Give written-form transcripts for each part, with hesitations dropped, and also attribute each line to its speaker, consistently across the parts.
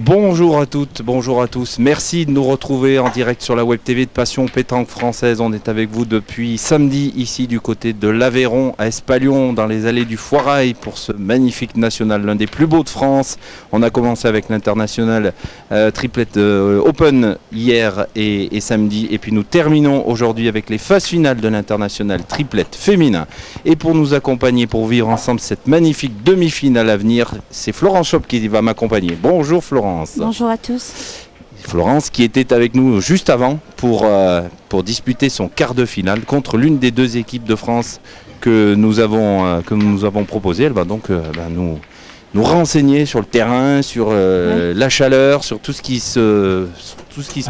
Speaker 1: Bonjour à toutes, bonjour à tous. Merci de nous retrouver en direct sur la Web TV de Passion Pétanque Française. On est avec vous depuis samedi ici du côté de l'Aveyron à Espalion dans les allées du Foirail pour ce magnifique national, l'un des plus beaux de France. On a commencé avec l'international triplette Open hier et samedi et puis nous terminons aujourd'hui avec les phases finales de l'international triplette féminin. Et pour nous accompagner, pour vivre ensemble cette magnifique demi-finale à venir, c'est Florence Schopp qui va m'accompagner. Bonjour Florence.
Speaker 2: Bonjour à tous.
Speaker 1: Florence qui était avec nous juste avant pour disputer son quart de finale contre l'une des deux équipes de France que nous avons proposées. Elle va donc nous renseigner sur le terrain, sur la chaleur, sur tout ce qui se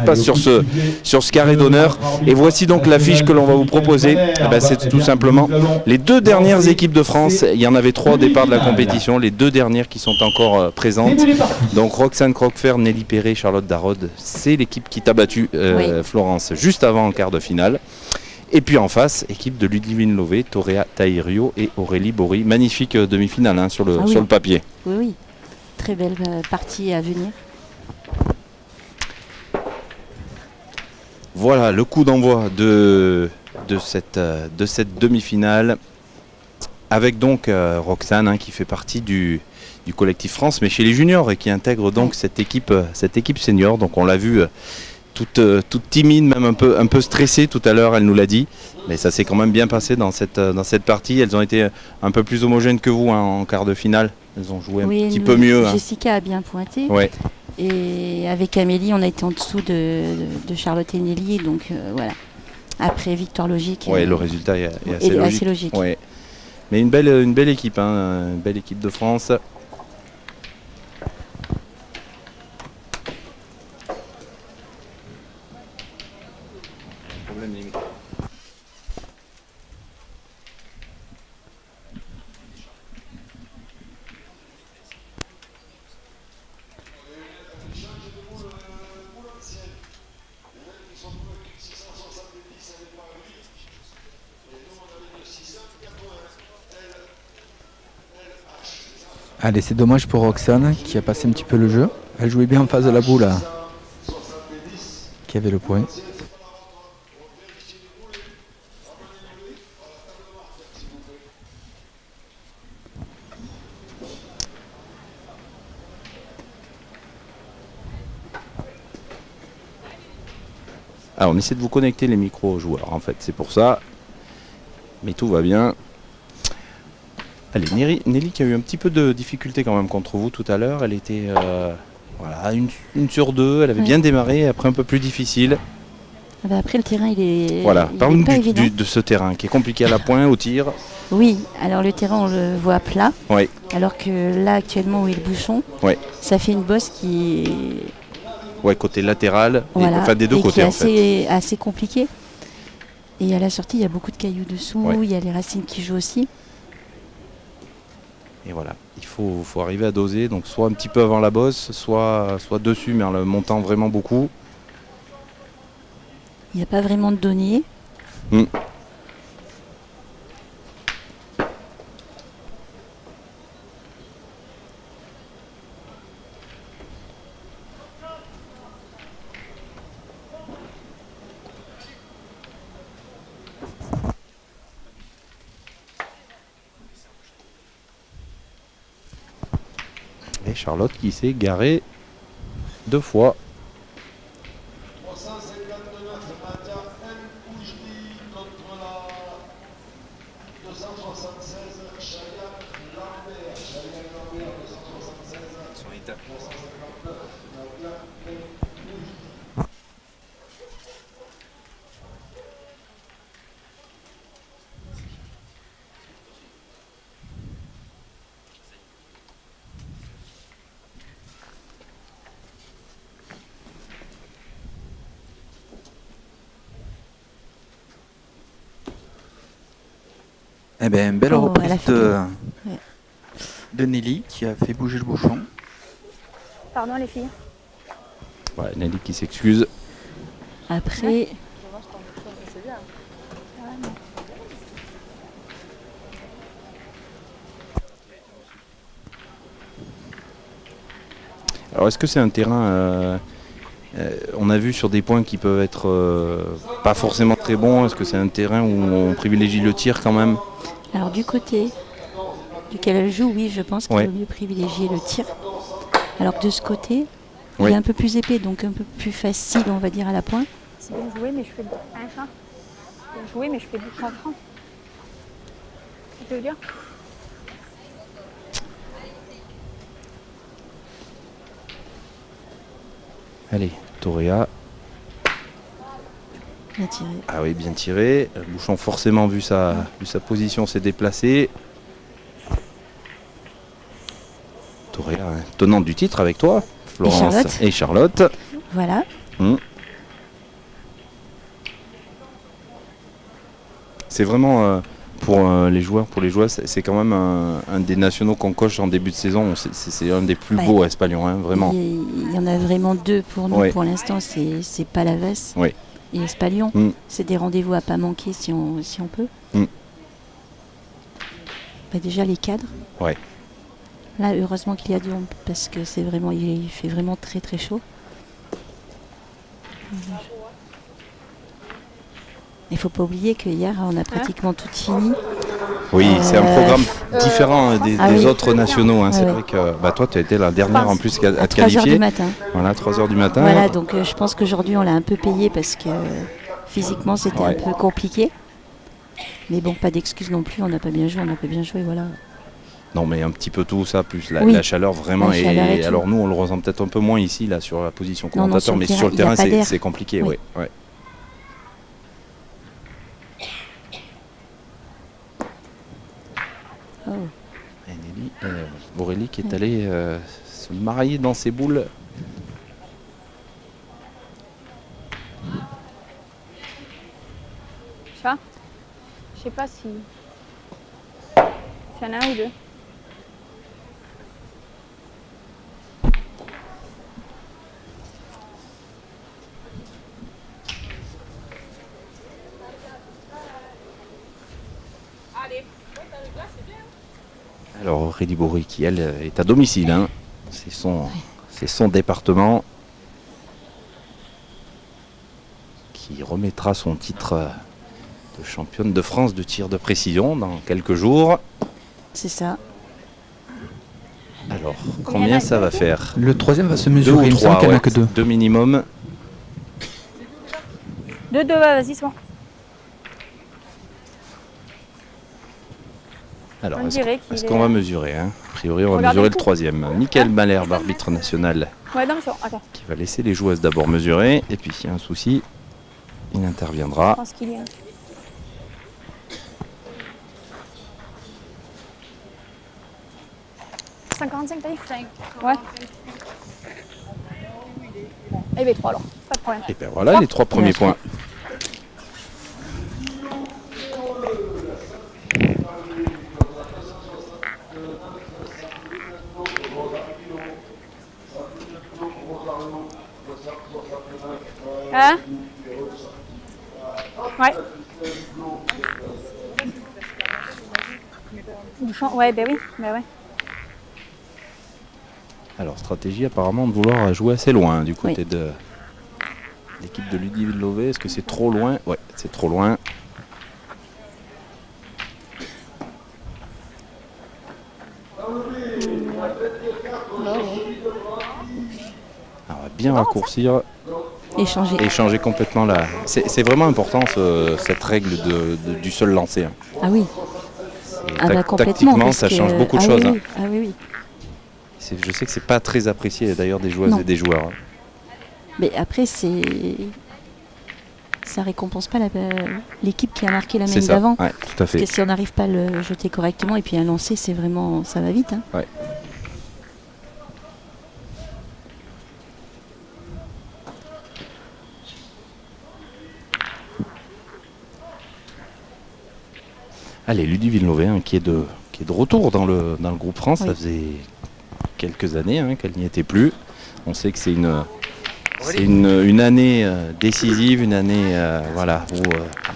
Speaker 1: passe sur ce carré d'honneur. Et voici donc l'affiche que l'on va vous proposer. C'est tout simplement les deux dernières équipes de France. Il y en avait trois au départ de la compétition. Les deux dernières qui sont encore présentes. Donc Roxane Croquefer, Nelly Perret, Charlotte Darod. C'est l'équipe qui t'a battu Florence juste avant en quart de finale. Et puis en face, équipe de Ludivine Lové, Torea Tahirio et Aurélie Bory. Magnifique demi-finale sur le papier.
Speaker 2: Oui, très belle partie à venir.
Speaker 1: Voilà le coup d'envoi de cette demi-finale avec donc Roxane qui fait partie du collectif France mais chez les juniors et qui intègre donc cette équipe senior. Donc on l'a vu toute timide, même un peu stressée tout à l'heure, elle nous l'a dit, mais ça s'est quand même bien passé dans cette partie. Elles ont été un peu plus homogènes que vous en quart de finale. Elles ont joué un petit peu mieux.
Speaker 2: Jessica a bien pointé.
Speaker 1: Ouais.
Speaker 2: Et avec Amélie, on a été en dessous de Charlotte et Nelly, donc voilà. Après, victoire logique.
Speaker 1: Ouais, le résultat est assez logique. Ouais. Mais une belle équipe, une belle équipe de France.
Speaker 3: Allez, c'est dommage pour Roxane qui a passé un petit peu le jeu. Elle jouait bien en face de la boule qui avait le point.
Speaker 1: Alors on essaie de vous connecter les micros aux joueurs en fait, c'est pour ça. Mais tout va bien. Allez, Nelly qui a eu un petit peu de difficulté quand même contre vous tout à l'heure. Elle était une sur deux, elle avait bien démarré, après un peu plus difficile.
Speaker 2: Après le terrain il est
Speaker 1: parle-nous
Speaker 2: pas évident.
Speaker 1: de ce terrain qui est compliqué à la pointe, au tir.
Speaker 2: Oui, alors le terrain on le voit plat,
Speaker 1: oui.
Speaker 2: Alors que là actuellement où est le bouchon, ça fait une bosse qui est...
Speaker 1: côté latéral, des deux
Speaker 2: et
Speaker 1: côtés
Speaker 2: qui est assez compliqué. Et à la sortie il y a beaucoup de cailloux dessous, il y a les racines qui jouent aussi.
Speaker 1: Et voilà, il faut arriver à doser, donc soit un petit peu avant la bosse, soit dessus, mais en le montant vraiment beaucoup.
Speaker 2: Il n'y a pas vraiment de données.
Speaker 1: Et Charlotte qui s'est garée 2 fois.
Speaker 3: Eh bien, belle reprise de Nelly qui a fait bouger le bouchon.
Speaker 4: Pardon les filles.
Speaker 1: Nelly qui s'excuse.
Speaker 2: Après...
Speaker 1: Alors est-ce que c'est un terrain, on a vu sur des points qui peuvent être pas forcément très bons, est-ce que c'est un terrain où on privilégie le tir quand même?
Speaker 2: Alors du côté duquel elle joue, oui, je pense qu'il
Speaker 1: Ouais.
Speaker 2: vaut mieux privilégier le tir. Alors que de ce côté, il
Speaker 1: Oui.
Speaker 2: est un peu plus épais, donc un peu plus facile, on va dire, à la pointe.
Speaker 4: C'est bien joué, mais je fais un chat. C'est bien joué, mais je fais du chat franc. Tu veux dire?
Speaker 1: Allez, Toréa.
Speaker 2: Bien tiré.
Speaker 1: Ah oui, bien tiré. Bouchon forcément vu sa position s'est déplacé. Toréa, hein, tenante du titre avec toi, Florence
Speaker 2: Charlotte.
Speaker 1: et Charlotte.
Speaker 2: Voilà.
Speaker 1: C'est vraiment pour les joueurs, c'est quand même un des nationaux qu'on coche en début de saison. C'est un des plus
Speaker 2: Ouais.
Speaker 1: beaux à Espalion, hein, vraiment.
Speaker 2: Il y en a vraiment deux pour nous
Speaker 1: Ouais.
Speaker 2: pour l'instant, c'est Palavas
Speaker 1: Oui.
Speaker 2: et Espalion.
Speaker 1: Mm.
Speaker 2: C'est des rendez-vous à pas manquer si on peut.
Speaker 1: Mm.
Speaker 2: Bah, déjà les cadres.
Speaker 1: Ouais.
Speaker 2: Là, heureusement qu'il y a du monde parce que c'est vraiment, il fait vraiment très très chaud. Il faut pas oublier que hier on a pratiquement tout fini.
Speaker 1: Oui, c'est un programme différent des
Speaker 2: oui.
Speaker 1: autres nationaux. Hein.
Speaker 2: Ah
Speaker 1: C'est
Speaker 2: oui.
Speaker 1: vrai que toi, tu as été la dernière en plus à
Speaker 2: À
Speaker 1: te
Speaker 2: 3 heures du
Speaker 1: qualifier.
Speaker 2: matin.
Speaker 1: Voilà, 3 heures du matin.
Speaker 2: Voilà, donc je pense qu'aujourd'hui on l'a un peu payé parce que physiquement c'était
Speaker 1: Ouais.
Speaker 2: un peu compliqué. Mais bon, pas d'excuses non plus, on n'a pas bien joué, voilà.
Speaker 1: Non, mais un petit peu tout ça, plus
Speaker 2: Oui.
Speaker 1: la chaleur vraiment.
Speaker 2: La chaleur et
Speaker 1: Et
Speaker 2: tout.
Speaker 1: alors nous, on le ressent peut-être un peu moins ici, là, sur la position
Speaker 2: Non, non,
Speaker 1: commentateur,
Speaker 2: sur le
Speaker 1: mais
Speaker 2: terrain,
Speaker 1: sur le
Speaker 2: il y a
Speaker 1: terrain,
Speaker 2: pas d'air.
Speaker 1: c'est compliqué.
Speaker 2: Oui.
Speaker 1: Oui. Ouais.
Speaker 2: Oh.
Speaker 1: Et Nelly, Aurélie qui est allée se marier dans ses boules.
Speaker 4: Chat? Je sais pas si. S'il y en a un ou deux.
Speaker 1: Alors Aurélie Bourri qui, elle, est à domicile. Hein. C'est son département qui remettra son titre de championne de France de tir de précision dans quelques jours.
Speaker 2: C'est ça.
Speaker 1: Alors, combien ça va faire?
Speaker 3: Le troisième va se
Speaker 1: 2
Speaker 3: mesurer,
Speaker 1: ou
Speaker 3: il me semble
Speaker 1: 3,
Speaker 3: qu'il n'y en a que deux.
Speaker 1: 2 minimum.
Speaker 4: Deux, vas-y, c'est bon.
Speaker 1: Alors,
Speaker 4: On dirait qu'il
Speaker 1: est-ce
Speaker 4: est-
Speaker 1: qu'on va mesurer hein? A priori, on va
Speaker 4: Regardez
Speaker 1: mesurer
Speaker 4: le
Speaker 1: le
Speaker 4: coup.
Speaker 1: troisième. Michael Malherbe, arbitre national,
Speaker 4: Ouais, non, mais c'est bon. Attends,
Speaker 1: qui va laisser les joueuses d'abord mesurer. Et puis, s'il y a un souci, il
Speaker 4: je
Speaker 1: interviendra.
Speaker 4: pense qu'il y a. « 55, t'as dit 5. Ouais. Eh bien, 3 alors, pas de problème.
Speaker 1: Et bien voilà les 3 premiers
Speaker 2: Ouais.
Speaker 1: points.
Speaker 4: Hein? Ouais. Bouchon, ouais, ben oui, ben ouais.
Speaker 1: Alors, stratégie apparemment de vouloir jouer assez loin du côté
Speaker 2: Oui.
Speaker 1: de l'équipe de Ludivine Lové. Est-ce que c'est trop loin? Ouais, c'est trop loin. On va bien raccourcir
Speaker 2: Échanger.
Speaker 1: et changer complètement là. C'est vraiment important cette règle du seul lancer. Hein.
Speaker 2: Ah oui. Ah bah complètement.
Speaker 1: Tactiquement,
Speaker 2: parce
Speaker 1: ça
Speaker 2: que-
Speaker 1: change beaucoup de
Speaker 2: ah
Speaker 1: choses.
Speaker 2: oui,
Speaker 1: Hein.
Speaker 2: oui. Ah oui, oui.
Speaker 1: Je sais que c'est pas très apprécié d'ailleurs des joueuses
Speaker 2: Non.
Speaker 1: et des joueurs. Hein.
Speaker 2: Mais après, ça récompense pas l'équipe qui a marqué la
Speaker 1: C'est
Speaker 2: main
Speaker 1: ça.
Speaker 2: d'avant.
Speaker 1: Ouais, tout à fait.
Speaker 2: Parce que si on n'arrive pas à le jeter correctement et puis à lancer, c'est vraiment, ça va vite. Hein.
Speaker 1: Ouais. Allez, Ludivine Lové hein, qui est de retour dans le groupe France.
Speaker 2: Oui.
Speaker 1: Ça faisait quelques années hein, qu'elle n'y était plus. On sait que c'est une année décisive, une année voilà, où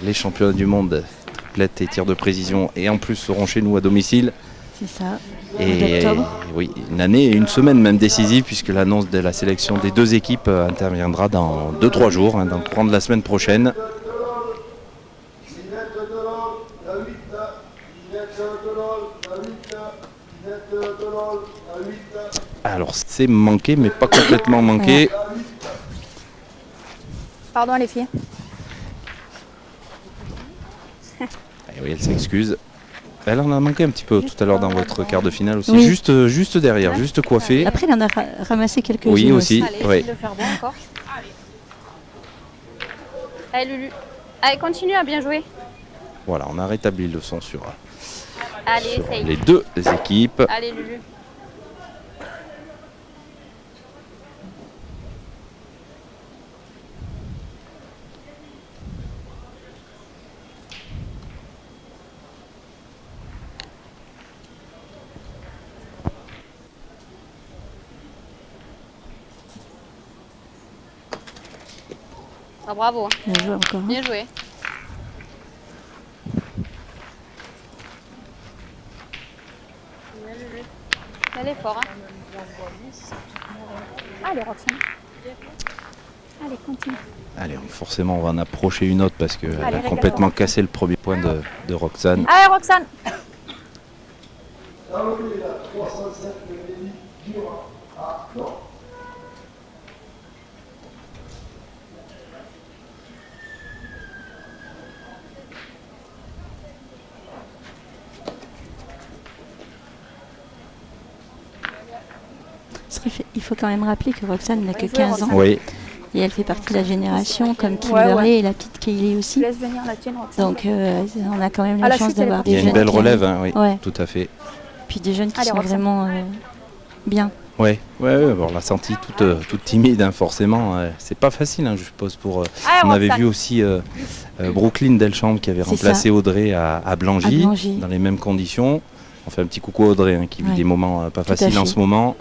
Speaker 1: les championnats du monde triplettes et tirs de précision et en plus seront chez nous à domicile.
Speaker 2: C'est ça.
Speaker 1: Et
Speaker 2: D'octobre.
Speaker 1: oui, une année et une semaine même décisive puisque l'annonce de la sélection des deux équipes interviendra dans 2-3 jours, dans le courant de la semaine prochaine. Alors c'est manqué mais pas complètement manqué.
Speaker 4: Pardon les filles.
Speaker 1: Et oui, elle s'excuse. Elle en a manqué un petit peu tout à l'heure dans votre quart de finale aussi.
Speaker 2: Oui.
Speaker 1: Juste derrière, juste coiffé.
Speaker 2: Après, il en a ramassé quelques-unes
Speaker 1: Oui aussi.
Speaker 4: Allez,
Speaker 1: Oui.
Speaker 4: essaye de faire bon encore. Allez Lulu. Allez, continue à bien jouer.
Speaker 1: Voilà, on a rétabli le son sur
Speaker 4: Allez, essaye.
Speaker 1: les deux équipes.
Speaker 4: Allez Lulu. Ah, bravo, hein.
Speaker 2: Bien joué encore.
Speaker 4: Bien joué. Bien, Lulu. Elle est fort. Hein. Allez Roxane. Allez, continue.
Speaker 1: Allez, forcément on va en approcher une autre parce qu'elle a
Speaker 4: régale-toi.
Speaker 1: complètement cassé le premier point de Roxane.
Speaker 4: Allez Roxane.
Speaker 2: Il faut quand même rappeler que Roxane n'a que
Speaker 4: Ouais, jouer,
Speaker 2: 15 ans.
Speaker 4: Roxane.
Speaker 1: Oui,
Speaker 2: Et elle fait partie de la génération, comme
Speaker 4: Ouais,
Speaker 2: Kimberley
Speaker 4: ouais.
Speaker 2: et la petite Kaylee aussi.
Speaker 4: Laisse venir la tienne Roxane.
Speaker 2: Donc on a quand même
Speaker 4: À
Speaker 2: la
Speaker 4: la
Speaker 2: chance
Speaker 4: chute, elle est
Speaker 2: d'avoir
Speaker 4: partie.
Speaker 1: il
Speaker 2: des
Speaker 1: y a une
Speaker 2: jeunes
Speaker 1: belle
Speaker 2: qui
Speaker 1: relève,
Speaker 2: arrivent.
Speaker 1: hein, oui,
Speaker 2: Ouais.
Speaker 1: tout à fait.
Speaker 2: Puis des jeunes qui
Speaker 4: Allez,
Speaker 2: sont
Speaker 4: Roxane.
Speaker 2: vraiment bien.
Speaker 1: Ouais, bon, on l'a senti toute timide, hein, forcément. C'est pas facile, hein, je suppose.
Speaker 4: Allez,
Speaker 1: On avait
Speaker 4: Roxane.
Speaker 1: vu aussi Brooklyn Delchambre qui avait
Speaker 2: C'est
Speaker 1: remplacé
Speaker 2: ça.
Speaker 1: Audrey à Blangy,
Speaker 2: À Blangy.
Speaker 1: dans les mêmes conditions. On fait un petit coucou à Audrey, hein, qui vit
Speaker 2: Ouais.
Speaker 1: des moments pas
Speaker 2: Tout à
Speaker 1: faciles en
Speaker 2: fait.
Speaker 1: ce moment.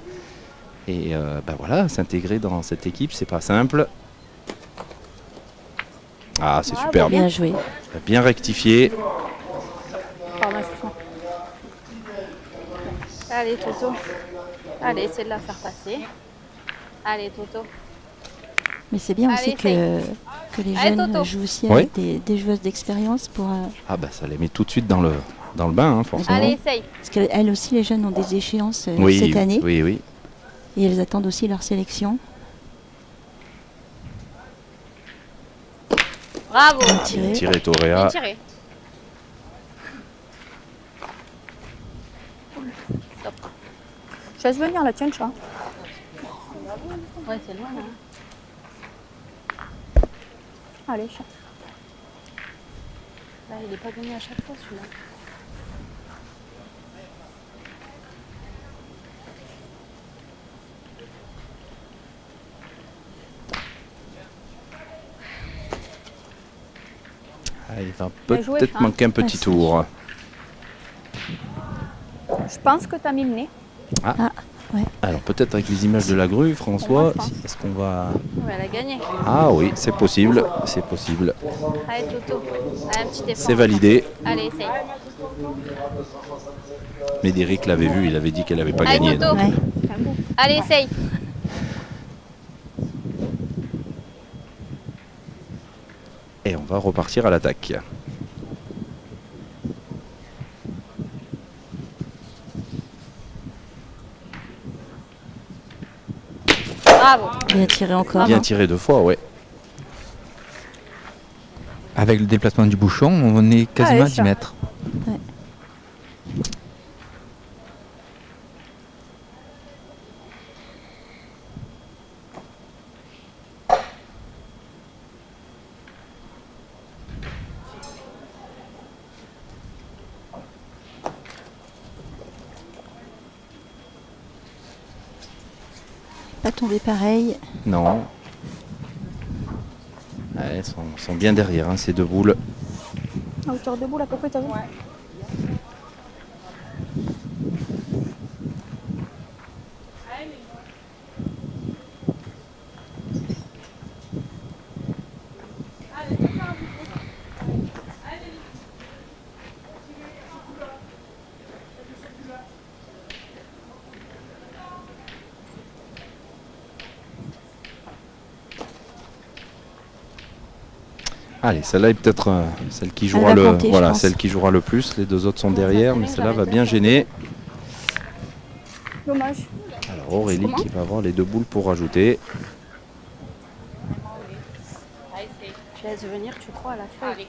Speaker 1: Et voilà, s'intégrer dans cette équipe, c'est pas simple. Ah, c'est
Speaker 4: Bravo.
Speaker 1: superbe.
Speaker 2: Bien joué.
Speaker 1: Bien rectifié.
Speaker 4: Pardon, excuse-moi. Allez Toto. Allez, essaie de la faire passer. Allez Toto.
Speaker 2: Mais c'est bien
Speaker 4: Allez,
Speaker 2: aussi que les
Speaker 4: Allez,
Speaker 2: jeunes
Speaker 4: Toto.
Speaker 2: jouent aussi
Speaker 1: Oui.
Speaker 2: avec des joueuses d'expérience pour
Speaker 1: Ah bah ça les met tout de suite dans le bain, hein, forcément.
Speaker 4: Allez, essaye.
Speaker 2: parce qu'elles aussi les jeunes ont des échéances
Speaker 1: Oui,
Speaker 2: cette année
Speaker 1: oui.
Speaker 2: et elles attendent aussi leur sélection.
Speaker 4: Bravo.
Speaker 2: Bien tiré.
Speaker 1: Tiré Toréa.
Speaker 4: Bien tiré. Top.
Speaker 5: Je laisse venir la tienne, chat.
Speaker 4: Ouais, c'est loin. Hein.
Speaker 5: Allez, chat.
Speaker 4: Là, il n'est pas gagné à chaque fois celui-là.
Speaker 1: Ah, il va
Speaker 4: Bien joué,
Speaker 1: peut-être
Speaker 4: hein.
Speaker 1: manquer un petit
Speaker 2: Ouais,
Speaker 1: tour.
Speaker 5: Je pense que t'as mis le nez.
Speaker 1: Alors peut-être avec les images de la grue, François,
Speaker 5: Ouais, je pense.
Speaker 1: est-ce qu'on va...
Speaker 4: Ouais, elle a gagné.
Speaker 1: Ah oui, c'est possible, c'est possible.
Speaker 4: Allez Toto. Allez, un petit effort.
Speaker 1: C'est validé.
Speaker 4: Allez, essaye.
Speaker 1: Médéric l'avait vu, il avait dit qu'elle n'avait pas
Speaker 4: Allez,
Speaker 1: gagné.
Speaker 4: Toto.
Speaker 1: donc.
Speaker 2: Ouais.
Speaker 4: Allez, essaye.
Speaker 1: Et on va repartir à l'attaque.
Speaker 4: Bravo.
Speaker 2: Bien tiré encore.
Speaker 1: Bien tiré 2 fois, ouais.
Speaker 3: Avec le déplacement du bouchon, on est quasiment
Speaker 5: Allez,
Speaker 3: à 10
Speaker 5: chat.
Speaker 3: mètres.
Speaker 2: Pas tombé pareil.
Speaker 1: Non. Ouais, elles sont bien derrière, hein, ces deux boules.
Speaker 5: À hauteur de boule, à peu près, t'as vu?
Speaker 1: Allez, celle-là est peut-être celle qui
Speaker 2: Elle
Speaker 1: jouera
Speaker 2: va compter, je
Speaker 1: voilà,
Speaker 2: pense.
Speaker 1: celle qui jouera le plus. Les deux autres sont derrière, mais celle-là va bien gêner.
Speaker 5: Dommage.
Speaker 1: Alors Aurélie qui va avoir les 2 boules pour rajouter.
Speaker 6: Je laisse venir, tu crois, à la feuille.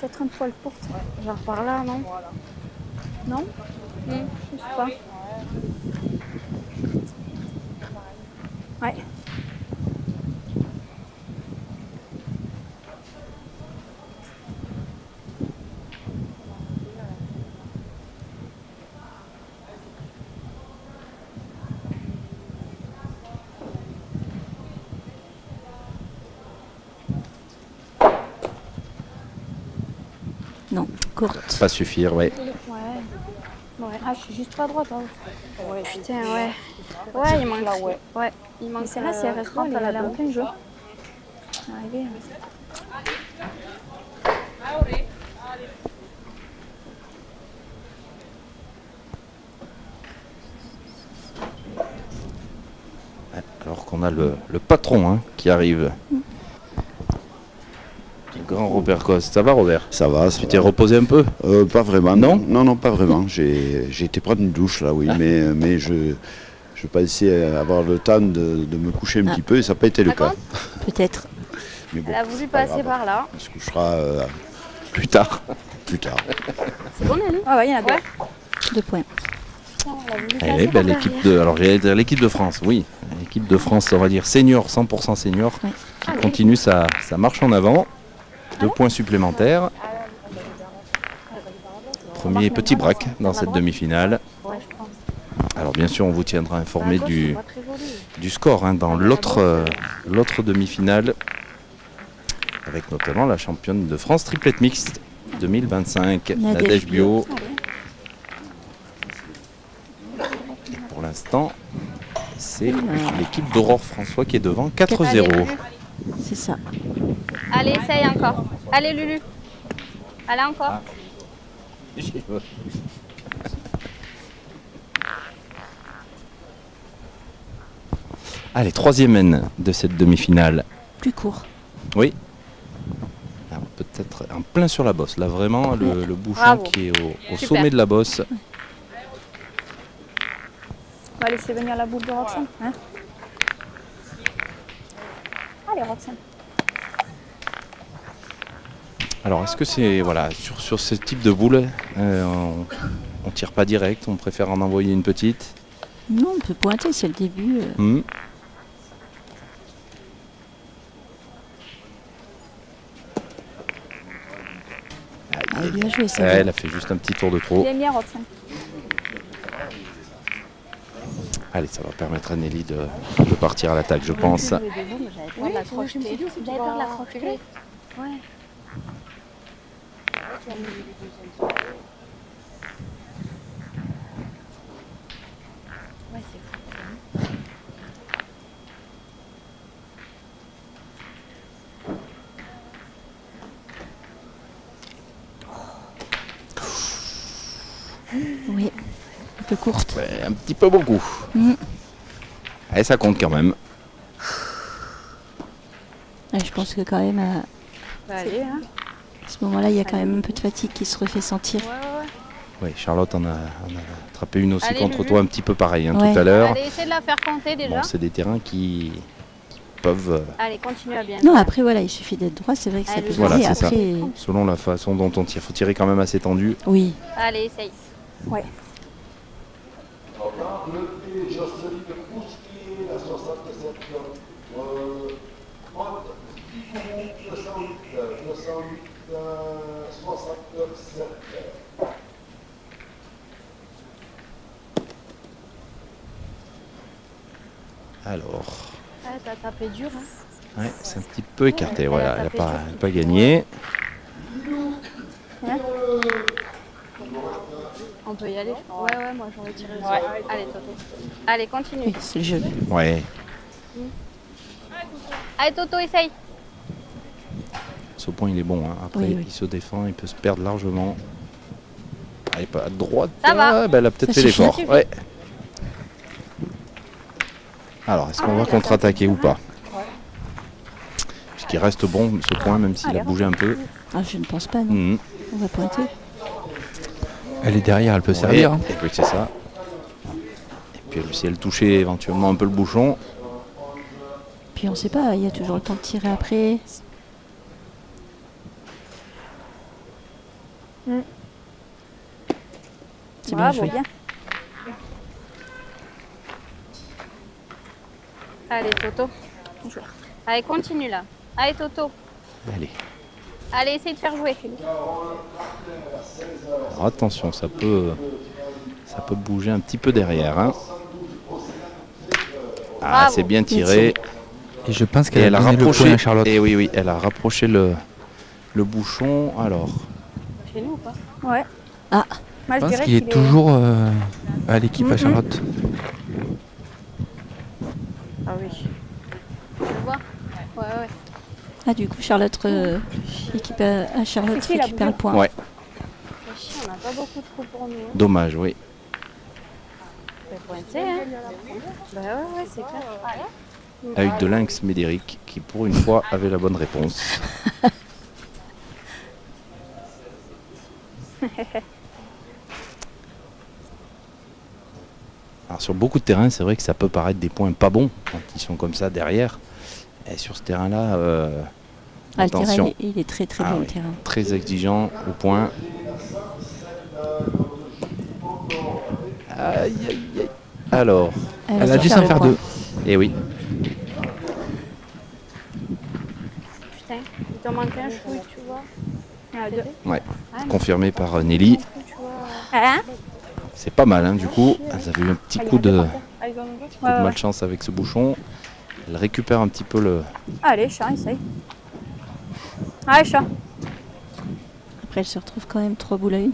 Speaker 5: Peut-être un poil courte.
Speaker 6: Genre par là, non?
Speaker 5: Non? Je sais pas. Ouais.
Speaker 2: Non, courte.
Speaker 1: Pas suffire, ouais.
Speaker 5: Ouais. Ah, je suis juste pas droite. Hein.
Speaker 6: Putain, ouais. Ouais, il manque. Ouais, il
Speaker 5: Mais
Speaker 6: manque.
Speaker 5: celle-là, si elle reste droite, elle a l'air aucun jeu. Arrivé.
Speaker 1: Alors qu'on a le patron hein, qui arrive. Le grand Robert Coste. Ça va Robert?
Speaker 7: Ça va,
Speaker 1: Tu t'es reposé un peu?
Speaker 7: pas vraiment.
Speaker 1: Non
Speaker 7: Non, pas vraiment. J'ai été prendre une douche là, oui, mais je pensais avoir le temps de me coucher un petit peu et ça n'a pas été le cas.
Speaker 2: Peut-être.
Speaker 7: Mais bon,
Speaker 6: Elle a voulu
Speaker 7: c'est pas
Speaker 6: passer
Speaker 7: grave.
Speaker 6: par là.
Speaker 7: On se couchera
Speaker 1: Plus tard.
Speaker 7: plus tard.
Speaker 6: C'est bon, Nelly?
Speaker 5: Ah ouais, il y en a deux.
Speaker 2: 2 points.
Speaker 6: Elle a voulu
Speaker 1: Eh,
Speaker 6: passer
Speaker 1: ben,
Speaker 6: par
Speaker 1: l'équipe de, alors j'allais dire l'équipe de France, oui. L'équipe de France, on va dire senior, 100% senior,
Speaker 2: Oui.
Speaker 1: qui continue sa marche en avant. 2 points supplémentaires. Premier petit braque dans cette demi-finale. Alors bien sûr, on vous tiendra informé du score hein, dans l'autre demi-finale, avec notamment la championne de France triplette mixte 2025, Nadège Bio. Et pour l'instant, c'est l'équipe d'Aurore François qui est devant 4-0.
Speaker 2: C'est ça.
Speaker 6: Allez, essaye encore. Allez, Lulu. Allez, encore.
Speaker 1: Allez, 3e N de cette demi-finale.
Speaker 2: Plus court.
Speaker 1: Oui. Alors, peut-être en plein sur la bosse. Là, vraiment, le bouchon
Speaker 6: Bravo.
Speaker 1: qui est au
Speaker 6: Super.
Speaker 1: sommet de la bosse.
Speaker 5: On va laisser venir la boule de Roxane. Hein. Allez, Roxane.
Speaker 1: Alors, est-ce que c'est, voilà, sur ce type de boule, on tire pas direct, on préfère en envoyer une petite?
Speaker 2: Non, on peut pointer, c'est le début. Ah, bien joué, ça.
Speaker 1: Elle a fait juste un petit tour de trop.
Speaker 5: Bien, Roxane.
Speaker 1: Allez, ça va permettre à Nelly de partir à l'attaque, je pense.
Speaker 6: J'avais peur de la crocheter. J'avais peur de la crocheter. Ouais. Ouais, c'est fou.
Speaker 2: Oui, un peu courte.
Speaker 1: Ouais, un petit peu beaucoup. Et ça compte quand même.
Speaker 2: Ouais, je pense que quand même,
Speaker 6: Allez, hein.
Speaker 2: à ce moment-là, il y a quand même un peu de fatigue qui se refait sentir.
Speaker 1: Oui, Charlotte en a attrapé une aussi
Speaker 6: Allez,
Speaker 1: contre
Speaker 6: Lulu.
Speaker 1: toi un petit peu pareil hein,
Speaker 2: Ouais.
Speaker 1: tout à l'heure.
Speaker 6: Allez, essaye de la faire compter déjà.
Speaker 1: Bon, c'est des terrains qui peuvent,
Speaker 6: Allez, continue à bien.
Speaker 2: Non, après, voilà, il suffit d'être droit, c'est vrai que ça
Speaker 6: Allez,
Speaker 2: peut
Speaker 1: voilà,
Speaker 2: varier.
Speaker 1: c'est ça.
Speaker 2: Après,
Speaker 1: Selon la façon dont on tire, faut tirer quand même assez tendu.
Speaker 2: oui.
Speaker 6: Allez, essaye.
Speaker 5: Ouais.
Speaker 1: Alors,
Speaker 6: Ah, t'as tapé dur, hein.
Speaker 1: ouais, c'est un petit peu écarté. Voilà, elle n'a
Speaker 6: tapé
Speaker 1: pas,
Speaker 6: dur.
Speaker 1: elle a pas gagné.
Speaker 6: On peut y aller. Ouais, moi j'aurais tiré ça. Allez, Toto. Allez, continue.
Speaker 2: Oui, c'est le jeu.
Speaker 1: Ouais,
Speaker 6: Allez, Toto, essaye.
Speaker 1: ce point il est bon. hein. Après,
Speaker 2: Oui, oui.
Speaker 1: il se défend, il peut se perdre largement. Elle est pas à droite.
Speaker 6: Ça va.
Speaker 1: Ah, ben, elle a peut-être
Speaker 2: Ça
Speaker 1: fait
Speaker 2: suffit.
Speaker 1: l'effort.
Speaker 6: Ça suffit.
Speaker 1: Ouais. Alors, est-ce qu'on va contre-attaquer ou pas? qu'il reste bon ce point, même s'il a bougé un peu.
Speaker 2: Ah, je ne pense pas, non.
Speaker 1: Mhm.
Speaker 2: On va pointer.
Speaker 3: Elle est derrière, elle peut servir. Hein.
Speaker 1: Et puis c'est ça. Et puis si elle touchait éventuellement un peu le bouchon.
Speaker 2: Puis on sait pas, il y a toujours le temps de tirer après. C'est bien
Speaker 4: Bravo,
Speaker 2: joué.
Speaker 4: bien.
Speaker 6: Allez, Toto. Allez, continue là. Allez, Toto.
Speaker 1: Allez.
Speaker 6: Allez, essaye de faire jouer.
Speaker 1: Alors attention, ça peut bouger un petit peu derrière. Hein. Ah,
Speaker 6: Bravo.
Speaker 1: c'est bien tiré.
Speaker 3: Et je pense
Speaker 1: Et
Speaker 3: qu'elle
Speaker 1: elle
Speaker 3: a
Speaker 1: a
Speaker 3: donné le point
Speaker 1: rapproché.
Speaker 3: à Charlotte.
Speaker 1: Et oui, elle a rapproché le bouchon. Alors,
Speaker 6: Chez nous ou pas?
Speaker 4: Ouais.
Speaker 2: Ah.
Speaker 4: Moi,
Speaker 3: Je pense
Speaker 4: dirais
Speaker 3: qu'il est toujours à l'équipe à Charlotte.
Speaker 6: Ah oui. Tu le vois? Ouais, ouais.
Speaker 2: Ah, du coup, Charlotte, équipe à Charlotte
Speaker 4: C'est qui, la
Speaker 2: récupère le point.
Speaker 1: ouais,
Speaker 6: Mais chier, on n'a pas beaucoup de trous pour nous. Hein.
Speaker 1: dommage, oui.
Speaker 6: On peut pointer, hein? Bah ouais, c'est clair.
Speaker 1: Avec de lynx Médéric qui pour une fois avait la bonne réponse. Alors sur beaucoup de terrains, c'est vrai que ça peut paraître des points pas bons quand ils sont comme ça derrière. Et sur ce terrain-là,
Speaker 2: Ah, le terrain,
Speaker 1: attention,
Speaker 2: il est très très
Speaker 1: Ah
Speaker 2: bon,
Speaker 1: oui.
Speaker 2: le terrain.
Speaker 1: très exigeant au point. Aïe, aïe, aïe. Alors,
Speaker 3: Elle a dû s'en faire deux.
Speaker 1: et oui,
Speaker 6: Putain, il t'en manque un chouille, tu vois.
Speaker 4: Ah, deux.
Speaker 1: ouais,
Speaker 6: Ah, mais
Speaker 1: confirmé par Nelly.
Speaker 6: tu vois.
Speaker 4: Hein?
Speaker 1: C'est pas mal, hein, du coup. Elles avaient eu un petit coup de
Speaker 4: Ah, ils en ont deux.
Speaker 1: coup de malchance avec ce bouchon. Elle récupère un petit peu le...
Speaker 4: Allez, chat, essaye. Allez, chat.
Speaker 2: Après, elle se retrouve quand même 3 boules à une.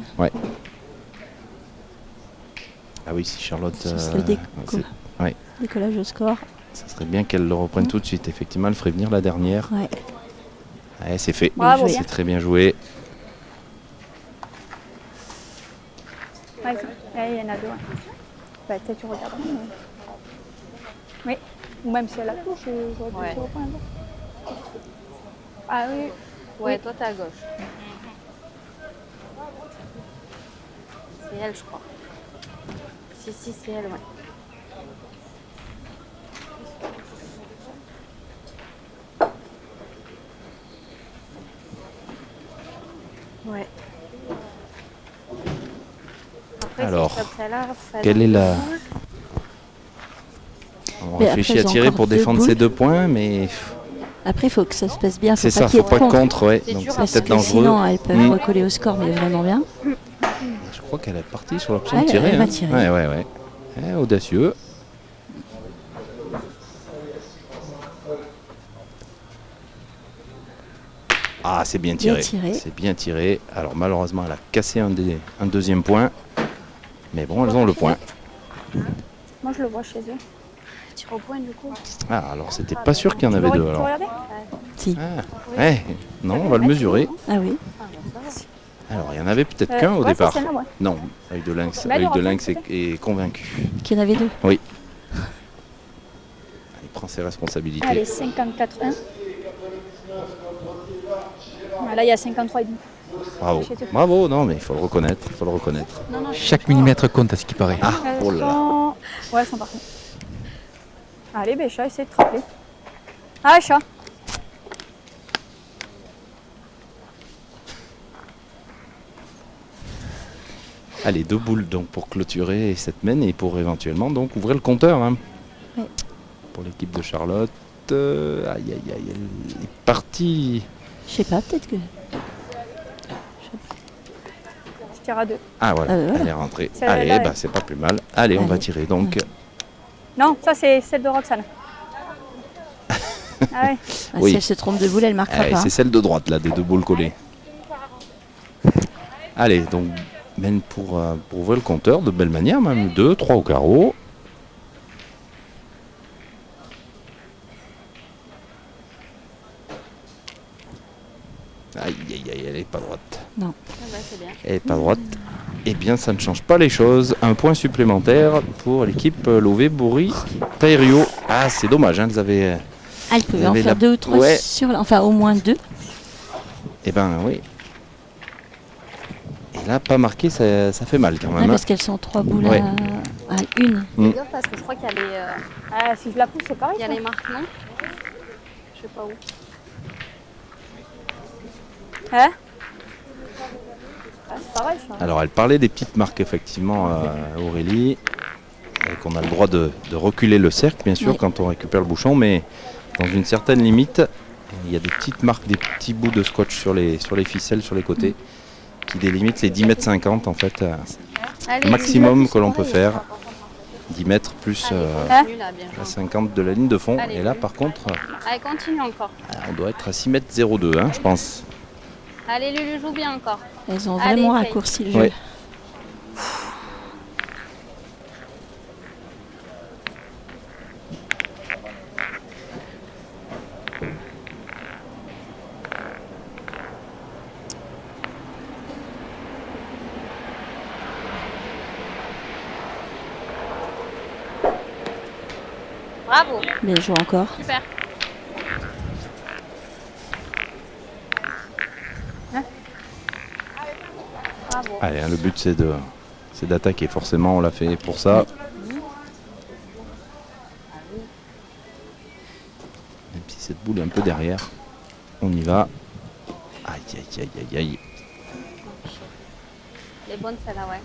Speaker 1: Ah oui, si Charlotte...
Speaker 2: Ce serait le
Speaker 1: ouais.
Speaker 2: décollage au score.
Speaker 1: Ça serait bien qu'elle le reprenne tout de suite. Effectivement, elle ferait venir la dernière.
Speaker 2: Ouais.
Speaker 1: Ouais, c'est fait.
Speaker 4: Bravo,
Speaker 1: C'est
Speaker 4: bien.
Speaker 1: très bien joué.
Speaker 4: Ouais, il y en a deux. Ouais. Bah, peut-être tu regardes. Oui. Ou même si elle la touche, j'aurais pu
Speaker 6: Ouais.
Speaker 4: tirer au point. Ah oui.
Speaker 6: Ouais, toi t'es à gauche. C'est elle, je crois. Si, c'est elle, ouais. Ouais. Après,
Speaker 1: Alors,
Speaker 6: si je tape celle-là, fallait
Speaker 1: quelle est la-
Speaker 6: deux boules.
Speaker 1: On
Speaker 2: Mais
Speaker 1: réfléchit
Speaker 2: après,
Speaker 1: à
Speaker 2: j'ai
Speaker 1: tirer
Speaker 2: encore
Speaker 1: pour
Speaker 2: deux
Speaker 1: défendre
Speaker 2: boules.
Speaker 1: ces 2 points, mais
Speaker 2: Après, il faut que ça se passe bien.
Speaker 1: c'est
Speaker 2: Faut
Speaker 1: ça,
Speaker 2: qu'il y
Speaker 1: faut
Speaker 2: ait
Speaker 1: pas
Speaker 2: de
Speaker 1: être
Speaker 2: contre.
Speaker 1: contre, ouais.
Speaker 6: C'est
Speaker 1: Donc
Speaker 6: dur,
Speaker 1: c'est
Speaker 2: Parce
Speaker 1: peut-être
Speaker 2: que
Speaker 1: dangereux.
Speaker 2: sinon, elles peuvent
Speaker 1: Mm.
Speaker 2: recoller au score, mais vraiment bien.
Speaker 1: Je crois qu'elle est partie sur l'option
Speaker 2: Ah,
Speaker 1: de tirer.
Speaker 2: elle va
Speaker 1: hein.
Speaker 2: tirer.
Speaker 1: Ouais. Audacieux. Ah, c'est bien tiré.
Speaker 2: Bien tiré.
Speaker 1: C'est bien tiré. Alors malheureusement, elle a cassé un deuxième point. Mais bon, elles ont le point.
Speaker 4: Moi, je le vois chez eux.
Speaker 6: Tire au point, du coup.
Speaker 1: Ah, alors c'était pas sûr qu'il y en avait
Speaker 4: Tu
Speaker 1: deux.
Speaker 4: peux
Speaker 1: Alors.
Speaker 4: regarder?
Speaker 2: Si.
Speaker 1: Ah, ouais. Non, on va le mesurer.
Speaker 2: Ah oui.
Speaker 1: Alors, il y en avait peut-être qu'un au
Speaker 4: ouais,
Speaker 1: départ.
Speaker 4: c'est celle-là, ouais.
Speaker 1: Non, œil de lynx.
Speaker 4: Bah,
Speaker 1: Œil de
Speaker 4: alors,
Speaker 1: lynx
Speaker 4: attends,
Speaker 1: est convaincu.
Speaker 2: Qu'il y en avait deux.
Speaker 1: Il prend ses responsabilités.
Speaker 4: Allez, 54-1. Là, il y a 53,5.
Speaker 1: Bravo.
Speaker 4: chez eux.
Speaker 1: Bravo, non, mais il faut le reconnaître. Il faut le reconnaître.
Speaker 6: Non, non,
Speaker 3: Chaque millimètre compte à ce qui paraît.
Speaker 1: Ah,
Speaker 4: Elles
Speaker 1: oh là là.
Speaker 4: sont... Ouais, elles sont parties. Allez, Bécha, essaye de te rappeler. Allez, chat.
Speaker 1: Allez, 2 boules donc pour clôturer cette mène et pour éventuellement donc ouvrir le compteur. Hein.
Speaker 2: Oui.
Speaker 1: Pour l'équipe de Charlotte. Aïe, elle est partie.
Speaker 2: Je sais pas, peut-être que.
Speaker 4: Je tire à deux.
Speaker 1: Ah voilà,
Speaker 2: voilà.
Speaker 1: elle est rentrée.
Speaker 4: Celle-là,
Speaker 1: Allez,
Speaker 4: elle-
Speaker 1: bah, c'est pas plus mal. Allez, on va
Speaker 2: Allez.
Speaker 1: tirer donc.
Speaker 4: Non, ça, c'est celle de Roxane. Ah ouais.
Speaker 2: Ah,
Speaker 1: Oui.
Speaker 2: Si elle se trompe de boule, elle marquera
Speaker 1: Allez,
Speaker 2: pas.
Speaker 1: c'est celle de droite là, des 2 boules collées. Allez, donc mène pour ouvrir le compteur de belle manière, même 2, 3 au carreau. Aïe, elle est pas droite.
Speaker 2: Non.
Speaker 6: Ah bah, c'est bien.
Speaker 1: Elle est pas droite. Eh bien, ça ne change pas les choses. Un point supplémentaire pour l'équipe Lové, Bourri, Taerio. Ah, c'est dommage, hein, elles avaient
Speaker 2: Ah, il pouvait
Speaker 1: Vous
Speaker 2: en
Speaker 1: avez
Speaker 2: faire
Speaker 1: la-
Speaker 2: 2 ou 3
Speaker 1: Ouais.
Speaker 2: sur enfin au moins 2.
Speaker 1: Eh ben oui. Et là, pas marqué, ça fait mal quand
Speaker 2: Ouais,
Speaker 1: même.
Speaker 2: parce qu'elles sont 3 boules
Speaker 1: Ouais.
Speaker 2: à une.
Speaker 1: Mm.
Speaker 6: Fais gaffe parce que je crois qu'il y a les,
Speaker 4: Ah, si je la pousse, c'est pareil.
Speaker 6: il y a
Speaker 4: ça.
Speaker 6: les marques, non? Je sais pas où.
Speaker 4: Hein Ah, c'est pareil, ça.
Speaker 1: Alors, elle parlait des petites marques, effectivement, Aurélie. Et qu'on a le droit de reculer le cercle, bien sûr,
Speaker 2: Oui.
Speaker 1: quand on récupère le bouchon, mais dans une certaine limite, il y a des petites marques, des petits bouts de scotch sur les ficelles, sur les côtés, qui délimitent les 10,50 m en fait,
Speaker 6: Allez,
Speaker 1: maximum que l'on peut faire. 10 mètres plus
Speaker 6: continue là, bien
Speaker 1: la
Speaker 6: joué.
Speaker 1: 50 de la ligne de fond.
Speaker 6: Allez,
Speaker 1: Et là,
Speaker 6: plus.
Speaker 1: par contre,
Speaker 6: Allez, continue encore.
Speaker 1: on doit être à 6,02 m, je pense.
Speaker 6: Allez, Lulu, joue bien encore.
Speaker 2: Elles ont
Speaker 6: Allez,
Speaker 2: vraiment
Speaker 6: Faye.
Speaker 2: raccourci le jeu.
Speaker 1: Ouais.
Speaker 6: Bravo,
Speaker 2: Bien joué encore.
Speaker 6: super. Bravo.
Speaker 1: Allez, hein, le but c'est d'attaquer. Forcément, on l'a fait pour ça. Même si cette boule est un peu derrière, on y va. Aïe, aïe, aïe, aïe, aïe.
Speaker 6: Les bonnes celles-là, ouais.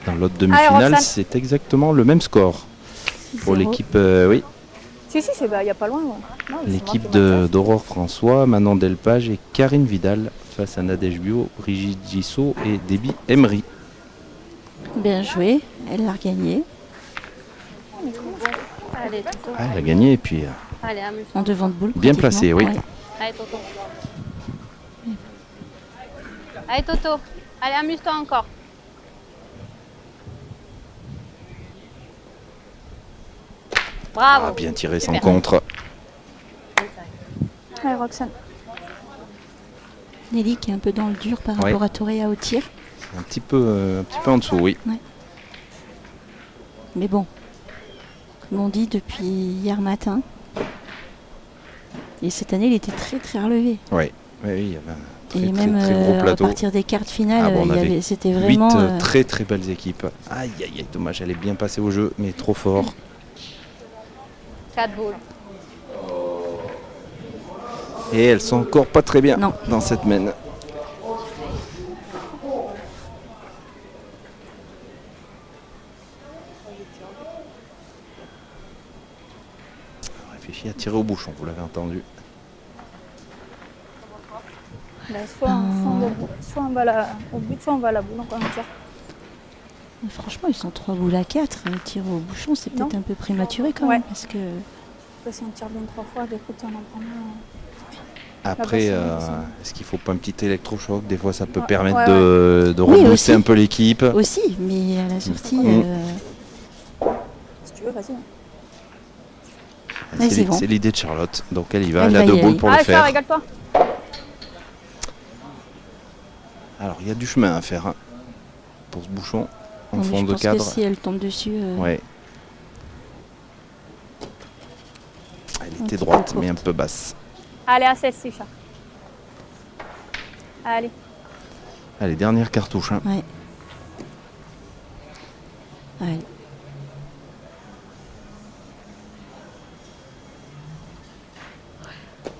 Speaker 1: Dans l'autre demi-finale,
Speaker 4: Roxane.
Speaker 1: c'est exactement le même score pour
Speaker 2: 0.
Speaker 1: l'équipe, oui,
Speaker 4: Si, si, il n'y a pas loin. Ouais. Non, c'est
Speaker 1: l'équipe
Speaker 4: moi qui m'intéresse.
Speaker 1: d'Aurore François, Manon Delpage et Karine Vidal face à Nadège Bio, Brigitte Gissot et Déby Emery.
Speaker 2: Bien joué. Elle l'a regagné.
Speaker 6: Allez, Toto.
Speaker 1: Ah, elle a gagné et puis
Speaker 6: Allez, amuse-toi.
Speaker 2: En devant de boule.
Speaker 1: Bien
Speaker 2: pratiquement.
Speaker 1: placé, oui.
Speaker 2: Ouais.
Speaker 6: Allez, Toto. Allez, Toto. Allez, amuse-toi encore. Bravo.
Speaker 1: ah, bien tiré sans
Speaker 6: Super.
Speaker 1: contre.
Speaker 4: Allez, Roxane.
Speaker 2: Nelly qui est un peu dans le dur par
Speaker 1: Ouais.
Speaker 2: rapport à Toréa au tir.
Speaker 1: Un petit peu en dessous, oui.
Speaker 2: Mais bon, comme on dit depuis hier matin. Et cette année, il était très très relevé.
Speaker 1: Oui, oui, il y avait un très,
Speaker 2: Et
Speaker 1: très,
Speaker 2: même
Speaker 1: très gros
Speaker 2: à
Speaker 1: plateau.
Speaker 2: partir des quarts finales,
Speaker 1: Ah bon, on avait
Speaker 2: c'était
Speaker 1: 8
Speaker 2: vraiment.
Speaker 1: très très belles équipes. Aïe, aïe, aïe, dommage, elle est bien passée au jeu, mais trop fort.
Speaker 6: 4 boules.
Speaker 1: Et elles sont encore pas très bien
Speaker 2: Non.
Speaker 1: dans cette mène. On réfléchit à tirer au bouchon, vous l'avez entendu.
Speaker 4: Bah, soit on va au but, soit on va à la boule. Encore un tir.
Speaker 2: Franchement, ils sont 3 boules à 4. Tirer au bouchon, c'est peut-être
Speaker 4: Non.
Speaker 2: un peu prématuré quand
Speaker 4: Ouais.
Speaker 2: même. Parce que
Speaker 4: Si on tire bien 3 fois, écoute, on en prend un.
Speaker 1: Après,
Speaker 4: Ah bah, c'est
Speaker 1: est-ce qu'il faut pas un petit électrochoc? Des fois, ça peut
Speaker 4: Ouais,
Speaker 1: permettre
Speaker 4: ouais,
Speaker 1: de
Speaker 2: Oui,
Speaker 1: rebooster
Speaker 2: aussi.
Speaker 1: un peu l'équipe.
Speaker 2: aussi, mais à la sortie.
Speaker 1: Mm.
Speaker 4: Si tu veux, vas-y.
Speaker 2: Ouais, c'est bon.
Speaker 1: C'est l'idée de Charlotte. Donc, elle y va.
Speaker 2: Elle
Speaker 1: Elle a
Speaker 2: va y
Speaker 1: 2
Speaker 2: aller.
Speaker 1: boules pour le
Speaker 4: Allez,
Speaker 1: faire.
Speaker 4: régale-toi.
Speaker 1: Alors, il y a du chemin à faire hein, pour ce bouchon en
Speaker 2: mais
Speaker 1: fond
Speaker 2: je
Speaker 1: de
Speaker 2: pense
Speaker 1: cadre.
Speaker 2: que si elle tombe dessus.
Speaker 1: Ouais. Elle
Speaker 2: Un
Speaker 1: était
Speaker 2: petit
Speaker 1: droite,
Speaker 2: peu
Speaker 1: mais un
Speaker 2: courte.
Speaker 1: peu basse.
Speaker 4: Allez, à 16, Sicha. Allez.
Speaker 1: Allez, dernière cartouche. Hein.
Speaker 2: Ouais. Allez.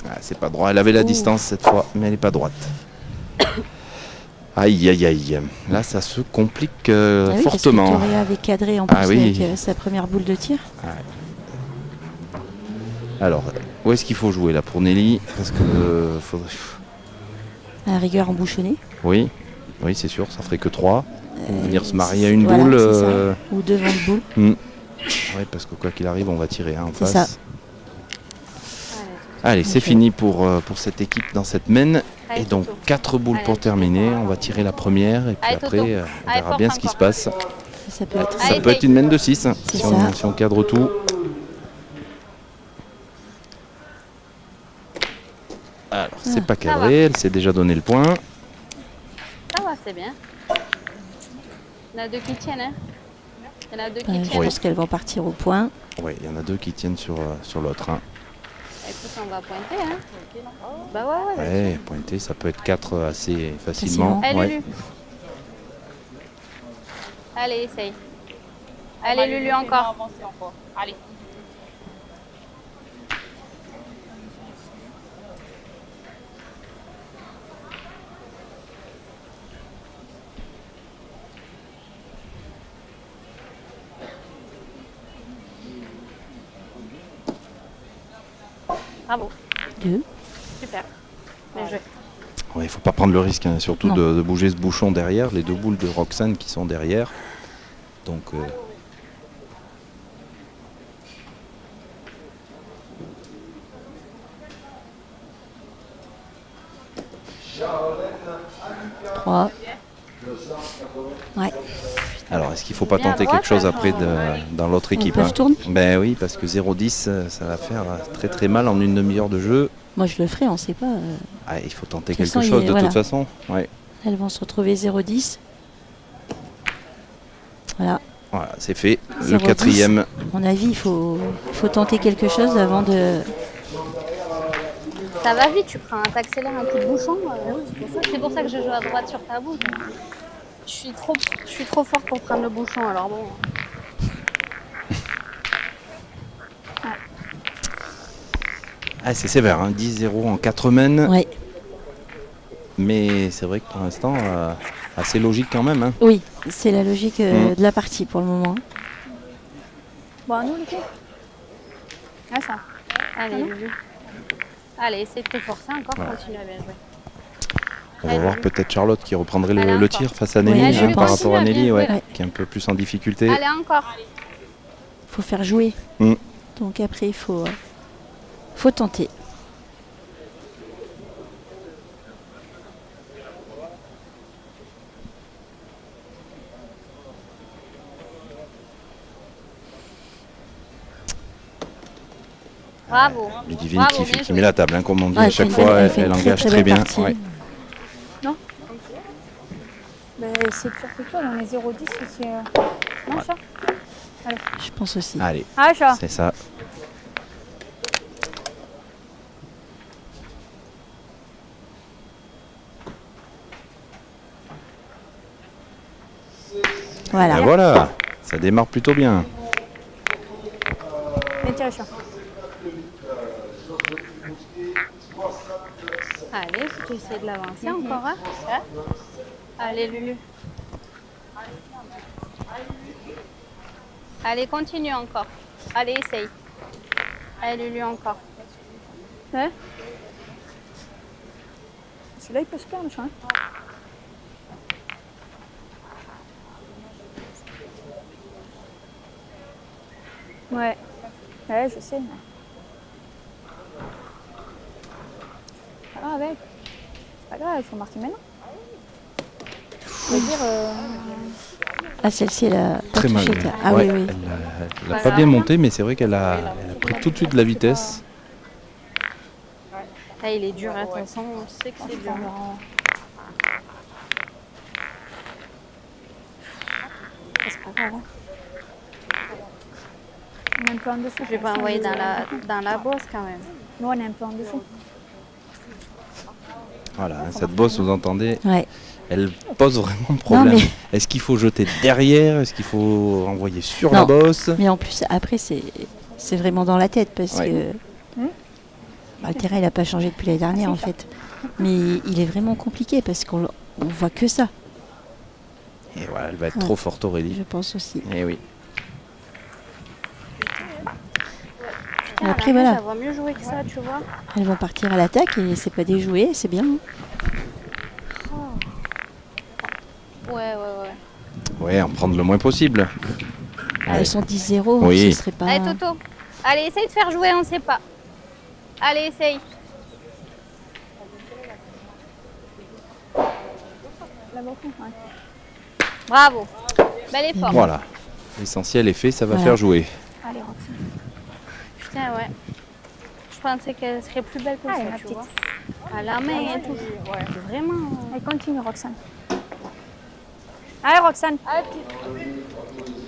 Speaker 1: Ah, c'est pas droit. Elle avait la
Speaker 2: Oh.
Speaker 1: distance cette fois, mais elle est pas droite. Aïe, aïe, aïe. Là, ça se complique
Speaker 2: Ah oui,
Speaker 1: fortement.
Speaker 2: Parce que Toréa avait cadré en plus
Speaker 1: Ah oui.
Speaker 2: avec sa première boule de tir.
Speaker 1: Alors, où est-ce qu'il faut jouer là pour Nelly? Parce que faudrait...
Speaker 2: À la rigueur embouchonnée.
Speaker 1: Oui, oui, c'est sûr, ça ferait que 3. Venir se marier à une
Speaker 2: Voilà,
Speaker 1: boule.
Speaker 2: c'est ça. Ou devant de boule.
Speaker 1: Oui, parce que quoi qu'il arrive, on va tirer hein, en
Speaker 2: C'est
Speaker 1: face.
Speaker 2: ça.
Speaker 1: Allez, c'est
Speaker 2: Ok.
Speaker 1: fini pour cette équipe dans cette mène.
Speaker 6: Allez,
Speaker 1: Et donc
Speaker 6: Toto.
Speaker 1: 4 boules
Speaker 6: Allez,
Speaker 1: pour
Speaker 6: Toto.
Speaker 1: terminer. On va tirer la première et puis
Speaker 6: Allez,
Speaker 1: après
Speaker 6: Toto.
Speaker 1: on
Speaker 6: Allez,
Speaker 1: verra
Speaker 6: force
Speaker 1: bien ce qui se
Speaker 6: encore.
Speaker 1: passe.
Speaker 2: Ça peut être.
Speaker 6: Allez,
Speaker 1: Ça peut être
Speaker 6: Faye.
Speaker 1: une mène de 6
Speaker 2: C'est
Speaker 1: si,
Speaker 2: ça.
Speaker 1: si on cadre tout. Alors, c'est pas cadré, elle s'est déjà donné le point.
Speaker 6: Ça va, c'est bien. Il y en a 2 qui tiennent, hein. Il y en a 2 qui
Speaker 2: Je
Speaker 6: tiennent.
Speaker 1: Oui.
Speaker 2: pense qu'elles vont partir au point.
Speaker 1: Oui, il y en a 2 qui tiennent sur l'autre. Hein.
Speaker 6: Écoute, on va pointer, hein. Bah ouais, ouais.
Speaker 1: Ouais, pointer, ça peut être 4 assez facilement.
Speaker 6: Allez,
Speaker 1: Ouais.
Speaker 6: Lulu. Allez, essaye. Allez, Lulu, encore.
Speaker 5: Allez.
Speaker 6: Bravo.
Speaker 2: 2.
Speaker 6: Super. Bien joué.
Speaker 1: Ouais, il faut pas prendre le risque, hein, surtout
Speaker 2: Non.
Speaker 1: de bouger ce bouchon derrière, les 2 boules de Roxane qui sont derrière. Donc,
Speaker 2: Trois. Ouais.
Speaker 1: alors, est-ce qu'il faut pas
Speaker 6: Bien à
Speaker 1: tenter
Speaker 6: droite,
Speaker 1: quelque chose
Speaker 6: hein.
Speaker 1: après dans l'autre équipe
Speaker 2: peut
Speaker 1: hein
Speaker 2: se tourner.
Speaker 1: Ben oui, parce que 0-10, ça va faire très très mal en une demi-heure de jeu.
Speaker 2: Moi, je le ferai, on sait pas.
Speaker 1: Ah, il faut tenter
Speaker 2: De toute
Speaker 1: quelque
Speaker 2: façon,
Speaker 1: chose de
Speaker 2: voilà.
Speaker 1: toute façon. Ouais.
Speaker 2: Elles vont se retrouver 0,10. Voilà.
Speaker 1: Voilà, c'est fait.
Speaker 2: 0,10.
Speaker 1: Le 4e.
Speaker 2: À mon avis, il faut tenter quelque chose avant de.
Speaker 6: Ça va vite, t'accélères un coup de bouchon. C'est pour ça que je joue à droite sur ta boule. Je suis trop forte pour prendre le bouchon, alors bon.
Speaker 1: Ah, c'est sévère, hein, 10-0 en 4 mènes.
Speaker 2: Ouais.
Speaker 1: Mais c'est vrai que pour l'instant, assez logique quand même. Hein.
Speaker 2: Oui, c'est la logique de la partie pour le moment.
Speaker 4: Bon, à nous, les filles. Ah, ça.
Speaker 6: Allez, Lulu. Allez, essaye de te forcer encore,
Speaker 1: Voilà.
Speaker 6: continue à bien jouer.
Speaker 1: On va
Speaker 6: Allez,
Speaker 1: voir
Speaker 6: Lulu.
Speaker 1: peut-être Charlotte qui reprendrait
Speaker 6: Allez,
Speaker 1: le
Speaker 6: encore.
Speaker 1: tir face à Nelly
Speaker 2: Ouais,
Speaker 1: hein,
Speaker 2: je
Speaker 1: par
Speaker 2: pense.
Speaker 1: rapport à Nelly,
Speaker 6: Ouais.
Speaker 2: Ouais.
Speaker 1: qui est un peu plus en difficulté.
Speaker 6: Allez, encore.
Speaker 2: Il faut faire jouer.
Speaker 1: Mm.
Speaker 2: Donc après, il faut tenter.
Speaker 6: Bravo.
Speaker 1: Ludivine
Speaker 6: Bravo,
Speaker 1: qui,
Speaker 6: bien
Speaker 1: qui
Speaker 6: joué.
Speaker 1: met la table, hein, comme on dit
Speaker 2: Ouais,
Speaker 1: à chaque
Speaker 2: elle fait
Speaker 1: fois,
Speaker 2: elle fait
Speaker 1: elle
Speaker 2: une
Speaker 1: engage
Speaker 2: très
Speaker 1: très
Speaker 2: belle
Speaker 1: bien.
Speaker 2: partie.
Speaker 1: Ouais.
Speaker 4: Ben, essayer de faire quelque chose. On est 0,10 ici. Non, chat.
Speaker 2: Je pense aussi.
Speaker 1: Allez,
Speaker 4: Ah, chat.
Speaker 1: c'est ça.
Speaker 2: Voilà.
Speaker 1: Et voilà, ça démarre plutôt bien.
Speaker 4: Viens tirer, chat.
Speaker 6: Allez, tu peux essayer de l'avancer encore, hein. Allez, Lulu. Allez, continue encore. Allez, essaye. Allez, Lulu, encore.
Speaker 4: Hein? Celui-là, il peut se perdre, le chat. Hein? Ouais. Ouais, je sais. Ah, avec. C'est pas grave, il faut marquer maintenant. Je veux dire,
Speaker 2: Ah, celle-ci, elle a pas
Speaker 1: Très mal.
Speaker 2: touché. Ah
Speaker 1: Ouais,
Speaker 2: oui, oui.
Speaker 1: Elle n'a pas bien monté, mais c'est vrai qu'elle a pris tout de suite de la vitesse.
Speaker 6: Ah, il est dur, hein, de toute façon, on sait que c'est dur.
Speaker 4: c'est pas grave. Hein. On est un peu en dessous.
Speaker 6: Je vais pas envoyer dans la bosse quand même.
Speaker 4: Nous, on est un peu en dessous.
Speaker 1: Voilà, hein, cette bosse, vous entendez,
Speaker 2: Ouais.
Speaker 1: elle pose vraiment problème.
Speaker 2: mais-
Speaker 1: Est-ce qu'il faut jeter derrière? Est-ce qu'il faut envoyer sur la
Speaker 2: Non.
Speaker 1: bosse?
Speaker 2: Mais en plus, après, c'est vraiment dans la tête parce
Speaker 1: Ouais.
Speaker 2: que le terrain, il n'a pas changé depuis l'année dernière en fait. Mais il est vraiment compliqué parce qu'on voit que ça,
Speaker 1: Et voilà, elle va être
Speaker 2: Ouais.
Speaker 1: trop forte, Aurélie.
Speaker 2: je pense aussi.
Speaker 1: Eh oui.
Speaker 2: Et après, voilà,
Speaker 6: Ça va mieux jouer que ça, tu vois.
Speaker 2: elles vont partir à l'attaque et c'est pas déjoué, c'est bien.
Speaker 6: Ouais.
Speaker 1: Ouais, en prendre le moins possible.
Speaker 2: Ah, elles sont 10-0,
Speaker 1: Oui.
Speaker 2: ce serait pas.
Speaker 6: Allez, Toto. Allez, essaye de faire jouer, on sait pas. Allez, essaye.
Speaker 4: Là-bas, ouais.
Speaker 6: Bravo. Bel effort.
Speaker 1: Voilà. L'essentiel est fait, ça va
Speaker 2: Voilà.
Speaker 1: faire jouer.
Speaker 4: Allez, Roxane.
Speaker 6: Putain, ouais. Je pensais qu'elle serait plus belle que
Speaker 4: Ah,
Speaker 6: ça,
Speaker 4: ma
Speaker 6: tu
Speaker 4: petite.
Speaker 6: vois. À la main et tout. Ouais, vraiment.
Speaker 4: Allez, continue, Roxane. Allez, Roxane.
Speaker 6: Allez, petite.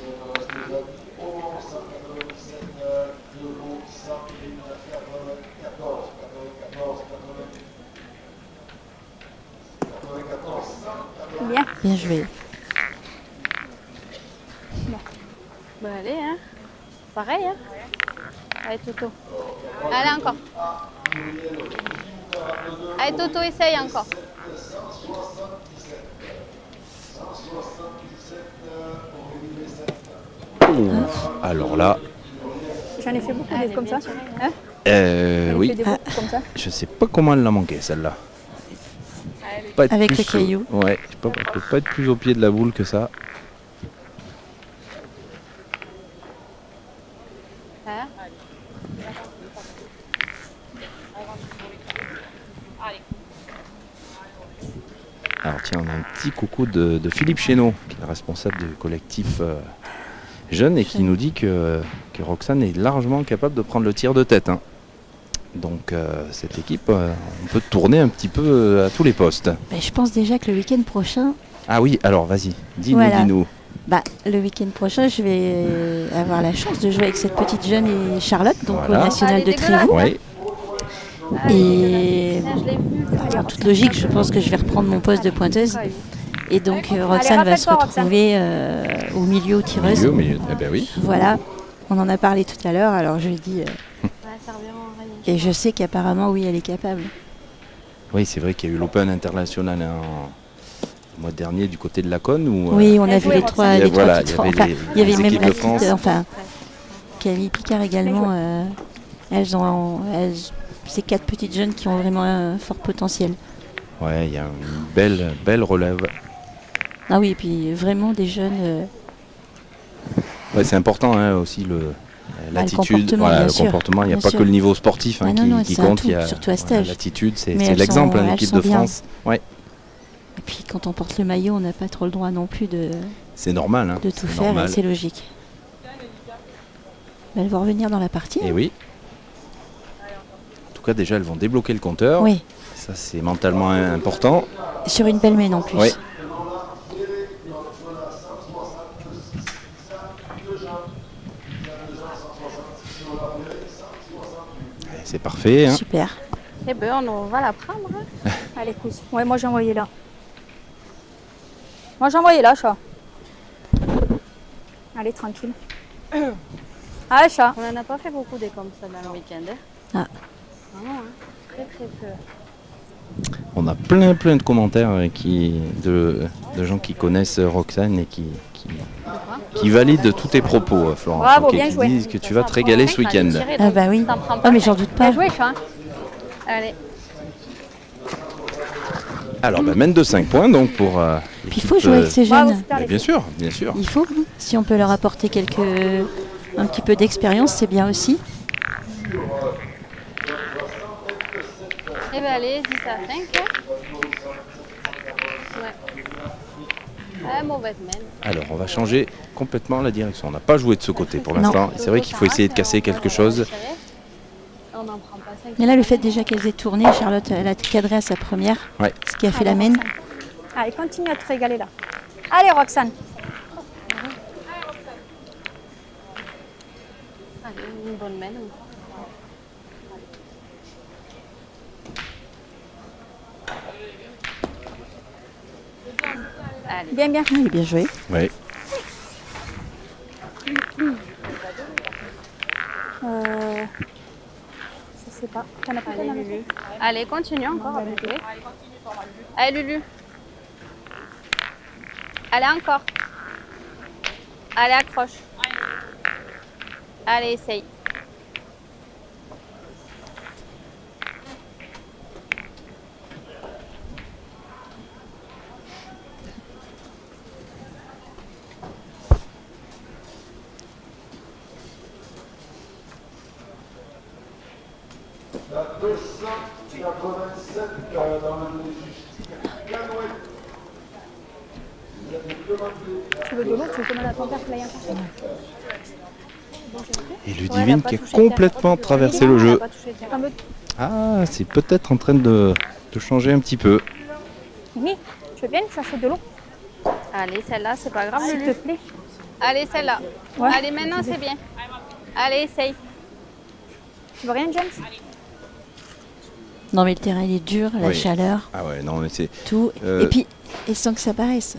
Speaker 4: Bien.
Speaker 2: Bien joué.
Speaker 6: Bah allez, hein. Pareil, hein. Allez, Toto. Allez, encore. Allez, Toto, essaye encore.
Speaker 1: Alors là,
Speaker 4: J'en ai fait beaucoup
Speaker 6: Elle
Speaker 4: des
Speaker 6: est
Speaker 4: comme
Speaker 6: bien
Speaker 4: ça.
Speaker 6: tirée.
Speaker 4: Hein J'en ai
Speaker 1: oui,
Speaker 4: fait des beaucoup comme ça.
Speaker 1: je sais pas comment elle l'a manqué celle-là. Pas être
Speaker 2: Avec
Speaker 1: plus
Speaker 2: le caillou.
Speaker 1: Ouais, elle peut pas être plus au pied de la boule que ça.
Speaker 6: Hein.
Speaker 1: Alors tiens, on a un petit coucou de Philippe Chénaud, qui est le responsable du collectif jeune et qui nous dit que Roxane est largement capable de prendre le tir de tête, hein. Donc cette équipe, on peut tourner un petit peu à tous les postes.
Speaker 2: Ben, je pense déjà que le week-end prochain,
Speaker 1: Ah oui, alors vas-y, dis-nous,
Speaker 2: Voilà.
Speaker 1: dis-nous.
Speaker 2: le week-end prochain, je vais avoir la chance de jouer avec cette petite jeune et Charlotte, donc
Speaker 1: Voilà.
Speaker 2: au national
Speaker 6: Elle est
Speaker 2: de Trévoux.
Speaker 1: Ouais,
Speaker 2: Et
Speaker 6: Tiens, je l'ai vu.
Speaker 2: en toute logique, je pense que je vais reprendre mon poste de pointeuse. Et donc Roxane va se
Speaker 4: rappelle-toi, Roxane.
Speaker 2: retrouver au milieu aux tireuses.
Speaker 1: milieu, eh ben oui.
Speaker 2: Voilà, on en a parlé tout à l'heure, alors je lui dis...
Speaker 6: Ouais, ça revient en rien.
Speaker 2: et je sais qu'apparemment, oui, elle est capable.
Speaker 1: Oui, c'est vrai qu'il y a eu l'Open international le mois dernier du côté de la Cône. Où,
Speaker 2: Oui, on a
Speaker 4: elle
Speaker 2: vu
Speaker 4: jouait,
Speaker 2: les trois,
Speaker 1: Roxane.
Speaker 2: les trois
Speaker 1: Voilà,
Speaker 2: titres.
Speaker 1: il y avait
Speaker 2: Enfin,
Speaker 1: les-
Speaker 2: il y avait
Speaker 1: les
Speaker 2: même
Speaker 1: équipes
Speaker 2: la
Speaker 1: de
Speaker 2: petite,
Speaker 1: France.
Speaker 2: Camille Picard également. C'est 4 petites jeunes qui ont vraiment un fort potentiel.
Speaker 1: Ouais, il y a une belle relève.
Speaker 2: Ah oui, et puis vraiment des jeunes...
Speaker 1: Ouais, c'est important hein, aussi l'attitude,
Speaker 2: comportement,
Speaker 1: voilà,
Speaker 2: bien
Speaker 1: le
Speaker 2: sûr,
Speaker 1: comportement. Il n'y a
Speaker 2: bien
Speaker 1: pas
Speaker 2: sûr.
Speaker 1: que le niveau sportif hein,
Speaker 2: Ah non,
Speaker 1: qui
Speaker 2: c'est un
Speaker 1: compte.
Speaker 2: tout,
Speaker 1: Il y a
Speaker 2: surtout à stage.
Speaker 1: l'attitude, c'est
Speaker 2: Mais
Speaker 1: c'est
Speaker 2: elles
Speaker 1: l'exemple
Speaker 2: sont-
Speaker 1: hein,
Speaker 2: elles
Speaker 1: l'équipe
Speaker 2: sont
Speaker 1: de
Speaker 2: bien.
Speaker 1: France. Ouais,
Speaker 2: Et puis quand on porte le maillot, on n'a pas trop le droit non plus de
Speaker 1: c'est normal. Hein,
Speaker 2: tout
Speaker 1: c'est
Speaker 2: faire,
Speaker 1: normal.
Speaker 2: et c'est logique. Elles vont revenir dans la partie.
Speaker 1: Et oui. En tout cas, déjà, elles vont débloquer le compteur.
Speaker 2: Oui,
Speaker 1: Ça, c'est mentalement important.
Speaker 2: sur une belle main en plus.
Speaker 1: Oui. C'est parfait. Hein.
Speaker 2: Super.
Speaker 6: Eh ben, on va la prendre. Hein.
Speaker 4: Allez, cousse. Ouais, moi j'ai envoyé là. Moi j'ai envoyé là, chat. Allez, tranquille. Allez, chat.
Speaker 6: On n'en a pas fait beaucoup des comme ça dans le week-end. Hein.
Speaker 2: Ah.
Speaker 6: Vraiment, hein. Très très peu.
Speaker 1: On a plein de commentaires de gens qui connaissent Roxane et qui valident tous tes propos, Florent.
Speaker 4: Bravo,
Speaker 1: Et
Speaker 4: bien
Speaker 1: qui
Speaker 4: joué.
Speaker 1: disent que tu vas te régaler ce week-end.
Speaker 2: Ah bah oui. Ah mais j'en doute pas.
Speaker 6: Bien joué, chat. Allez.
Speaker 1: Alors, mène de 5 points donc pour
Speaker 2: Puis il faut jouer avec ces
Speaker 4: Bravo,
Speaker 2: jeunes.
Speaker 4: super, les
Speaker 1: bien
Speaker 4: filles.
Speaker 1: sûr, bien sûr.
Speaker 2: Il faut. Si on peut leur apporter un petit peu d'expérience, c'est bien aussi.
Speaker 6: Eh ben, allez, 10 à 5. Hein. Ouais. Mauvaise mène.
Speaker 1: Alors, on va changer complètement la direction. On n'a pas joué de ce côté pour
Speaker 2: Non.
Speaker 1: l'instant. Et c'est vrai qu'il faut essayer de casser quelque chose.
Speaker 6: On n'en prend pas 5.
Speaker 2: Mais là, le fait déjà qu'elles aient tourné, Charlotte, elle a cadré à sa première,
Speaker 1: Ouais.
Speaker 2: ce qui a fait la mène.
Speaker 4: Allez, continue à te régaler là. Allez, Roxane.
Speaker 6: Allez, une bonne mène. Allez.
Speaker 4: Bien, bien.
Speaker 2: Ah, il est bien joué.
Speaker 1: Ouais.
Speaker 4: Je sais pas. T'en as pas
Speaker 6: Allez,
Speaker 4: dans le
Speaker 6: Lulu. Allez, continue encore avec lui. Allez, Lulu. Allez, encore. Allez, accroche. Allez, essaye.
Speaker 4: Tu veux de l'eau, tu veux demander à ton père qu'il aille en chercher.
Speaker 1: Et Ludivine qui a complètement traversé le jeu. Ah, c'est peut-être en train de changer un petit peu.
Speaker 4: Mimi, tu veux bien nous chercher de l'eau,
Speaker 6: Allez, celle-là, c'est pas grave,
Speaker 4: s'il
Speaker 6: Lulu.
Speaker 4: te plaît?
Speaker 6: Allez, celle-là.
Speaker 4: Ouais.
Speaker 6: Allez, maintenant, c'est bien. Allez, essaye.
Speaker 4: Tu veux rien, James?
Speaker 2: Non, mais le terrain il est dur, la
Speaker 1: Oui.
Speaker 2: chaleur,
Speaker 1: Ah ouais, non, mais c'est.
Speaker 2: tout.
Speaker 1: Euh,
Speaker 2: Et puis, et sans que ça paraisse,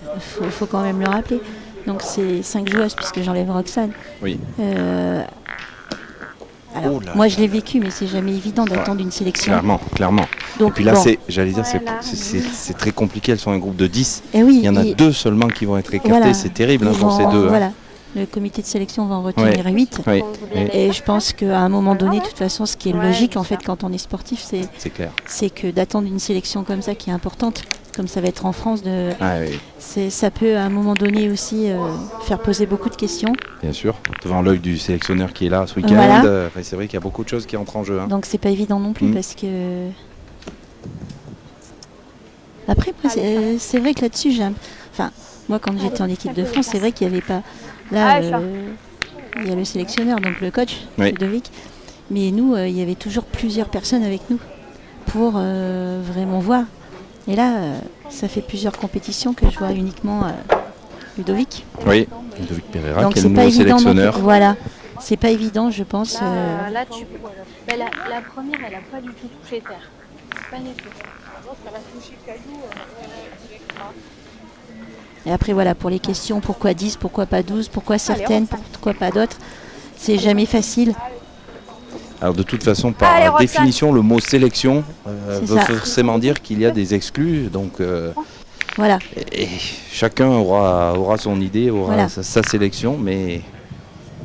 Speaker 2: faut quand même le rappeler. Donc c'est 5 joueuses puisque j'enlève Roxane.
Speaker 1: Oui.
Speaker 2: Alors,
Speaker 1: Oh là
Speaker 2: moi je l'ai vécu, mais c'est jamais évident d'attendre une sélection.
Speaker 1: Clairement, clairement.
Speaker 2: Donc,
Speaker 1: Et puis là,
Speaker 2: bon.
Speaker 1: j'allais dire,
Speaker 6: Voilà.
Speaker 1: c'est très compliqué. Elles sont un groupe de 10.
Speaker 2: Et oui,
Speaker 1: Il y en a
Speaker 2: et-
Speaker 1: 2 seulement qui vont être écartés.
Speaker 2: Voilà.
Speaker 1: C'est terrible hein,
Speaker 2: ils
Speaker 1: pour
Speaker 2: vont-
Speaker 1: ces deux. hein.
Speaker 2: Voilà, le comité de sélection va en retenir 8.
Speaker 1: Oui,
Speaker 6: Quand vous bien
Speaker 1: oui,
Speaker 2: Et je pense qu'à un moment donné, de toute façon, ce qui est
Speaker 6: Ouais,
Speaker 2: logique
Speaker 6: bien
Speaker 2: en fait
Speaker 6: sûr.
Speaker 2: quand on est sportif,
Speaker 1: c'est clair.
Speaker 2: c'est que d'attendre une sélection comme ça qui est importante, comme ça va être en France,
Speaker 1: Ah, oui,
Speaker 2: ça peut à un moment donné aussi faire poser beaucoup de questions.
Speaker 1: bien sûr. Devant l'œil du sélectionneur qui est là ce week-end.
Speaker 2: Voilà.
Speaker 1: Enfin, c'est vrai qu'il y a beaucoup de choses qui entrent en jeu. hein.
Speaker 2: Donc c'est pas évident non plus
Speaker 1: Mm.
Speaker 2: parce que. Après, moi, c'est vrai que là-dessus, enfin, moi quand j'étais en équipe de France, c'est vrai qu'il n'y avait pas. Là,
Speaker 4: Ah, ça.
Speaker 2: il y a le sélectionneur, donc le coach,
Speaker 1: Oui.
Speaker 2: Ludovic. Mais nous, il y avait toujours plusieurs personnes avec nous pour vraiment voir. Et là, ça fait plusieurs compétitions que je vois uniquement Ludovic.
Speaker 1: Oui, Ludovic Pereira
Speaker 2: Donc
Speaker 1: qui est
Speaker 2: c'est
Speaker 1: le
Speaker 2: pas
Speaker 1: nouveau
Speaker 2: évident.
Speaker 1: sélectionneur.
Speaker 2: Voilà, c'est pas évident, je pense.
Speaker 6: Là, tu peux. Mais la première, elle a pas du tout touché terre. Pas du tout.
Speaker 2: Et après, voilà, pour les questions, pourquoi 10, pourquoi pas 12, pourquoi certaines, pourquoi pas d'autres, c'est jamais facile.
Speaker 1: Alors de toute façon, par
Speaker 4: Allez, Roxane.
Speaker 1: définition, le mot sélection
Speaker 2: C'est
Speaker 1: veut
Speaker 2: ça.
Speaker 1: forcément dire qu'il y a des exclus. Donc
Speaker 2: Voilà,
Speaker 1: et chacun aura son idée, aura
Speaker 2: Voilà.
Speaker 1: sa sélection, mais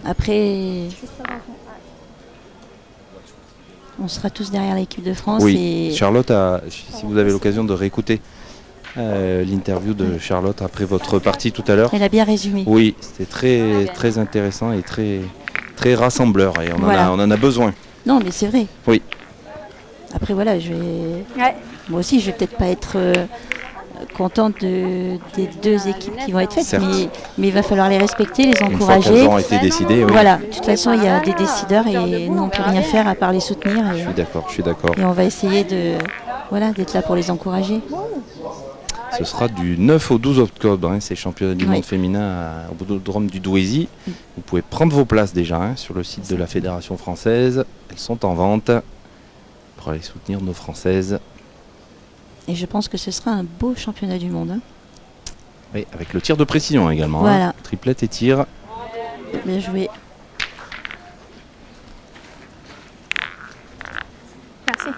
Speaker 2: après, on sera tous derrière l'équipe de France.
Speaker 1: oui,
Speaker 2: Et
Speaker 1: Charlotte si vous avez l'occasion de réécouter l'interview de Charlotte après votre partie tout à l'heure.
Speaker 2: elle a bien résumé.
Speaker 1: Oui, c'était très très intéressant et très très rassembleur et
Speaker 2: Voilà.
Speaker 1: on en a besoin.
Speaker 2: Non, mais c'est vrai.
Speaker 1: Oui.
Speaker 2: Après, voilà,
Speaker 4: Ouais.
Speaker 2: moi aussi, je vais peut-être pas être contente des deux équipes qui vont être faites,
Speaker 1: Certes.
Speaker 2: mais il va falloir les respecter, les
Speaker 1: Une fois
Speaker 2: encourager.
Speaker 1: qu'elles ont été décidées, oui.
Speaker 2: Voilà, de toute façon, il y a des décideurs et nous, on peut rien faire à part les soutenir.
Speaker 1: Je suis d'accord.
Speaker 2: Et on va essayer d'être là pour les encourager.
Speaker 1: Ce sera du 9 au 12 octobre, hein, ces championnats du
Speaker 2: Oui.
Speaker 1: monde féminin au Boudodrome du Douaisis. Vous pouvez prendre vos places déjà hein, sur le site de la Fédération française. Elles sont en vente pour aller soutenir nos Françaises.
Speaker 2: Et je pense que ce sera un beau championnat du monde. hein.
Speaker 1: Oui, avec le tir de précision également.
Speaker 2: Voilà.
Speaker 1: Hein, triplette et tir.
Speaker 2: Bien joué.
Speaker 4: Merci.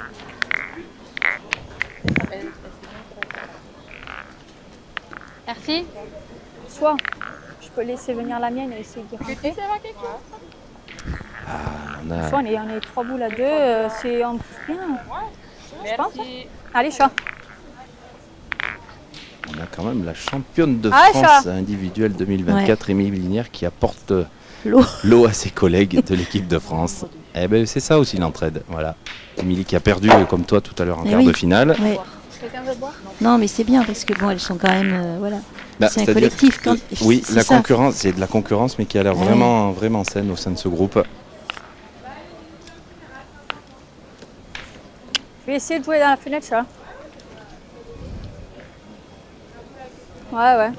Speaker 6: Merci.
Speaker 4: Soit je peux laisser venir la mienne et essayer d'y rentrer.
Speaker 1: On a-
Speaker 4: Soit on est 3 boules à 2, c'est en plus bien. Je pense. Allez, chat.
Speaker 1: On a quand même la championne de
Speaker 4: Ah,
Speaker 1: France
Speaker 4: chat.
Speaker 1: individuelle 2024, Émilie Linière, qui apporte
Speaker 2: L'eau.
Speaker 1: à ses collègues de l'équipe de France. Eh ben, c'est ça aussi l'entraide. Voilà. Émilie qui a perdu comme toi tout à l'heure en
Speaker 2: Eh
Speaker 1: quart
Speaker 2: oui.
Speaker 1: de finale.
Speaker 2: Ouais.
Speaker 6: Quelqu'un veut boire?
Speaker 2: Non, mais c'est bien parce que bon, elles sont quand même, voilà.
Speaker 1: Bah,
Speaker 2: C'est un
Speaker 1: c'est-à-dire
Speaker 2: collectif.
Speaker 1: que,
Speaker 2: Quand...
Speaker 1: oui,
Speaker 2: c'est
Speaker 1: la
Speaker 2: ça.
Speaker 1: concurrence, c'est de la concurrence, mais qui a l'air
Speaker 2: Ah
Speaker 1: vraiment, vraiment saine au sein de ce groupe.
Speaker 4: Je vais essayer de jouer dans la fenêtre, chat. Ouais.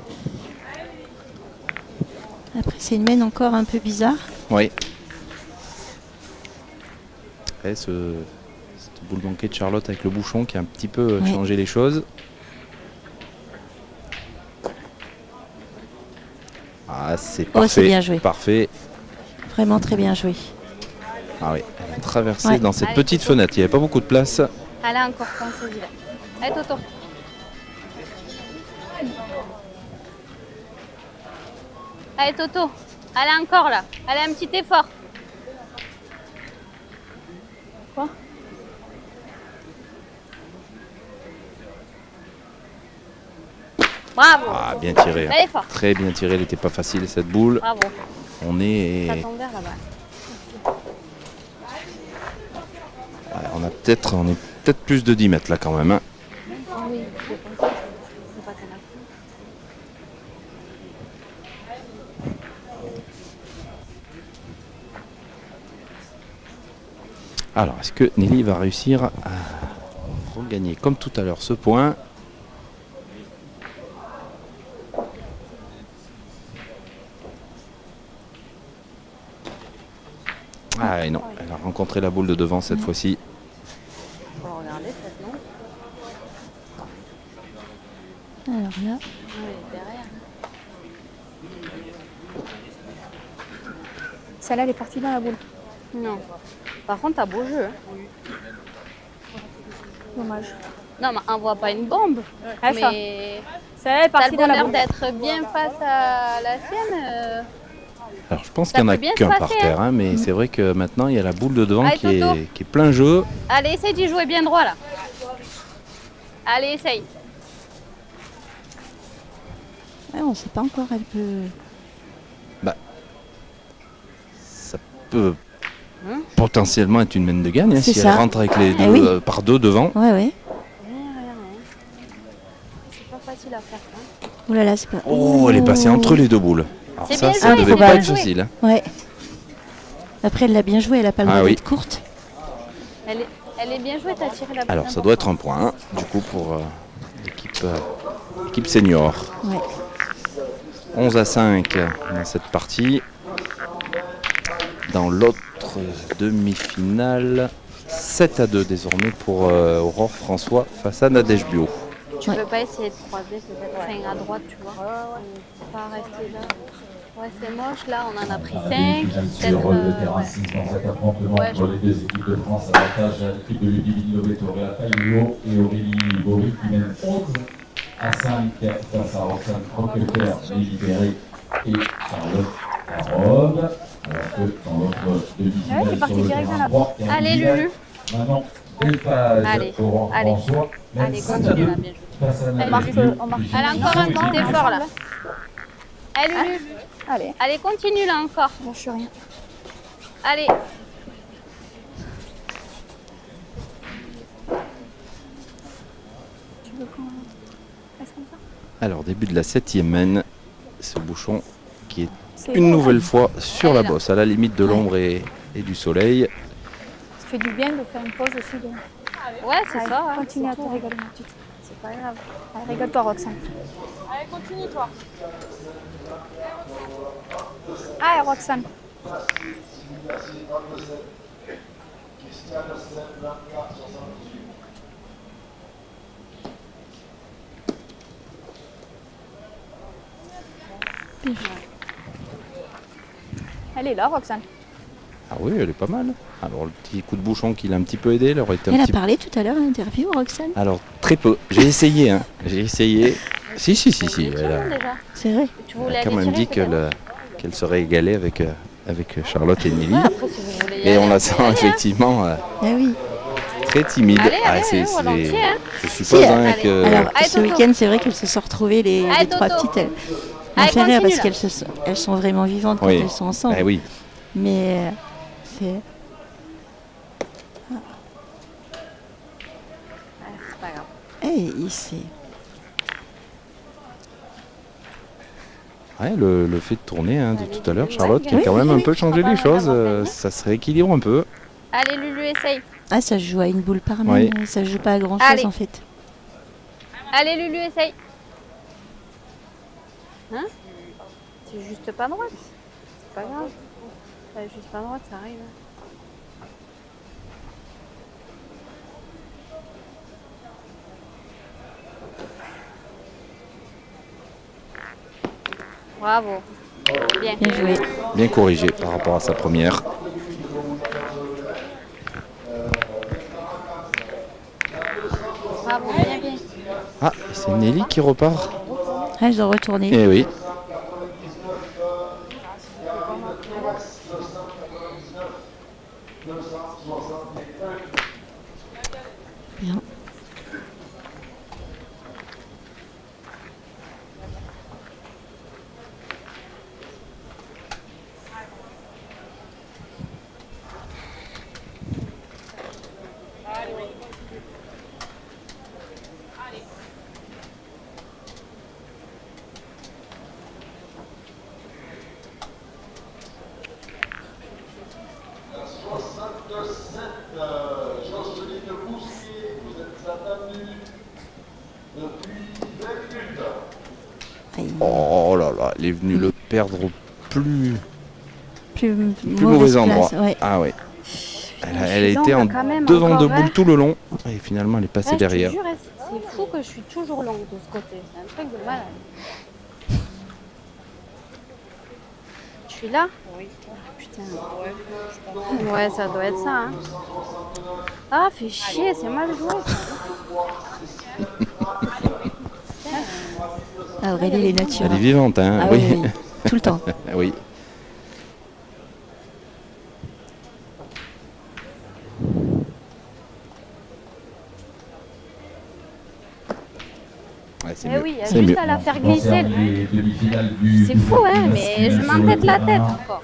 Speaker 2: Après, c'est une mène encore un peu bizarre.
Speaker 1: Oui. Et cette boule manquée de Charlotte avec le bouchon qui a un petit peu
Speaker 2: Oui.
Speaker 1: changé les choses. Ah, c'est
Speaker 2: Oh,
Speaker 1: parfait.
Speaker 2: c'est bien joué.
Speaker 1: Parfait.
Speaker 2: Vraiment très bien joué.
Speaker 1: Ah oui, elle a traversé
Speaker 2: Ouais.
Speaker 1: dans cette
Speaker 6: Allez,
Speaker 1: petite fenêtre. Il n'y avait pas beaucoup de place.
Speaker 6: Allez, encore, pensez-y là. Allez, Toto. Allez, Toto. Allez, encore là. Allez, un petit effort.
Speaker 4: Quoi?
Speaker 6: Bravo.
Speaker 1: Ah, bien tiré. hein.
Speaker 6: Allez, fort.
Speaker 1: Très bien tiré. Elle n'était pas facile cette boule.
Speaker 6: Bravo.
Speaker 1: On est,
Speaker 6: Ça tombe vers là-bas.
Speaker 1: on est peut-être plus de 10 mètres là quand même. hein.
Speaker 6: Ah oui, je pense. C'est pas grave.
Speaker 1: Alors, est-ce que Nelly va réussir à regagner comme tout à l'heure ce point? Ah et non, elle a rencontré la boule de devant cette fois-ci.
Speaker 6: On va regarder peut-être, non?
Speaker 2: Alors là,
Speaker 6: Oui, derrière.
Speaker 4: Celle-là, elle est partie dans la boule.
Speaker 6: Non. Par contre, t'as beau jeu. Hein.
Speaker 4: Dommage.
Speaker 6: Non, mais envoie pas une bombe.
Speaker 4: Ah, ça.
Speaker 6: Mais
Speaker 4: Celle-là, elle est
Speaker 6: t'as
Speaker 4: partie
Speaker 6: le
Speaker 4: dans la
Speaker 6: bonheur
Speaker 4: boule.
Speaker 6: d'être bien face à la sienne.
Speaker 1: Alors je pense
Speaker 6: Ça
Speaker 1: qu'il n'y en a
Speaker 6: peut bien se
Speaker 1: qu'un par
Speaker 6: passer,
Speaker 1: terre, hein, mais c'est vrai que maintenant il y a la boule de devant
Speaker 6: Allez,
Speaker 1: qui
Speaker 6: Toto.
Speaker 1: est plein jeu.
Speaker 6: Allez, essaye d'y jouer bien droit là. Allez, essaye.
Speaker 2: on ne sait pas encore, elle peut...
Speaker 1: Ça peut potentiellement être une main de gagne hein,
Speaker 2: C'est
Speaker 1: si
Speaker 2: ça.
Speaker 1: elle rentre avec les deux,
Speaker 2: oui.
Speaker 1: par deux devant.
Speaker 2: Ouais.
Speaker 6: Rien. C'est pas facile à faire. Hein.
Speaker 2: Ouh là là, c'est pas...
Speaker 1: Oh, elle est passée entre les deux boules. Alors
Speaker 6: C'est
Speaker 1: ça,
Speaker 6: bien
Speaker 1: ça
Speaker 6: joué,
Speaker 1: devait
Speaker 2: c'est
Speaker 1: pas
Speaker 2: bien
Speaker 1: être
Speaker 6: joué.
Speaker 1: facile. Hein.
Speaker 2: Ouais. Après, elle l'a bien joué, elle n'a pas le
Speaker 1: Ah
Speaker 2: droit
Speaker 1: oui.
Speaker 2: d'être courte.
Speaker 6: Elle est bien jouée, t'as tiré la
Speaker 1: Alors
Speaker 6: plus
Speaker 1: ça doit être un point hein, du coup pour l'équipe senior.
Speaker 2: Ouais.
Speaker 1: 11-5 dans cette partie. Dans l'autre demi-finale, 7-2 désormais pour Aurore François face à Nadège Bio.
Speaker 6: Tu peux pas essayer de croiser peut-être à droite, tu vois. Pas rester là. Ouais, c'est moche, là on en a pris 5.
Speaker 8: Sur le terrain 6 dans cet affrontement entre les deux équipes de France, avantage à l'équipe de Ludivine Lovetto, Faillot et Aurélie Bory qui mènent 11-5 face à Roxane Croqueter, Libéré et Charlotte Carobe. Alors que dans l'autre demi-finale,
Speaker 4: elle est partie
Speaker 8: sur le
Speaker 4: direct
Speaker 8: terrain
Speaker 4: dans la
Speaker 8: droit,
Speaker 6: Allez, Lulu.
Speaker 8: Manon Delpage,
Speaker 6: Allez,
Speaker 8: Laurent
Speaker 6: allez.
Speaker 8: François, mène
Speaker 6: Allez,
Speaker 8: 7-2
Speaker 6: continue là, bien joué.
Speaker 8: face à
Speaker 6: Elle
Speaker 8: Nadège
Speaker 6: marque,
Speaker 8: Bio.
Speaker 4: on marque.
Speaker 6: Elle a encore un petit effort là. Allez, Lulu.
Speaker 4: Allez,
Speaker 6: Allez, continue là encore.
Speaker 4: lâche rien.
Speaker 6: Allez.
Speaker 4: Tu veux qu'on fasse comme ça?
Speaker 1: Alors début de la 7e main, ce bouchon qui est
Speaker 4: C'est
Speaker 1: une
Speaker 4: bon,
Speaker 1: nouvelle fois sur
Speaker 6: Elle
Speaker 1: la
Speaker 6: est là.
Speaker 1: bosse, à la limite de l'ombre et du soleil.
Speaker 4: Ça fait du bien de faire une pause aussi.
Speaker 6: Ouais, c'est
Speaker 4: Allez,
Speaker 6: ça. hein,
Speaker 4: continue à te
Speaker 6: surtout.
Speaker 4: rigoler, ma petite.
Speaker 6: C'est pas grave.
Speaker 4: Allez, régale-toi, Roxane.
Speaker 5: Allez, continue toi.
Speaker 4: Allez, Roxane. Elle est là, Roxane.
Speaker 1: Ah oui, elle est pas mal. Alors le petit coup de bouchon qui l'a un petit peu aidé, elle aurait été un
Speaker 2: Elle a
Speaker 1: petit
Speaker 2: parlé tout à l'heure à l'interview, Roxane.
Speaker 1: Alors très peu. J'ai essayé, hein. J'ai essayé. Si. Elle a,
Speaker 6: Déjà.
Speaker 2: C'est vrai.
Speaker 6: Tu
Speaker 1: elle
Speaker 6: voulais
Speaker 1: a quand
Speaker 6: aller
Speaker 1: même
Speaker 6: tirer,
Speaker 1: dit
Speaker 6: peut-être.
Speaker 1: qu'elle serait égalée avec Charlotte et Nelly.
Speaker 6: Ouais, après, si vous voulez y
Speaker 1: Et
Speaker 6: aller,
Speaker 1: on la
Speaker 6: vous
Speaker 1: sent
Speaker 6: pouvez y aller, hein.
Speaker 1: effectivement
Speaker 2: Ah oui.
Speaker 1: très timide.
Speaker 6: Allez, volontiers, hein.
Speaker 1: Je suppose
Speaker 2: Si,
Speaker 1: hein,
Speaker 6: allez.
Speaker 1: que
Speaker 2: Alors,
Speaker 6: Allez,
Speaker 2: ce
Speaker 6: Toto.
Speaker 2: week-end, c'est vrai qu'elles se sont retrouvées, les
Speaker 6: Allez,
Speaker 2: trois
Speaker 6: Toto.
Speaker 2: petites. Elles m'ont
Speaker 6: Allez,
Speaker 2: fait rire parce
Speaker 6: continue,
Speaker 2: qu'elles sont vraiment vivantes quand
Speaker 1: Oui.
Speaker 2: elles sont ensemble.
Speaker 1: Eh oui.
Speaker 2: Mais c'est...
Speaker 6: Ouais, c'est pas grave.
Speaker 2: C'est...
Speaker 1: Ouais, le fait de tourner hein, de
Speaker 6: Allez,
Speaker 1: tout à l'heure,
Speaker 6: Lulu,
Speaker 1: Charlotte,
Speaker 6: ouais.
Speaker 1: qui a quand
Speaker 2: Oui,
Speaker 1: même
Speaker 2: oui,
Speaker 1: un
Speaker 2: oui.
Speaker 1: peu changé
Speaker 6: Ça va
Speaker 1: les choses,
Speaker 6: l'avoir
Speaker 1: ça se rééquilibre un peu.
Speaker 6: Allez, Lulu, essaye.
Speaker 2: Ah, ça se joue à une boule par main.
Speaker 1: Oui.
Speaker 2: Ça se joue pas à grand-chose
Speaker 6: Allez.
Speaker 2: en fait.
Speaker 6: Allez, Lulu, essaye. Hein? C'est juste pas droite. C'est pas grave. C'est juste pas droite, ça arrive. Bravo. Bien.
Speaker 2: Bien joué.
Speaker 1: Bien corrigé par rapport à sa première.
Speaker 6: Bravo, bien, bien.
Speaker 1: Ah, et c'est Nelly qui repart.
Speaker 2: Ah, je dois retourner.
Speaker 1: Eh oui.
Speaker 2: Bien. Aïe.
Speaker 1: Oh là là, elle est venue le perdre au plus
Speaker 2: Plus
Speaker 1: mauvais
Speaker 2: mauvaise
Speaker 1: endroit.
Speaker 2: place, ouais.
Speaker 1: Ah ouais. Elle a
Speaker 6: Je suis
Speaker 1: été
Speaker 6: longue quand même
Speaker 1: devant de
Speaker 6: encore,
Speaker 1: boule
Speaker 6: hein.
Speaker 1: tout le long. Et finalement, elle est passée
Speaker 6: Ouais, je te
Speaker 1: derrière.
Speaker 6: jure, c'est fou que je suis toujours longue de ce côté. C'est un truc de malade. Je suis là? Oui. Putain. Ouais, ça doit être ça. Hein. Ah, fait chier, c'est mal joué.
Speaker 2: Ah, Aurélie, elle est
Speaker 1: Elle
Speaker 2: naturelle.
Speaker 1: est vivante, hein.
Speaker 2: Ah
Speaker 1: oui.
Speaker 2: oui, oui, tout le temps.
Speaker 1: Oui. Ouais, c'est
Speaker 6: Eh
Speaker 1: mieux.
Speaker 6: oui, il y a
Speaker 1: C'est
Speaker 6: juste
Speaker 1: mieux.
Speaker 6: à la faire
Speaker 8: Concernant
Speaker 6: glisser.
Speaker 8: les demi-finales du-
Speaker 6: C'est
Speaker 8: du
Speaker 6: fou, hein,
Speaker 8: tennis
Speaker 6: mais
Speaker 8: masculin
Speaker 6: je
Speaker 8: sur le
Speaker 6: m'entête la
Speaker 8: terrain,
Speaker 6: tête encore.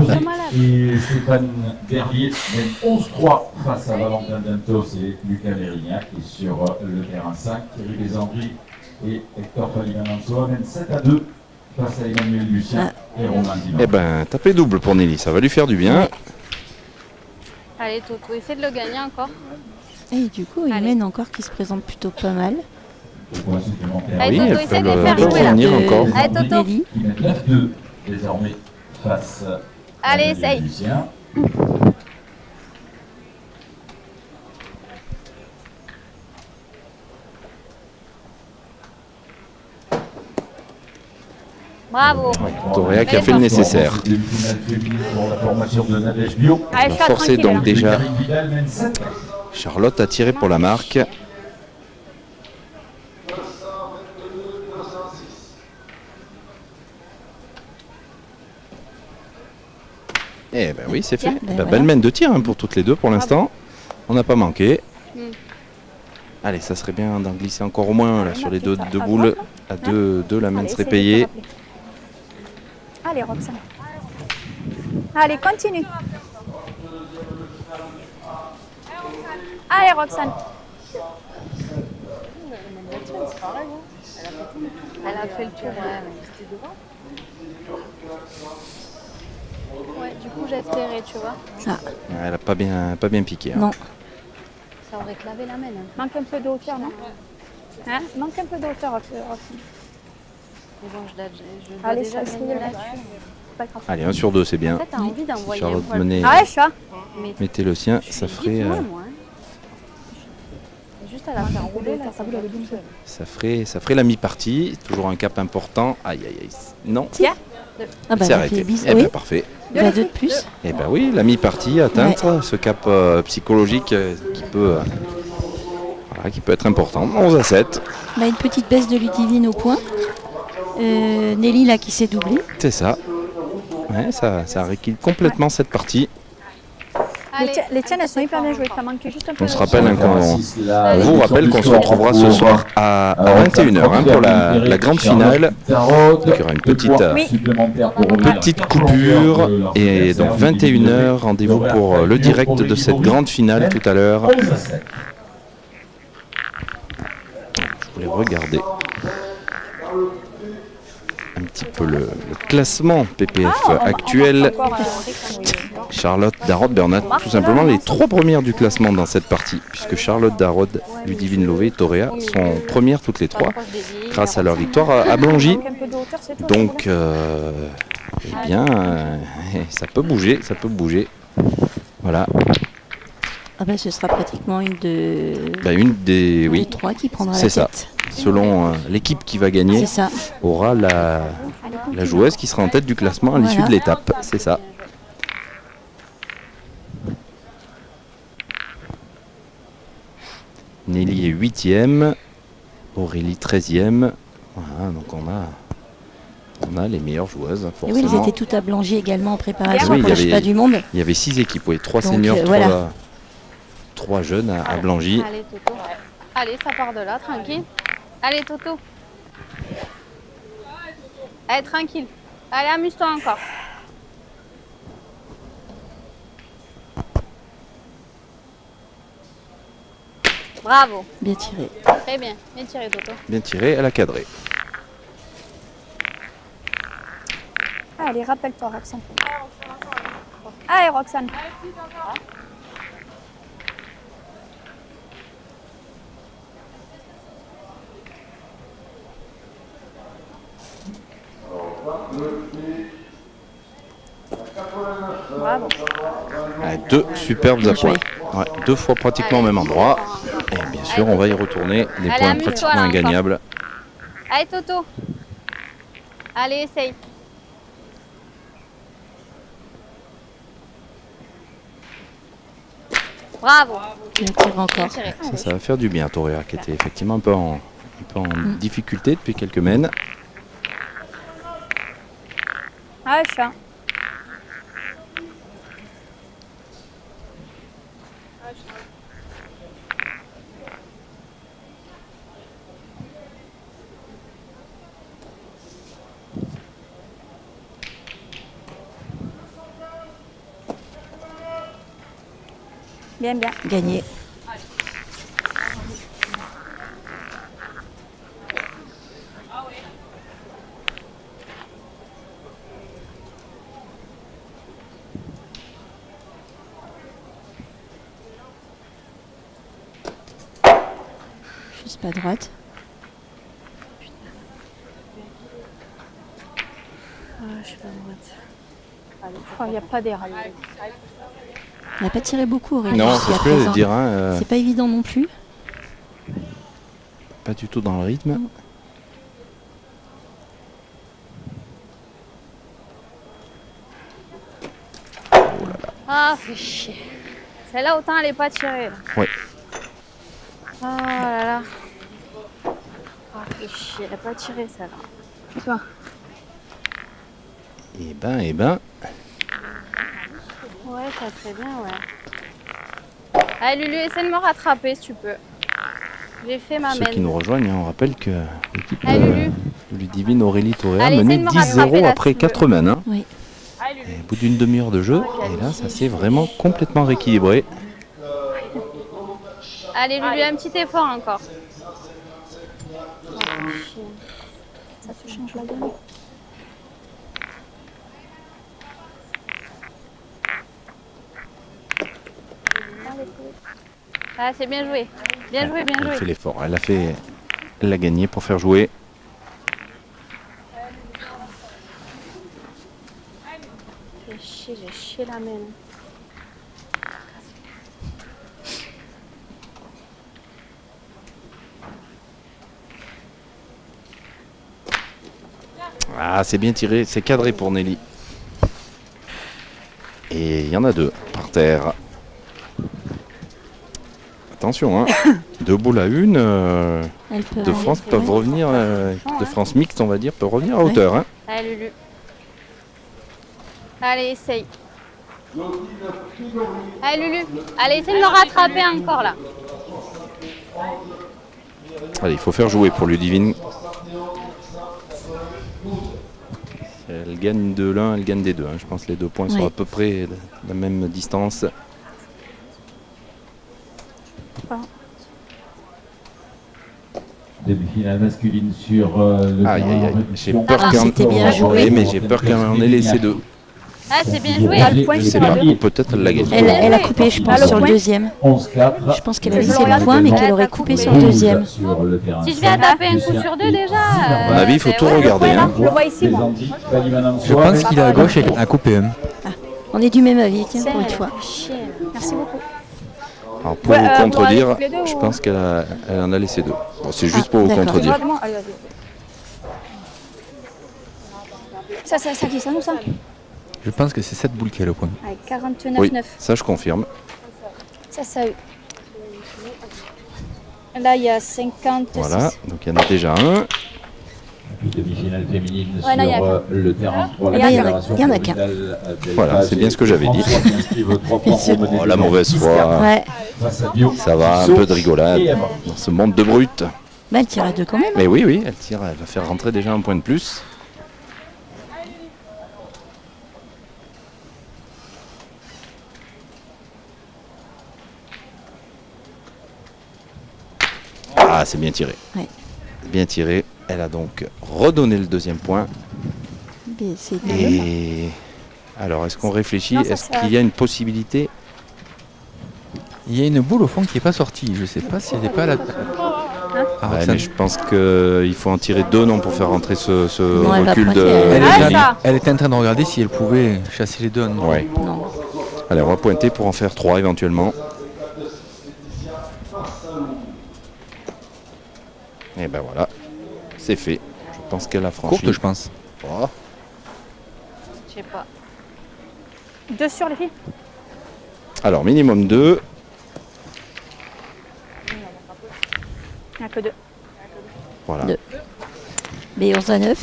Speaker 8: Yann
Speaker 6: malade.
Speaker 8: et Stéphane Berlier mènent 11-3 face à Valentin Dantos et Lucas Mérignac. Et sur le terrain 5, Thierry Besangry et Hector Falimanansoa mènent 7-2 face à Emmanuel Lucien et Romain Dinan.
Speaker 1: Eh ben, tapez double pour Nelly, ça va lui faire du bien.
Speaker 6: Allez, Toto, essaie de le gagner encore.
Speaker 2: Et du coup, il
Speaker 6: Allez.
Speaker 2: mène encore qui se présente plutôt pas mal.
Speaker 8: Point supplémentaire.
Speaker 6: Allez,
Speaker 1: Oui,
Speaker 6: Toto,
Speaker 1: elle
Speaker 6: essaie
Speaker 1: peut
Speaker 6: de les
Speaker 1: le
Speaker 6: faire jouer là.
Speaker 1: revenir
Speaker 2: De-
Speaker 1: encore.
Speaker 6: Allez, Toto.
Speaker 2: Nelly.
Speaker 8: Qui mène 9-2 désormais face à
Speaker 6: Allez,
Speaker 8: Emmanuel
Speaker 6: essaye.
Speaker 8: Lucien.
Speaker 6: Bravo.
Speaker 1: Toréa qui a fait le nécessaire.
Speaker 8: Demi-finale féminine pour la formation de Nadège Bio.
Speaker 6: Allez,
Speaker 1: On
Speaker 6: je
Speaker 1: va
Speaker 6: suis
Speaker 1: forcer
Speaker 6: tranquille.
Speaker 1: donc déjà.
Speaker 8: Karine Vidal mène 7.
Speaker 1: Charlotte a tiré pour la marque. Eh ben oui, c'est fait.
Speaker 2: Ben
Speaker 1: Eh ben,
Speaker 2: voilà.
Speaker 1: belle mène de tir hein, pour toutes les deux pour l'instant. On n'a pas manqué. Allez, ça serait bien d'en glisser encore au moins là, sur les deux boules. À deux, la mène
Speaker 4: Allez,
Speaker 1: serait
Speaker 4: essaye de te
Speaker 1: payée.
Speaker 4: rappeler. Allez, Roxane. Allez, continue. Allez, Roxane.
Speaker 6: Elle a fait le tour, ouais. Ouais, du coup, j'espérais, tu vois.
Speaker 2: Ah,
Speaker 1: Elle a pas bien piqué. hein.
Speaker 2: non.
Speaker 6: Ça aurait clavé la main. Hein.
Speaker 4: Manque un peu de hauteur, non? Hein? Manque un peu de hauteur, Roxane.
Speaker 6: Mais bon, je dois
Speaker 4: Allez,
Speaker 6: déjà
Speaker 4: ça,
Speaker 6: gagner
Speaker 4: c'est
Speaker 6: là-dessus.
Speaker 4: Pas grave.
Speaker 1: Allez, 1 sur 2, c'est bien.
Speaker 6: En fait, t'as envie d'envoyer un
Speaker 1: Charlotte
Speaker 6: poil.
Speaker 1: menait.
Speaker 4: Allez, chat.
Speaker 6: Mais
Speaker 1: Mettez le sien,
Speaker 6: je
Speaker 1: ça
Speaker 6: suis
Speaker 1: ferait,
Speaker 6: vite loin, moi. Hein. Juste à la faire rouler, là, ça va.
Speaker 1: ça ferait la mi-partie. Toujours un cap important. Aïe aïe aïe. Non,
Speaker 4: Tiens.
Speaker 2: Ah bah,
Speaker 1: c'est
Speaker 2: elle a
Speaker 1: arrêté.
Speaker 2: fait bis.
Speaker 1: Eh
Speaker 2: Oui,
Speaker 1: ben, parfait.
Speaker 2: bah, deux de plus.
Speaker 1: Eh ben oui, la mi-partie atteinte, ce cap psychologique qui peut être important. 11-7,
Speaker 2: Bah, une petite baisse de Ludivine au point. Nelly là qui s'est doublée.
Speaker 1: c'est ça. Ouais, ça rééquilibre complètement cette partie.
Speaker 4: Les tiennes, elles sont hyper bien jouées. T'as manqué juste un peu
Speaker 1: On
Speaker 4: de
Speaker 1: se rappelle hein,
Speaker 8: On
Speaker 1: vous rappelle qu'on se retrouvera ce soir à 21h pour la grande finale. Donc, il y aura une petite coupure et donc 21h, rendez-vous pour le direct de cette grande finale tout à l'heure. Je voulais regarder un petit peu le classement PPF actuel. Charlotte, Darod, Bernat, tout simplement les 3 premières du classement dans cette partie, puisque Charlotte, Darod, Ludivine Lové et Toréa sont premières toutes les 3 grâce à leur victoire à Blangy.
Speaker 4: manque un peu de hauteur, c'est tout.
Speaker 1: Donc, eh bien, ça peut bouger, Voilà,
Speaker 2: Ah bah, ce sera pratiquement une
Speaker 1: une des,
Speaker 2: des
Speaker 1: oui,
Speaker 2: 3 qui prendra la
Speaker 1: c'est ça.
Speaker 2: tête.
Speaker 1: Selon l'équipe qui va gagner,
Speaker 2: C'est ça.
Speaker 1: aura la joueuse qui sera en tête du classement à l'issue
Speaker 2: Voilà.
Speaker 1: de l'étape, c'est ça. Nelly est 8e, Aurélie 13e. Voilà, donc on a les meilleures joueuses,
Speaker 2: Et oui, ils
Speaker 1: forcément.
Speaker 2: étaient tout à Blangy également en préparation
Speaker 1: Oui,
Speaker 2: pour
Speaker 1: il
Speaker 2: le
Speaker 1: y avait-
Speaker 2: Championnat du Monde.
Speaker 1: Il y avait 6 équipes, oui, 3
Speaker 2: Donc,
Speaker 1: seniors,
Speaker 2: voilà.
Speaker 1: 3 jeunes à Blangy.
Speaker 6: Allez, Toto. Allez, ça part de là, tranquille. Allez, Toto. Allez, tranquille. Allez, amuse-toi encore. Bravo.
Speaker 2: Bien tiré.
Speaker 6: Très bien. Bien tiré, Toto.
Speaker 1: Bien tiré, elle a cadré.
Speaker 4: Allez, rappelle-toi, Roxane. Allez, Roxane. Bravo.
Speaker 1: Ouais, 2 superbes
Speaker 2: Bien
Speaker 1: appoints.
Speaker 2: joué.
Speaker 1: Ouais, 2 fois pratiquement au même endroit. Et bien sûr, on va y retourner. Des
Speaker 6: Allez,
Speaker 1: points
Speaker 6: amuse-toi,
Speaker 1: pratiquement
Speaker 6: là, encore.
Speaker 1: ingagnables.
Speaker 6: Allez, Toto. Allez, essaye. Bravo.
Speaker 2: Bien tiré encore.
Speaker 6: Bien tiré.
Speaker 1: Ça va faire du bien, Toréa, qui était effectivement un peu en difficulté depuis quelques mènes.
Speaker 4: Ah, chat. Bien, bien.
Speaker 2: Gagné. Juste pas droite.
Speaker 4: Je suis pas droite. Il n'y a pas d'air.
Speaker 2: On n'a pas tiré beaucoup, Aurélie.
Speaker 1: Non,
Speaker 2: jusqu'à
Speaker 1: c'est ce que je
Speaker 2: présent.
Speaker 1: veux dire. Hein,
Speaker 2: C'est pas évident non plus.
Speaker 1: pas du tout dans le rythme.
Speaker 6: Ah, fait chier. Celle-là, autant elle n'est pas tirée. Là.
Speaker 1: Oui.
Speaker 6: Ah là là. Ah, fait chier. Elle n'est pas tirée, celle-là.
Speaker 4: Toi.
Speaker 1: Eh ben.
Speaker 6: Ouais, ça serait bien, ouais. Allez, Lulu, essaie de me rattraper si tu peux. J'ai fait ma
Speaker 1: Ceux qui
Speaker 6: mène.
Speaker 1: nous rejoignent, hein, on rappelle que l'équipe
Speaker 6: Allez, Lulu.
Speaker 1: de Ludivine Aurélie Toréa
Speaker 6: Allez,
Speaker 1: menait
Speaker 6: essaie de me rattraper,
Speaker 1: 10-0
Speaker 6: là,
Speaker 1: après
Speaker 6: si tu veux.
Speaker 1: 4 mènes. Hein.
Speaker 2: Oui.
Speaker 1: Et au bout d'une demi-heure de jeu, et là, ça s'est vraiment complètement rééquilibré.
Speaker 6: Allez, Lulu, un petit effort encore.
Speaker 4: Ça te change la gueule.
Speaker 6: Ah, c'est bien joué. Bien joué, bien
Speaker 1: Elle
Speaker 6: joué.
Speaker 1: fait l'effort. Elle l'a gagné pour faire jouer.
Speaker 6: J'ai chié la mène.
Speaker 1: Ah, c'est bien tiré, c'est cadré pour Nelly. Et il y en a 2 par terre. Attention, hein. 2 boules à une.
Speaker 2: Elle peut
Speaker 1: De
Speaker 2: aller.
Speaker 1: France peuvent revenir, de France mixte, on va dire, peut revenir à hauteur. Hein.
Speaker 6: Allez, Lulu. Allez, essaye. Allez, Lulu. Allez, essaye de me rattraper encore, là.
Speaker 1: Allez, il faut faire jouer pour Ludivine. Elle gagne de l'un, elle gagne des deux. Hein. Je pense que les 2 points sont
Speaker 2: Oui.
Speaker 1: à peu près de la même distance.
Speaker 8: Demi-finale masculine sur le
Speaker 1: Aïe,
Speaker 8: terrain
Speaker 1: aïe,
Speaker 8: en
Speaker 1: aïe.
Speaker 8: réduction.
Speaker 1: J'ai peur qu'elle
Speaker 2: c'était bien
Speaker 1: joué,
Speaker 2: joué.
Speaker 1: mais j'ai peur qu'elle en ait laissé 2.
Speaker 6: Ah, c'est bien joué.
Speaker 4: Ah, le point,
Speaker 1: Je sais
Speaker 4: c'est
Speaker 1: pas,
Speaker 4: la
Speaker 1: ou peut-être elle l'a gagné.
Speaker 2: Elle a coupé, je pense,
Speaker 4: le
Speaker 2: sur le
Speaker 4: point.
Speaker 2: deuxième.
Speaker 8: 11-4.
Speaker 2: Je pense qu'elle a
Speaker 4: Je
Speaker 2: laissé
Speaker 4: regarde
Speaker 2: le point, mais
Speaker 6: le
Speaker 2: qu'elle
Speaker 6: point.
Speaker 2: aurait coupé sur
Speaker 8: 12
Speaker 2: le deuxième.
Speaker 8: sur le terrain.
Speaker 6: Si je viens taper un coup sur 2 déjà.
Speaker 1: À mon avis, il faut tout
Speaker 6: ouais.
Speaker 1: regarder. Hein.
Speaker 4: Je le vois ici, moi.
Speaker 3: Je pense qu'il est à gauche et a coupé un.
Speaker 2: On est du même avis, tiens, pour une fois.
Speaker 4: Merci beaucoup.
Speaker 1: Alors pour
Speaker 4: Ouais,
Speaker 1: vous
Speaker 4: pour aller
Speaker 1: contredire,
Speaker 4: toutes les deux,
Speaker 1: je
Speaker 4: ou-
Speaker 1: pense qu'elle en a laissé 2. Bon, c'est juste pour vous
Speaker 2: d'accord.
Speaker 1: contredire.
Speaker 4: Vraiment, allez, vas-y. Ça, qui ça, nous, ça
Speaker 3: Je pense que c'est cette boule qui a le point.
Speaker 4: Avec 49,9.
Speaker 1: Oui, ça je confirme.
Speaker 4: Ça. Là, il y a 56.
Speaker 1: Voilà, donc il y en a déjà un.
Speaker 8: Demi-finale féminine
Speaker 4: Ouais, non, il y a
Speaker 8: sur
Speaker 4: qu'un.
Speaker 8: le terrain. Pour
Speaker 2: Eh ben, il y en a qu'un.
Speaker 1: Voilà, c'est bien ce que j'avais dit. Oh, la mauvaise foi.
Speaker 2: Ouais,
Speaker 1: Ça va, un peu de rigolade dans ce monde de brutes.
Speaker 2: bah, elle tire à 2 quand même.
Speaker 1: Mais oui, elle tire, elle va faire rentrer déjà un point de plus. Ah, c'est bien tiré.
Speaker 2: Ouais.
Speaker 1: Bien tiré. Elle a donc redonné le 2e point.
Speaker 2: Mais c'est
Speaker 1: Et alors, est-ce qu'on réfléchit?
Speaker 4: Non, ça,
Speaker 1: Est-ce
Speaker 4: ça-
Speaker 1: qu'il y a une possibilité?
Speaker 3: Il y a une boule au fond qui n'est pas sortie. Je sais pas si elle n'est pas là. à
Speaker 1: Ouais,
Speaker 3: Roxane.
Speaker 1: mais je pense qu'il faut en tirer 2 non pour faire rentrer ce
Speaker 2: Non, elle va
Speaker 1: recul
Speaker 2: pointer,
Speaker 1: de.
Speaker 3: Elle,
Speaker 4: Ah,
Speaker 3: était,
Speaker 4: ça.
Speaker 3: elle était en train de regarder si elle pouvait chasser les deux. Non.
Speaker 1: Ouais.
Speaker 2: Non.
Speaker 1: Allez, on va pointer pour en faire 3 éventuellement. Et ben voilà, c'est fait. Je pense qu'elle a franchi.
Speaker 3: Courte, je pense.
Speaker 1: Oh.
Speaker 6: Je sais pas.
Speaker 4: 2 sur les filles.
Speaker 1: Alors, minimum 2.
Speaker 4: Il n'y en a que 2.
Speaker 1: Voilà.
Speaker 2: Deux. Mais 11 à 9.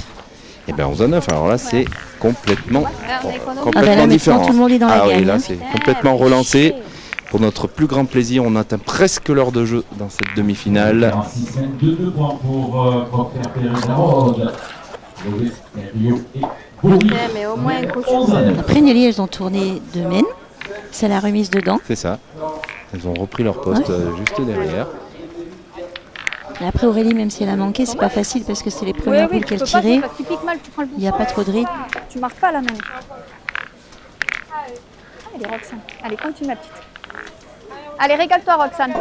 Speaker 1: Et ben 11 à 9. Alors là, c'est complètement,
Speaker 6: Regarde, on est économique.
Speaker 2: Ah bah là,
Speaker 1: complètement
Speaker 2: maintenant,
Speaker 1: différent.
Speaker 2: tout le monde est dans la
Speaker 1: Ah oui,
Speaker 2: gagne,
Speaker 1: là,
Speaker 2: hein.
Speaker 1: c'est complètement relancé. Pour notre plus grand plaisir, on atteint presque l'heure de jeu dans cette demi-finale.
Speaker 8: 2 points pour Procter Périnarode. Rio et Boris.
Speaker 6: Ouais, mais au moins un coup.
Speaker 8: 11 à 9.
Speaker 2: Après, Nelly, elles ont tourné de mène. C'est la remise dedans.
Speaker 1: C'est ça. Elles ont repris leur poste juste derrière.
Speaker 2: Et après, Aurélie, même si elle a manqué, c'est pas facile parce que c'est les premières boules
Speaker 4: tu
Speaker 2: qu'elle
Speaker 4: peux pas,
Speaker 2: tirait.
Speaker 4: parce que tu piques mal, tu prends le
Speaker 2: Il n'y a pas trop de rythme.
Speaker 4: Tu marques pas la même. Allez, Roxane. Allez, continue, ma petite. Allez, régale-toi, Roxane.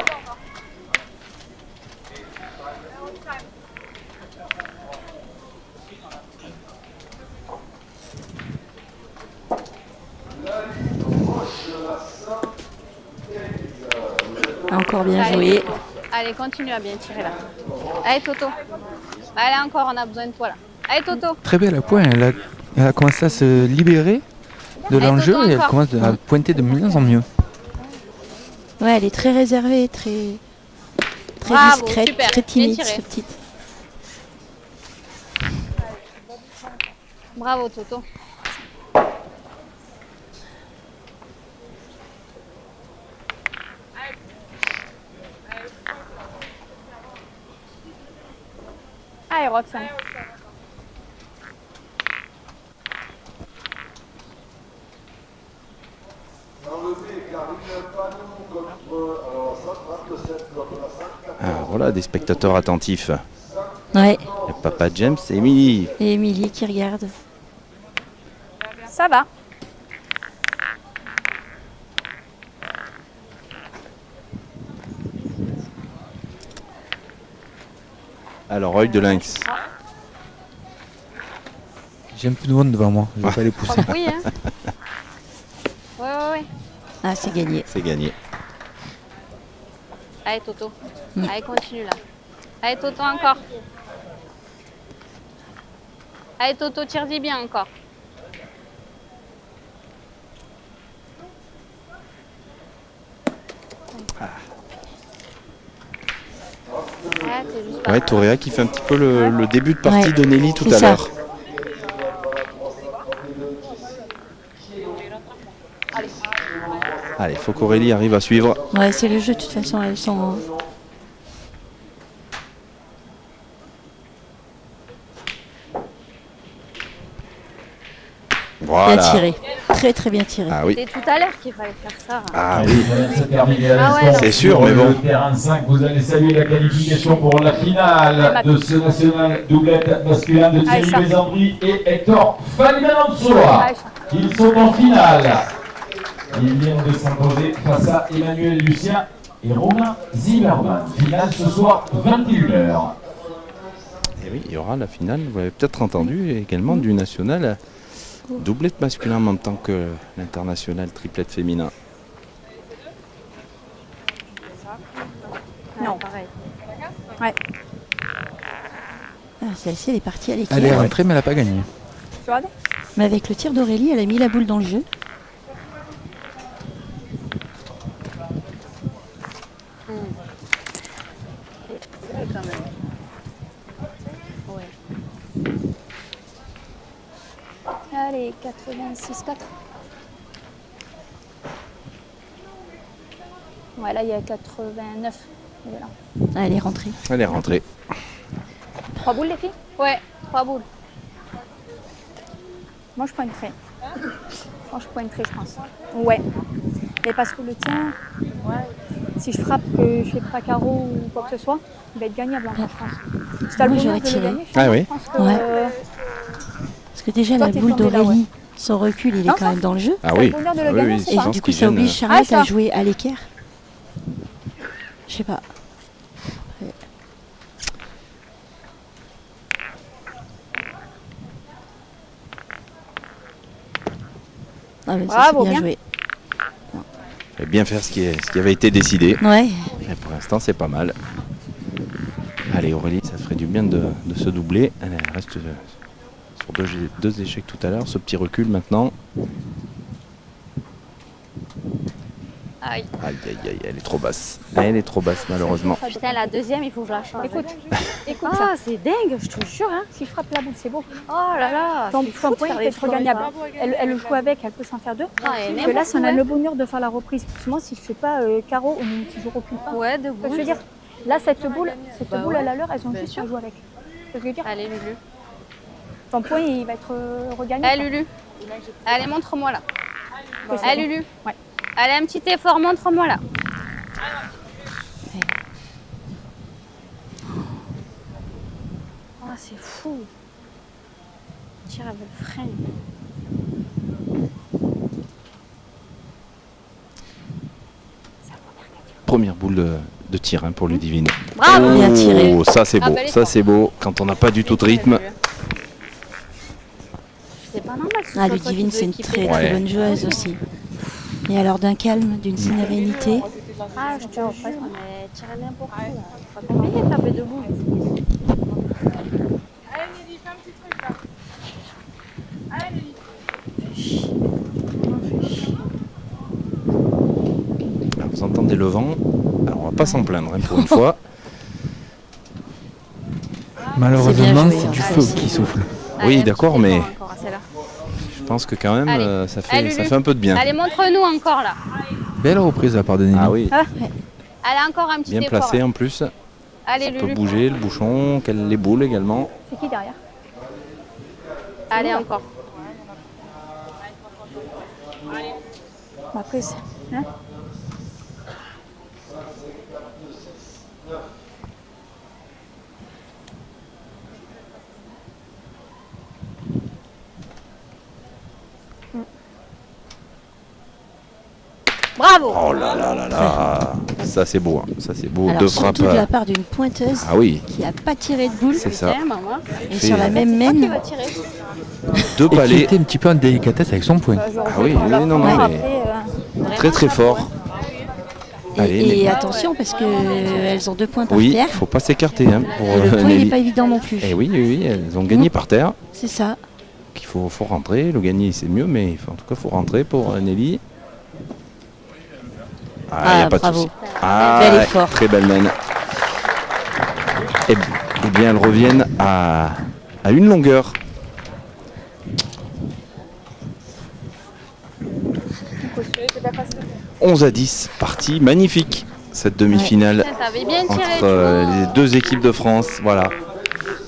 Speaker 2: Encore bien
Speaker 6: Allez.
Speaker 2: joué.
Speaker 6: Allez, continue à bien tirer là. Allez, Toto. Allez, encore, on a besoin de toi là. Allez, Toto.
Speaker 3: Très belle à point. Elle a commencé à se libérer de
Speaker 6: Allez,
Speaker 3: l'enjeu
Speaker 6: Toto,
Speaker 3: et elle
Speaker 6: encore.
Speaker 3: commence à pointer de mieux en mieux.
Speaker 2: Ouais, elle est très réservée, très
Speaker 6: Bravo,
Speaker 2: discrète,
Speaker 6: super.
Speaker 2: très
Speaker 6: Bien
Speaker 2: timide,
Speaker 6: tiré.
Speaker 2: cette petite.
Speaker 6: Bravo, Toto.
Speaker 4: Allez, Roxane.
Speaker 1: Ah, voilà, des spectateurs attentifs.
Speaker 2: Ouais,
Speaker 1: Et Papa James et Émilie.
Speaker 2: et Émilie qui regarde.
Speaker 4: Ça va.
Speaker 1: Alors, œil de lynx.
Speaker 3: J'ai un peu de monde devant moi. Je vais pas les pousser.
Speaker 6: Oui, hein. Ouais.
Speaker 2: Ah, c'est gagné.
Speaker 1: C'est gagné.
Speaker 6: Allez, Toto. Allez, continue là. Allez, Toto, encore. Allez, Toto, tire-y bien encore. Ah, t'es juste pas
Speaker 1: Ouais,
Speaker 6: mal.
Speaker 1: Toréa qui fait un petit peu le début de partie
Speaker 2: Ouais,
Speaker 1: de Nelly tout
Speaker 2: c'est
Speaker 1: à
Speaker 2: ça.
Speaker 1: l'heure. Allez, il faut qu'Aurélie arrive à suivre.
Speaker 2: Ouais, c'est le jeu, de toute façon, elles sont...
Speaker 1: Voilà.
Speaker 2: bien tiré. Très très bien tiré.
Speaker 1: Ah oui.
Speaker 6: C'était tout à l'heure qu'il fallait faire ça.
Speaker 1: Ah oui.
Speaker 8: Ça termine à
Speaker 6: Ah ouais,
Speaker 8: l'instant.
Speaker 1: c'est sûr,
Speaker 8: Sur
Speaker 1: mais bon.
Speaker 8: Le terrain 5, vous allez saluer la qualification pour la finale de ce national doublette masculin de Thierry
Speaker 4: Aïcha.
Speaker 8: Bézandry et Hector Falimanansoa.
Speaker 4: Aïcha.
Speaker 8: Ils sont en finale. Ils viennent de s'imposer face à Emmanuel Lucien et Romain Zimmermann. Finale ce soir, 21h.
Speaker 1: Et oui, il y aura la finale, vous l'avez peut-être entendu, également du national doublette masculin en même temps que l'international triplette féminin.
Speaker 4: Non.
Speaker 6: Pareil.
Speaker 4: Ouais.
Speaker 2: Ah, celle-ci, elle est partie à l'équerre.
Speaker 3: Elle est rentrée, mais elle n'a pas gagné.
Speaker 4: Tu regardes?
Speaker 2: Mais avec le tir d'Aurélie, elle a mis la boule dans le jeu.
Speaker 6: Ouais, quand même. Ouais.
Speaker 4: Allez, 86,4. Ouais, là, il y a 89. Voilà.
Speaker 2: Ah, elle est rentrée.
Speaker 1: Elle est rentrée.
Speaker 4: 3 boules, les filles?
Speaker 6: Ouais, 3 boules.
Speaker 4: Moi, je pointerai. Moi, je pointerai, je pense. Ouais. Mais parce que le tien, si je frappe que je fais pas carreau ou quoi que ce soit, il va être gagnable encore, je pense. Si t'as le
Speaker 2: Moi,
Speaker 4: bonheur
Speaker 2: j'aurais
Speaker 4: de le
Speaker 2: tiré.
Speaker 4: gagner,
Speaker 1: Ah oui.
Speaker 4: je pense que...
Speaker 2: Ouais. Parce que déjà,
Speaker 4: Toi,
Speaker 2: la
Speaker 4: t'es
Speaker 2: boule
Speaker 4: tombée là,
Speaker 2: d'Aurélie,
Speaker 4: ouais.
Speaker 2: son recul, il est
Speaker 4: Non,
Speaker 2: quand même dans le jeu.
Speaker 1: Ah
Speaker 4: T'as
Speaker 1: oui.
Speaker 4: le bonheur de le
Speaker 1: Ah oui,
Speaker 4: gagner,
Speaker 1: oui,
Speaker 4: c'est
Speaker 1: je
Speaker 2: Et
Speaker 4: ça
Speaker 1: pense
Speaker 2: du coup,
Speaker 1: qu'ils
Speaker 2: ça oblige
Speaker 1: viennent,
Speaker 2: Charlotte
Speaker 4: Ah, ça.
Speaker 2: à jouer à l'équerre. Je sais pas. Ah, ouais, ça,
Speaker 4: Bravo,
Speaker 2: c'est bien
Speaker 4: bien.
Speaker 2: joué.
Speaker 1: Et bien faire ce qui avait été décidé.
Speaker 2: Ouais.
Speaker 1: Et pour l'instant, c'est pas mal. Allez, Aurélie, ça ferait du bien de se doubler. Elle reste sur deux échecs tout à l'heure. Ce petit recul maintenant.
Speaker 6: Aïe.
Speaker 1: Aïe, aïe, aïe, elle est trop basse. Elle est trop basse, malheureusement.
Speaker 6: Putain, la deuxième, il faut que je la change.
Speaker 4: Écoute, écoute
Speaker 6: Ah,
Speaker 4: ça.
Speaker 6: c'est dingue, je te jure. Hein.
Speaker 4: Si je frappe la boule, c'est beau.
Speaker 6: Oh là là.
Speaker 4: Ton
Speaker 6: c'est fou de
Speaker 4: point
Speaker 6: faire
Speaker 4: peut
Speaker 6: des
Speaker 4: être
Speaker 6: trucs
Speaker 4: regagnable.
Speaker 6: comme ça.
Speaker 4: Elle joue avec, elle peut s'en faire deux.
Speaker 6: Ah, et
Speaker 4: Parce que là, si on a
Speaker 6: n'importe où,
Speaker 4: le bonheur de faire la reprise, parce que moi, si je fais pas carreau, ou même si je recule pas,
Speaker 6: Ouais, de
Speaker 4: je veux dire, là, cette boule
Speaker 6: Bah
Speaker 4: à
Speaker 6: ouais.
Speaker 4: la leur, elles ont
Speaker 6: Bien
Speaker 4: juste
Speaker 6: sûr.
Speaker 4: à jouer avec. C'est ce que je veux dire.
Speaker 6: Allez, Lulu.
Speaker 4: Ton point, il va être regagné.
Speaker 6: Allez, Lulu. Allez, montre-moi là.
Speaker 4: quoi.
Speaker 6: Allez, Lulu.
Speaker 4: Ouais.
Speaker 6: Allez, un petit effort, montre-moi là. Oh, c'est fou. Tire avec le frein.
Speaker 1: Première boule de tir pour Ludivine.
Speaker 6: Bravo.
Speaker 2: Bien tiré.
Speaker 1: Oh, ça c'est
Speaker 6: Ah,
Speaker 1: beau.
Speaker 6: bah, elle est
Speaker 1: Ça
Speaker 6: forte.
Speaker 1: c'est beau. Quand on n'a pas du tout de rythme.
Speaker 6: C'est pas normal que ce
Speaker 2: Ah,
Speaker 6: soit toi
Speaker 2: Ludivine,
Speaker 6: qui
Speaker 2: c'est une
Speaker 6: dois
Speaker 2: très
Speaker 6: équiper.
Speaker 2: très
Speaker 1: Ouais.
Speaker 2: bonne joueuse aussi. Et alors d'un calme, d'une sérénité.
Speaker 6: Ah, je te reprends, mais tirer n'importe où. Là. Pas compliqué de taper debout.
Speaker 1: Alors, vous entendez le vent. Alors, on va pas s'en plaindre pour une fois.
Speaker 3: Malheureusement,
Speaker 2: joué,
Speaker 3: c'est
Speaker 2: hein.
Speaker 3: du
Speaker 2: Ah,
Speaker 3: feu
Speaker 2: c'est-
Speaker 3: qui souffle.
Speaker 1: Oui,
Speaker 6: Allez, un
Speaker 1: d'accord,
Speaker 6: petit
Speaker 1: mais-
Speaker 6: effort encore à celle-là.
Speaker 1: Je pense que quand même,
Speaker 6: Allez.
Speaker 1: ça
Speaker 6: Allez,
Speaker 1: fait
Speaker 6: Lulu.
Speaker 1: un peu de bien.
Speaker 6: Allez, montre-nous encore là.
Speaker 3: Belle reprise de la part de Nelly.
Speaker 1: Ah oui,
Speaker 6: Allez, encore un petit
Speaker 1: bien
Speaker 6: effort.
Speaker 1: placé
Speaker 6: là.
Speaker 1: en plus.
Speaker 6: Allez,
Speaker 1: Ça peut
Speaker 6: Lulu.
Speaker 1: bouger le bouchon, les boules également.
Speaker 4: C'est qui derrière?
Speaker 6: Allez, encore.
Speaker 4: Ma prise. Hein?
Speaker 6: Bravo.
Speaker 1: Oh là là là là. Ça c'est beau. Hein. Ça c'est beau.
Speaker 2: Alors
Speaker 1: Deux frappes.
Speaker 2: surtout de la part d'une pointeuse
Speaker 1: Ah oui,
Speaker 2: qui n'a pas tiré de boule.
Speaker 1: c'est ça.
Speaker 6: Tiens, maman.
Speaker 2: Et sur la même
Speaker 6: Toi qui
Speaker 2: main,
Speaker 6: vas tirer.
Speaker 1: Deux
Speaker 3: Et qui
Speaker 1: palais.
Speaker 3: était un petit peu en délicatesse avec son point.
Speaker 1: Ah oui, oui, non, non,
Speaker 4: Après,
Speaker 1: mais très très fort. Allez,
Speaker 2: et
Speaker 1: mais-
Speaker 2: attention parce qu'elles ont 2 points par
Speaker 1: Oui,
Speaker 2: terre.
Speaker 1: faut pas s'écarter hein, pour
Speaker 2: Et le point il
Speaker 1: Nelly.
Speaker 2: n'est pas évident non plus.
Speaker 1: Eh oui, oui, oui, elles ont gagné par terre.
Speaker 2: C'est ça.
Speaker 1: Il faut rentrer. Le gagner c'est mieux, mais en tout cas faut rentrer pour Nelly. Ah, il n'y a pas
Speaker 2: bravo.
Speaker 1: de souci. Ah,
Speaker 2: Bel effort.
Speaker 1: très belle main. Eh bien, elles reviennent à une longueur. « 11-10, partie magnifique, cette demi-finale
Speaker 6: Putain, t'avais bien tiré.
Speaker 1: entre
Speaker 6: tu vois.
Speaker 1: les deux équipes de France. Voilà,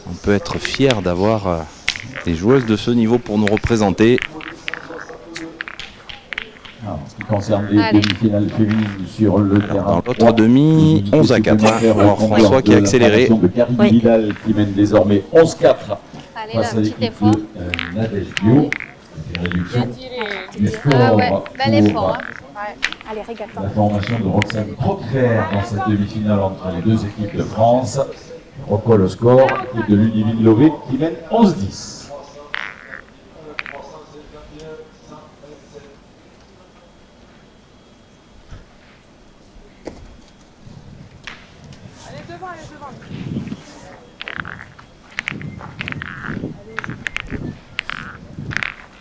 Speaker 1: on peut être fier d'avoir des joueuses de ce niveau pour nous représenter.
Speaker 8: En ce qui concerne les
Speaker 6: Allez.
Speaker 8: demi-finales féminines sur le terrain.
Speaker 1: Dans l'autre demi, 11-4. Alors François qui a accéléré.
Speaker 8: De Karine
Speaker 2: Oui.
Speaker 8: Vidal qui mène désormais 11-4
Speaker 6: Allez, là,
Speaker 8: face
Speaker 6: un
Speaker 8: à
Speaker 6: petit
Speaker 8: l'équipe
Speaker 6: effort.
Speaker 8: de Nadège Bio. Une réduction du score
Speaker 6: Ah ouais, bel effort.
Speaker 8: pour
Speaker 6: Hein.
Speaker 4: allez, régale-toi.
Speaker 8: la formation de Roxane Croquer dans cette demi-finale entre les deux équipes de France. Record le score et de Ludivine Lové qui mène 11-10.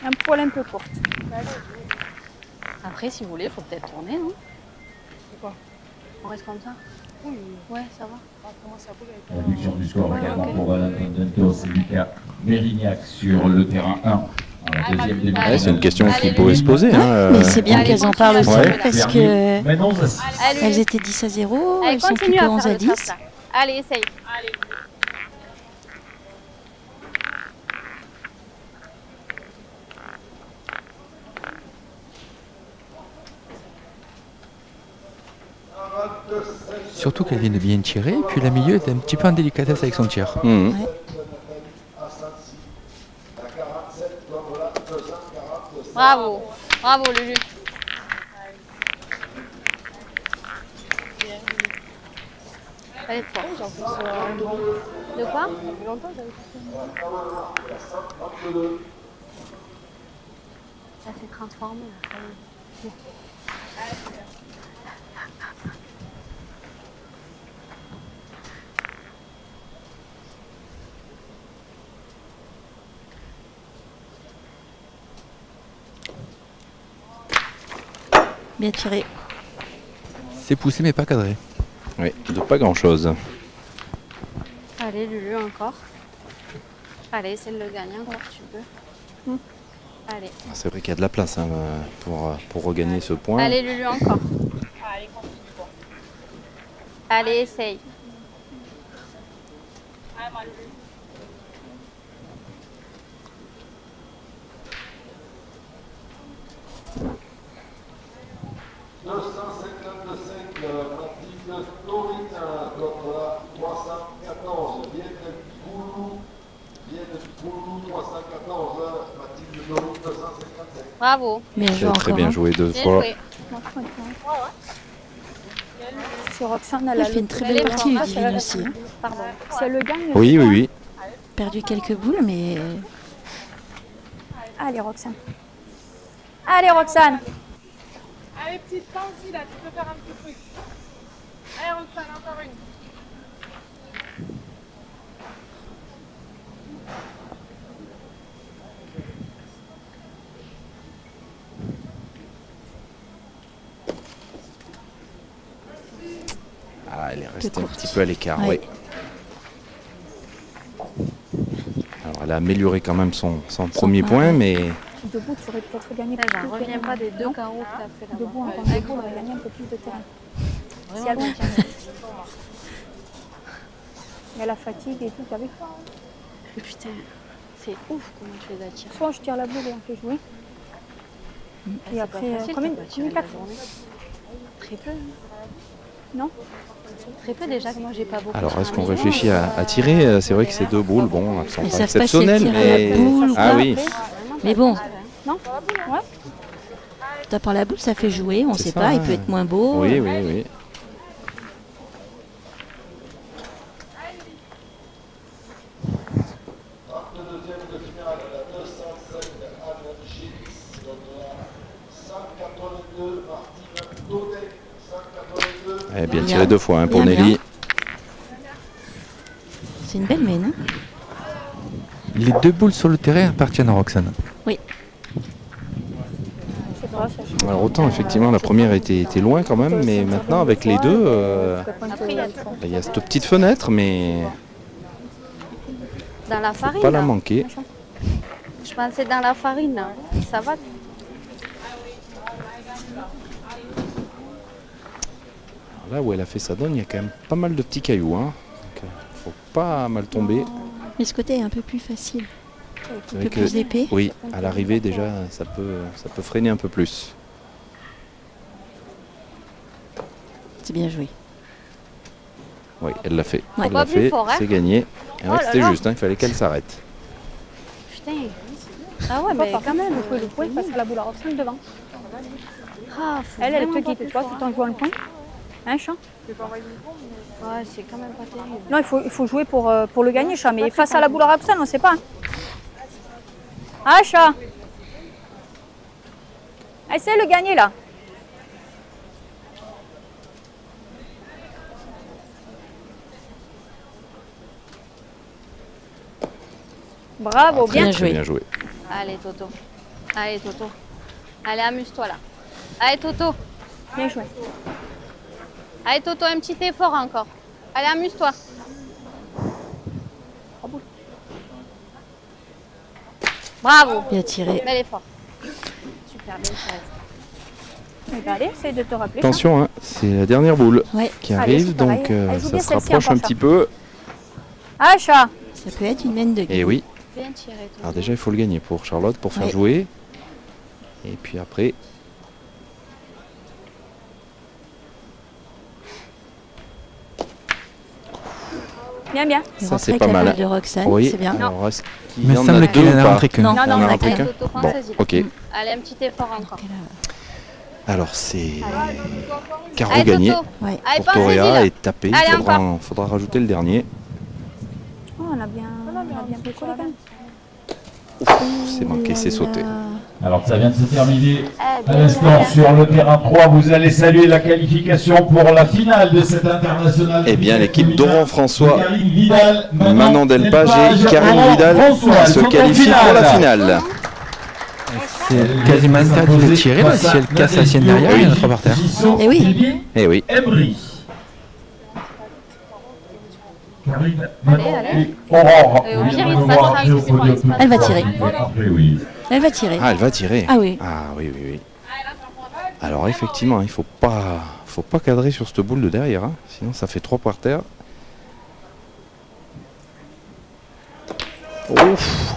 Speaker 4: Un poil un peu court.
Speaker 6: Après, si vous voulez, il faut peut-être tourner, non? On reste comme ça? Oui. Ouais, ça va.
Speaker 8: Réduction du score également pour Valentin et Lucas Mérignac sur le terrain 1. En la deuxième demi-finale.
Speaker 1: Ouais, c'est une question qui
Speaker 6: Allez,
Speaker 1: pouvait se poser. hein,
Speaker 2: Mais c'est bien
Speaker 6: Allez,
Speaker 2: qu'elles en parlent aussi
Speaker 1: Ouais.
Speaker 2: parce que
Speaker 8: Mène 11-6.
Speaker 6: Allez,
Speaker 2: elles étaient 10-0,
Speaker 6: allez,
Speaker 2: elles sont
Speaker 6: continue
Speaker 2: plutôt
Speaker 6: à
Speaker 2: 11
Speaker 6: faire
Speaker 2: à
Speaker 6: le
Speaker 2: 10.
Speaker 6: trace, là. Allez, essaye.
Speaker 3: Surtout qu'elle vient de bien tirer, et puis la milieu est un petit peu en délicatesse avec son tir.
Speaker 1: Mhm.
Speaker 6: Bravo. Bravo, Lulu. Allez, fort. De quoi? Ça s'est transformé. Là, ça y est.
Speaker 2: Bien tiré.
Speaker 3: C'est poussé mais pas cadré.
Speaker 1: Oui, de pas grand-chose.
Speaker 6: Allez, Lulu, encore. Allez, c'est le gagnant encore, tu peux. Allez.
Speaker 1: C'est vrai qu'il y a de la place hein, pour regagner ce point.
Speaker 6: Allez, Lulu, encore. Allez, essaye. Bravo.
Speaker 2: Bien joué
Speaker 1: C'est très
Speaker 2: encore.
Speaker 1: bien
Speaker 2: Hein.
Speaker 1: joué deux
Speaker 6: Bien
Speaker 1: fois.
Speaker 6: joué.
Speaker 4: Si Roxane, elle
Speaker 2: Il
Speaker 4: a
Speaker 2: fait une très
Speaker 6: Elle
Speaker 2: belle
Speaker 6: est
Speaker 2: partie,
Speaker 6: forte.
Speaker 2: Ludivine aussi. Hein.
Speaker 6: Pardon.
Speaker 4: Si elle le gagne,
Speaker 1: Oui, oui, oui.
Speaker 2: Perdu quelques boules, mais
Speaker 4: allez Roxane. Allez Roxane.
Speaker 5: Allez, petite pensée là, tu peux faire un petit truc. Allez, Roxane, encore une.
Speaker 1: Ah, elle est restée un
Speaker 2: courte.
Speaker 1: petit peu à l'écart,
Speaker 2: Ouais.
Speaker 1: oui. Alors elle a amélioré quand même son premier
Speaker 2: point,
Speaker 1: point,
Speaker 2: ouais.
Speaker 1: mais
Speaker 4: Debout, tu aurais peut-être gagné
Speaker 6: Ça,
Speaker 4: plus
Speaker 6: j'en
Speaker 4: de
Speaker 6: reviens
Speaker 4: terrain.
Speaker 6: pas des deux
Speaker 4: Non.
Speaker 6: carreaux que tu as fait là-bas.
Speaker 4: Debout, encore
Speaker 6: Ouais,
Speaker 4: debout, on aurait gagné un peu plus de terrain. Si
Speaker 6: vraiment
Speaker 4: elle,
Speaker 6: bien.
Speaker 4: il y a la fatigue et tout, t'as vu.
Speaker 6: Putain, c'est ouf comment tu les attires.
Speaker 4: Soit je tire la boule et on fait jouer.
Speaker 6: C'est
Speaker 4: Et
Speaker 6: pas
Speaker 4: après,
Speaker 6: facile,
Speaker 4: combien
Speaker 6: t'as pas tiré
Speaker 4: de
Speaker 6: la
Speaker 4: cartes
Speaker 6: journée. Très peu.
Speaker 4: Non.
Speaker 6: Très peu déjà que moi j'ai pas beaucoup.
Speaker 1: alors
Speaker 6: sur
Speaker 1: est-ce
Speaker 6: la
Speaker 1: qu'on
Speaker 6: maison.
Speaker 1: réfléchit à tirer? C'est vrai que ces deux boules, bon, elles sont
Speaker 2: Ils
Speaker 1: pas
Speaker 2: savent pas si elles
Speaker 1: exceptionnelles,
Speaker 2: tirent à
Speaker 1: mais...
Speaker 2: la boule ou
Speaker 1: Ah
Speaker 2: pas.
Speaker 1: oui,
Speaker 2: Mais bon,
Speaker 4: Non. Ouais.
Speaker 2: tape par la boule, ça fait jouer, on
Speaker 1: C'est
Speaker 2: sait
Speaker 1: ça,
Speaker 2: pas, il
Speaker 1: hein.
Speaker 2: peut être moins beau.
Speaker 1: oui, oui, oui. Eh bien tiré deux fois hein, pour
Speaker 2: Bien,
Speaker 1: Nelly.
Speaker 2: C'est une belle mène. Hein.
Speaker 3: Les deux boules sur le terrain appartiennent à Roxane.
Speaker 4: Je sais pas, ça change.
Speaker 1: Alors autant effectivement la première était loin quand même, mais maintenant avec les deux,
Speaker 6: Après, il y a
Speaker 1: il y a cette petite fenêtre, mais
Speaker 6: dans la farine.
Speaker 1: pas la
Speaker 6: là.
Speaker 1: manquer.
Speaker 6: Je pensais dans la farine. Là. Ça va.
Speaker 1: Alors là où elle a fait sa donne, il y a quand même pas mal de petits cailloux. Hein. Donc, faut pas mal tomber.
Speaker 2: Mais ce côté est un peu plus facile,
Speaker 1: C'est
Speaker 2: un
Speaker 1: vrai
Speaker 2: peu
Speaker 1: que-
Speaker 2: plus épais.
Speaker 1: Oui, à l'arrivée déjà, ça peut freiner un peu plus.
Speaker 2: C'est bien joué.
Speaker 1: Oui, elle l'a fait.
Speaker 2: Ouais.
Speaker 1: Elle
Speaker 6: Pas
Speaker 1: l'a
Speaker 6: plus
Speaker 1: fait,
Speaker 6: fort, hein.
Speaker 1: c'est gagné. Et
Speaker 6: Oh
Speaker 1: ouais,
Speaker 6: là
Speaker 1: c'était
Speaker 6: là.
Speaker 1: juste, hein, il fallait qu'elle s'arrête.
Speaker 6: Putain. Ah ouais,
Speaker 4: Pas
Speaker 6: mais
Speaker 4: par
Speaker 6: quand même.
Speaker 4: contre, vous pouvez le poing face à la boule à Roxane devant.
Speaker 6: Ah, faut
Speaker 4: Elle
Speaker 6: vraiment
Speaker 4: te
Speaker 6: pas
Speaker 4: quitte
Speaker 6: que
Speaker 4: toi
Speaker 6: ça.
Speaker 4: tout en jouant le point. Hein, Chat?
Speaker 6: Ouais, c'est quand même pas terrible.
Speaker 4: Non, il faut jouer pour le gagner, Chat. Mais face à la boule à Roxane, on ne sait pas. Ah, Chat? Essaye de le gagner là. Bravo,
Speaker 1: Très,
Speaker 4: bien.
Speaker 1: très
Speaker 2: joué.
Speaker 1: bien joué.
Speaker 6: Allez, Toto. Allez, Toto. Allez, amuse-toi là. Allez, Toto.
Speaker 4: Bien joué.
Speaker 6: Allez, Toto, un petit effort encore. Allez, amuse-toi. Bravo.
Speaker 2: Bien tiré.
Speaker 6: Bel effort. Super, bien tiré.
Speaker 4: Eh ben, allez, essaye de te rappeler.
Speaker 1: Attention, hein, c'est la dernière boule
Speaker 2: Ouais,
Speaker 1: qui
Speaker 4: Allez,
Speaker 1: arrive,
Speaker 4: c'est pareil.
Speaker 1: donc
Speaker 4: Elle joue
Speaker 1: ça
Speaker 4: bien
Speaker 1: se
Speaker 4: celle-ci
Speaker 1: rapproche
Speaker 4: encore,
Speaker 1: un
Speaker 4: ça.
Speaker 1: petit peu.
Speaker 4: Ah, Chat.
Speaker 2: ça peut être une mène de
Speaker 1: Et
Speaker 2: guide.
Speaker 1: oui,
Speaker 6: Bien tiré, Toto.
Speaker 1: alors déjà il faut le gagner pour Charlotte, pour faire
Speaker 2: Ouais.
Speaker 1: jouer. Et puis après,
Speaker 4: Bien, bien.
Speaker 2: Il
Speaker 1: ça
Speaker 2: rentre
Speaker 1: c'est
Speaker 2: avec
Speaker 1: pas
Speaker 2: la
Speaker 1: mal.
Speaker 2: balle de Roxane,
Speaker 1: oui,
Speaker 2: c'est bien.
Speaker 1: alors est-ce qu'il
Speaker 3: Mais
Speaker 1: y en
Speaker 3: semble
Speaker 1: a
Speaker 3: qu'il
Speaker 1: deux
Speaker 3: en
Speaker 1: ou
Speaker 3: a
Speaker 1: pas?
Speaker 3: rentré qu'un.
Speaker 2: Non.
Speaker 4: Non,
Speaker 1: On
Speaker 4: non,
Speaker 1: en a
Speaker 4: on a
Speaker 1: rentré
Speaker 4: qu'un.
Speaker 1: qu'un.
Speaker 6: Toto,
Speaker 1: Bon,
Speaker 6: française,
Speaker 1: ok.
Speaker 6: Allez, un petit effort encore.
Speaker 1: Alors c'est carreau
Speaker 6: Allez,
Speaker 1: gagné
Speaker 6: Toto.
Speaker 4: Ouais.
Speaker 6: Allez,
Speaker 1: pour
Speaker 6: pensez-y
Speaker 1: Toréa
Speaker 6: là.
Speaker 1: et taper.
Speaker 6: Allez,
Speaker 1: Faudra rajouter le dernier.
Speaker 4: Oh, on a bien bricolé quand même.
Speaker 1: C'est manqué, c'est sauté.
Speaker 8: Alors ça vient de se terminer à l'instant sur le terrain 3. Vous allez saluer la qualification pour la finale de cette internationale.
Speaker 1: Eh bien, l'équipe d'Oran François,
Speaker 8: Karine Vidal,
Speaker 1: Manon Delpage et Karine
Speaker 8: Oran
Speaker 1: Vidal
Speaker 8: François
Speaker 1: se
Speaker 8: sont en
Speaker 1: qualifient pour la finale.
Speaker 3: C'est quasiment interdit de tirer là, si elle casse la sienne derrière, il y en a 3 par terre.
Speaker 2: Eh oui.
Speaker 1: Eh oui.
Speaker 8: Emery. Karine,
Speaker 6: Allez.
Speaker 8: et Aurore.
Speaker 6: Et au pire, il se passera, je sais pas, il se passera.
Speaker 2: Elle va tirer.
Speaker 8: Après, oui.
Speaker 2: Elle va tirer.
Speaker 1: Ah, elle va tirer.
Speaker 2: Ah oui.
Speaker 1: Ah oui, oui, oui. Alors effectivement, il faut pas cadrer sur cette boule de derrière, hein. Sinon ça fait 3 par terre. Ouf.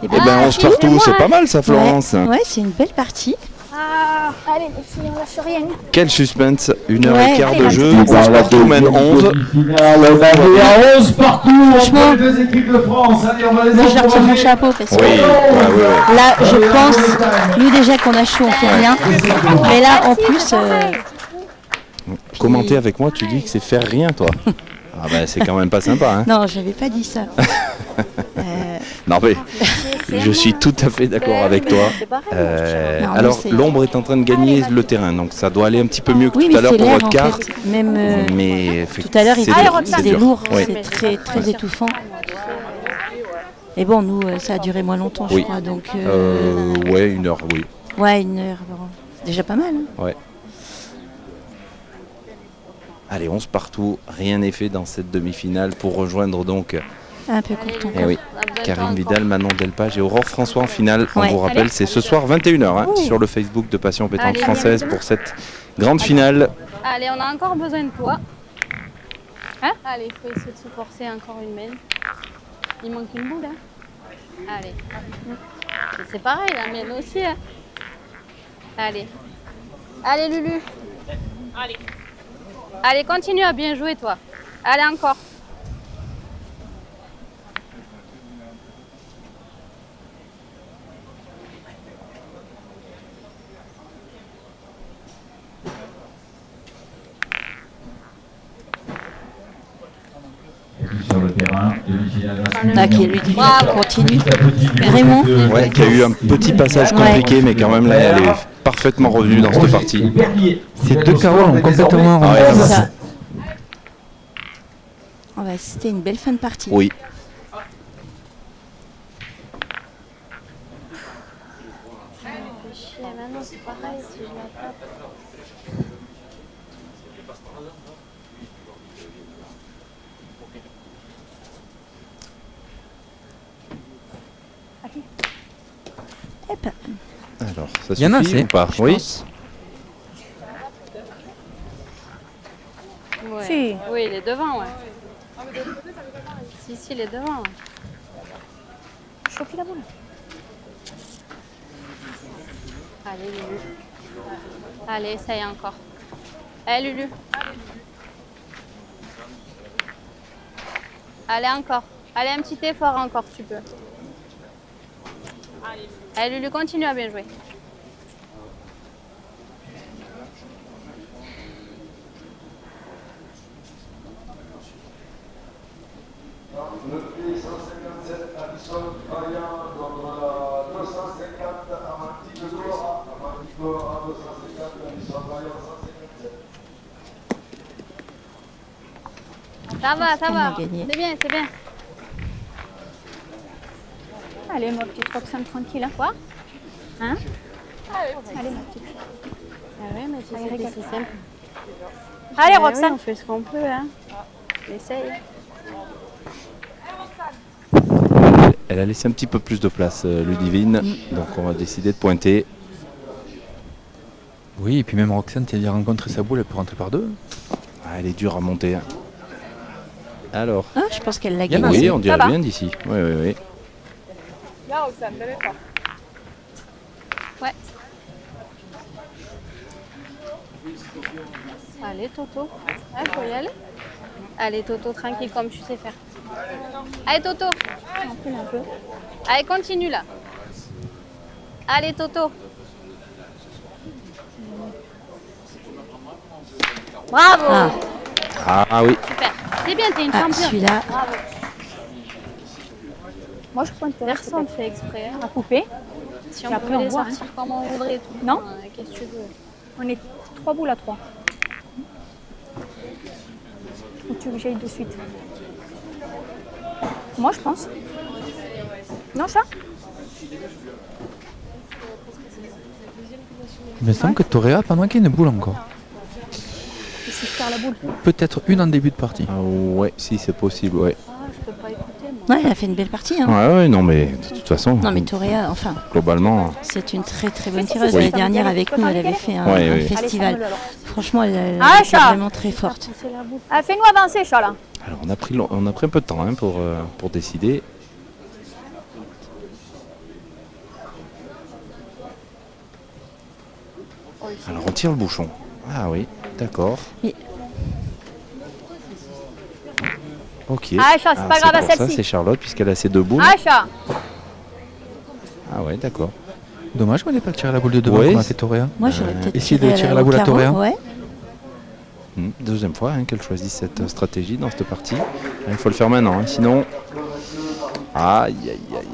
Speaker 2: Eh
Speaker 1: Eh ben, on se partout, c'est pas mal ça, Florence.
Speaker 2: Ouais, c'est une belle partie.
Speaker 4: Ah, allez les filles, on lâche rien.
Speaker 1: Quel suspense, 1h15
Speaker 2: Ouais.
Speaker 1: de jeu, 11 partout mène 11.
Speaker 8: Finale, on a 11 partout
Speaker 2: Franchement,
Speaker 8: entre les deux équipes de France. Allez, on va les
Speaker 2: Moi, je leur tire mon
Speaker 8: encourager.
Speaker 2: chapeau parce que
Speaker 1: Oui, ouais.
Speaker 2: là, je pense, nous déjà qu'on a chaud, on fait rien. Mais là, en plus,
Speaker 1: Commenter avec moi, tu dis que c'est faire rien, toi. Ah ben, c'est quand même pas sympa, hein.
Speaker 2: non, j'avais pas dit ça.
Speaker 1: Non mais, je suis tout à fait d'accord avec toi.
Speaker 2: Non, mais
Speaker 1: Alors,
Speaker 2: c'est-
Speaker 1: l'ombre est en train de gagner le terrain, donc ça doit aller un petit peu mieux que
Speaker 2: Oui,
Speaker 1: tout
Speaker 2: mais
Speaker 1: à l'heure
Speaker 2: c'est
Speaker 1: pour
Speaker 2: l'air
Speaker 1: votre
Speaker 2: en
Speaker 1: quart.
Speaker 2: fait. Même
Speaker 1: Mais
Speaker 2: tout à l'heure, il
Speaker 1: c'est
Speaker 2: était,
Speaker 1: dur,
Speaker 2: il
Speaker 1: c'est
Speaker 2: était
Speaker 1: dur.
Speaker 2: lourd,
Speaker 1: Oui.
Speaker 2: c'est très, très étouffant. Et bon, nous, ça a duré moins longtemps, je
Speaker 1: Oui.
Speaker 2: crois. Donc,
Speaker 1: Ouais, 1 heure, oui.
Speaker 2: ouais, 1 heure. Bon, c'est déjà pas mal. Hein.
Speaker 1: Ouais. Allez, 11 partout, rien n'est fait dans cette demi-finale pour rejoindre donc
Speaker 2: Un peu content.
Speaker 1: eh oui,
Speaker 6: On a besoin de
Speaker 1: Karine
Speaker 6: temps
Speaker 1: Vidal, Manon Delpage et Aurore François en finale. On
Speaker 2: Ouais.
Speaker 1: vous rappelle, c'est ce soir 21h hein, sur le Facebook de Passion Pétanque
Speaker 6: Allez,
Speaker 1: Française
Speaker 6: bien,
Speaker 1: pour cette grande finale.
Speaker 6: Allez, on a encore besoin de toi. Hein? Allez, il faut essayer de se forcer encore une main. Il manque une boule, hein? Allez. Et c'est pareil, la mienne aussi, hein? Allez. Allez, Lulu.
Speaker 5: Allez.
Speaker 6: Allez, continue à bien jouer, toi. Allez, encore.
Speaker 8: Et puis sur le terrain, demi-finale masculine.
Speaker 2: Ah, qui lui dit,
Speaker 6: Bravo.
Speaker 2: continue.
Speaker 8: Petit à petit, du
Speaker 2: Raymond.
Speaker 8: côté de-
Speaker 1: Ouais, qui a eu un petit passage
Speaker 2: Ouais.
Speaker 1: compliqué, mais quand même là, elle est parfaitement revenue dans cette partie.
Speaker 3: Ces 2 carreaux ont complètement
Speaker 1: Ah ouais,
Speaker 2: C'est
Speaker 3: renversé.
Speaker 2: ça. Oh, bah, c'était une belle fin de partie.
Speaker 1: Oui.
Speaker 6: Chier, maintenant, c'est pareil, si je la tape.
Speaker 2: Hop.
Speaker 1: Alors, ça
Speaker 3: Il y en a
Speaker 1: suffit
Speaker 3: assez,
Speaker 1: ou pas?
Speaker 2: Je
Speaker 1: Oui.
Speaker 2: pense.
Speaker 6: Ouais.
Speaker 4: Si.
Speaker 6: Oui, il est devant, ouais. Si, il est devant.
Speaker 4: Choper la boule.
Speaker 6: Allez, Lulu. Allez, essaye encore. Allez, Lulu. Allez, encore. Allez, un petit effort encore, tu peux. Allez, Lulu, continue à bien jouer. Ça va, ça
Speaker 2: Elle
Speaker 6: va.
Speaker 2: a gagné.
Speaker 6: C'est bien, c'est bien.
Speaker 4: Allez, ma petite Roxane, tranquille. Hein.
Speaker 6: Quoi?
Speaker 4: Hein? Allez, ma petite.
Speaker 6: Ah ouais, mais tu
Speaker 4: Allez,
Speaker 6: sais que
Speaker 4: regarde.
Speaker 6: c'est simple.
Speaker 4: Allez,
Speaker 6: Ah oui,
Speaker 4: Roxane.
Speaker 6: on fait ce qu'on peut, hein. On essaye.
Speaker 1: Elle a laissé un petit peu plus de place, Ludivine. Donc on va décider de pointer.
Speaker 3: Oui, et puis même Roxane, si elle a rencontré sa boule, elle peut rentrer par 2.
Speaker 1: Ah, elle est dure à monter. Hein. Alors,
Speaker 2: Ah, je pense qu'elle l'a
Speaker 3: Il y en a
Speaker 2: gagné.
Speaker 1: oui,
Speaker 3: assez.
Speaker 1: on dirait
Speaker 4: va.
Speaker 1: bien d'ici. Oui, oui, oui.
Speaker 5: Là, Roxane, bel effort.
Speaker 6: Ouais. Allez, Toto. Ouais, faut y aller. Allez, Toto, tranquille, comme tu sais faire. Allez, Toto.
Speaker 4: Tranquille un peu.
Speaker 6: Allez, continue, là. Allez, Toto. Bravo.
Speaker 2: Ah,
Speaker 1: Oui.
Speaker 6: Super. C'est bien, t'es une
Speaker 2: ah,
Speaker 6: championne.
Speaker 2: celui-là,
Speaker 6: Bravo.
Speaker 4: Moi, je pointe.
Speaker 6: Personne ne fait exprès. hein.
Speaker 4: À couper.
Speaker 6: Si
Speaker 4: Et
Speaker 6: on
Speaker 4: après,
Speaker 6: pouvait
Speaker 4: on
Speaker 6: les
Speaker 4: voit,
Speaker 6: sortir comme on voudrait tout.
Speaker 4: Non.
Speaker 6: Qu'est-ce que tu veux?
Speaker 4: On est 3 boules à 3. Ou tu veux que j'aille de suite? Moi, je pense. Non, chat?
Speaker 3: Il me semble que Toréa n'a pas manqué une boule encore.
Speaker 4: Et si je perds la boule?
Speaker 3: Peut-être une en début de partie.
Speaker 1: Ah ouais, si c'est possible, ouais.
Speaker 6: Ah, je peux pas écouter, moi.
Speaker 2: Ouais, elle a fait une belle partie. Hein.
Speaker 1: Ouais, non, mais de toute façon,
Speaker 2: Non, mais Toréa, enfin,
Speaker 1: globalement,
Speaker 2: c'est une très très bonne tireuse.
Speaker 4: Oui.
Speaker 2: L'année dernière, avec nous, elle avait fait un,
Speaker 1: Ouais,
Speaker 2: un
Speaker 1: oui.
Speaker 2: festival.
Speaker 4: Allez, ferme-le alors.
Speaker 2: Franchement, elle
Speaker 4: Ah,
Speaker 2: était
Speaker 4: chat.
Speaker 2: vraiment très forte.
Speaker 6: C'est la boule.
Speaker 4: Ah, fais-nous avancer, chat, là.
Speaker 1: alors on a pris un peu de temps hein, pour décider. Alors on tire le bouchon. Ah oui, d'accord.
Speaker 2: Oui.
Speaker 1: Ok.
Speaker 4: Ah, chat, c'est pas grave à
Speaker 1: pour ça,
Speaker 4: celle-ci.
Speaker 1: c'est Charlotte puisqu'elle a ses 2 boules.
Speaker 4: Ah, chat.
Speaker 1: Ah ouais, d'accord.
Speaker 3: Dommage qu'on n'ait pas tiré la boule de devant
Speaker 1: Ouais,
Speaker 3: comme a fait Toréa.
Speaker 2: Moi, j'aurais peut-être
Speaker 3: Essayez de
Speaker 2: tiré
Speaker 3: tirer la boule à
Speaker 2: au carreau,
Speaker 3: Toréa.
Speaker 2: Ouais.
Speaker 1: Deuxième fois hein, qu'elle choisit cette stratégie dans cette partie. Il faut le faire maintenant, hein, sinon. Aïe aïe aïe aïe.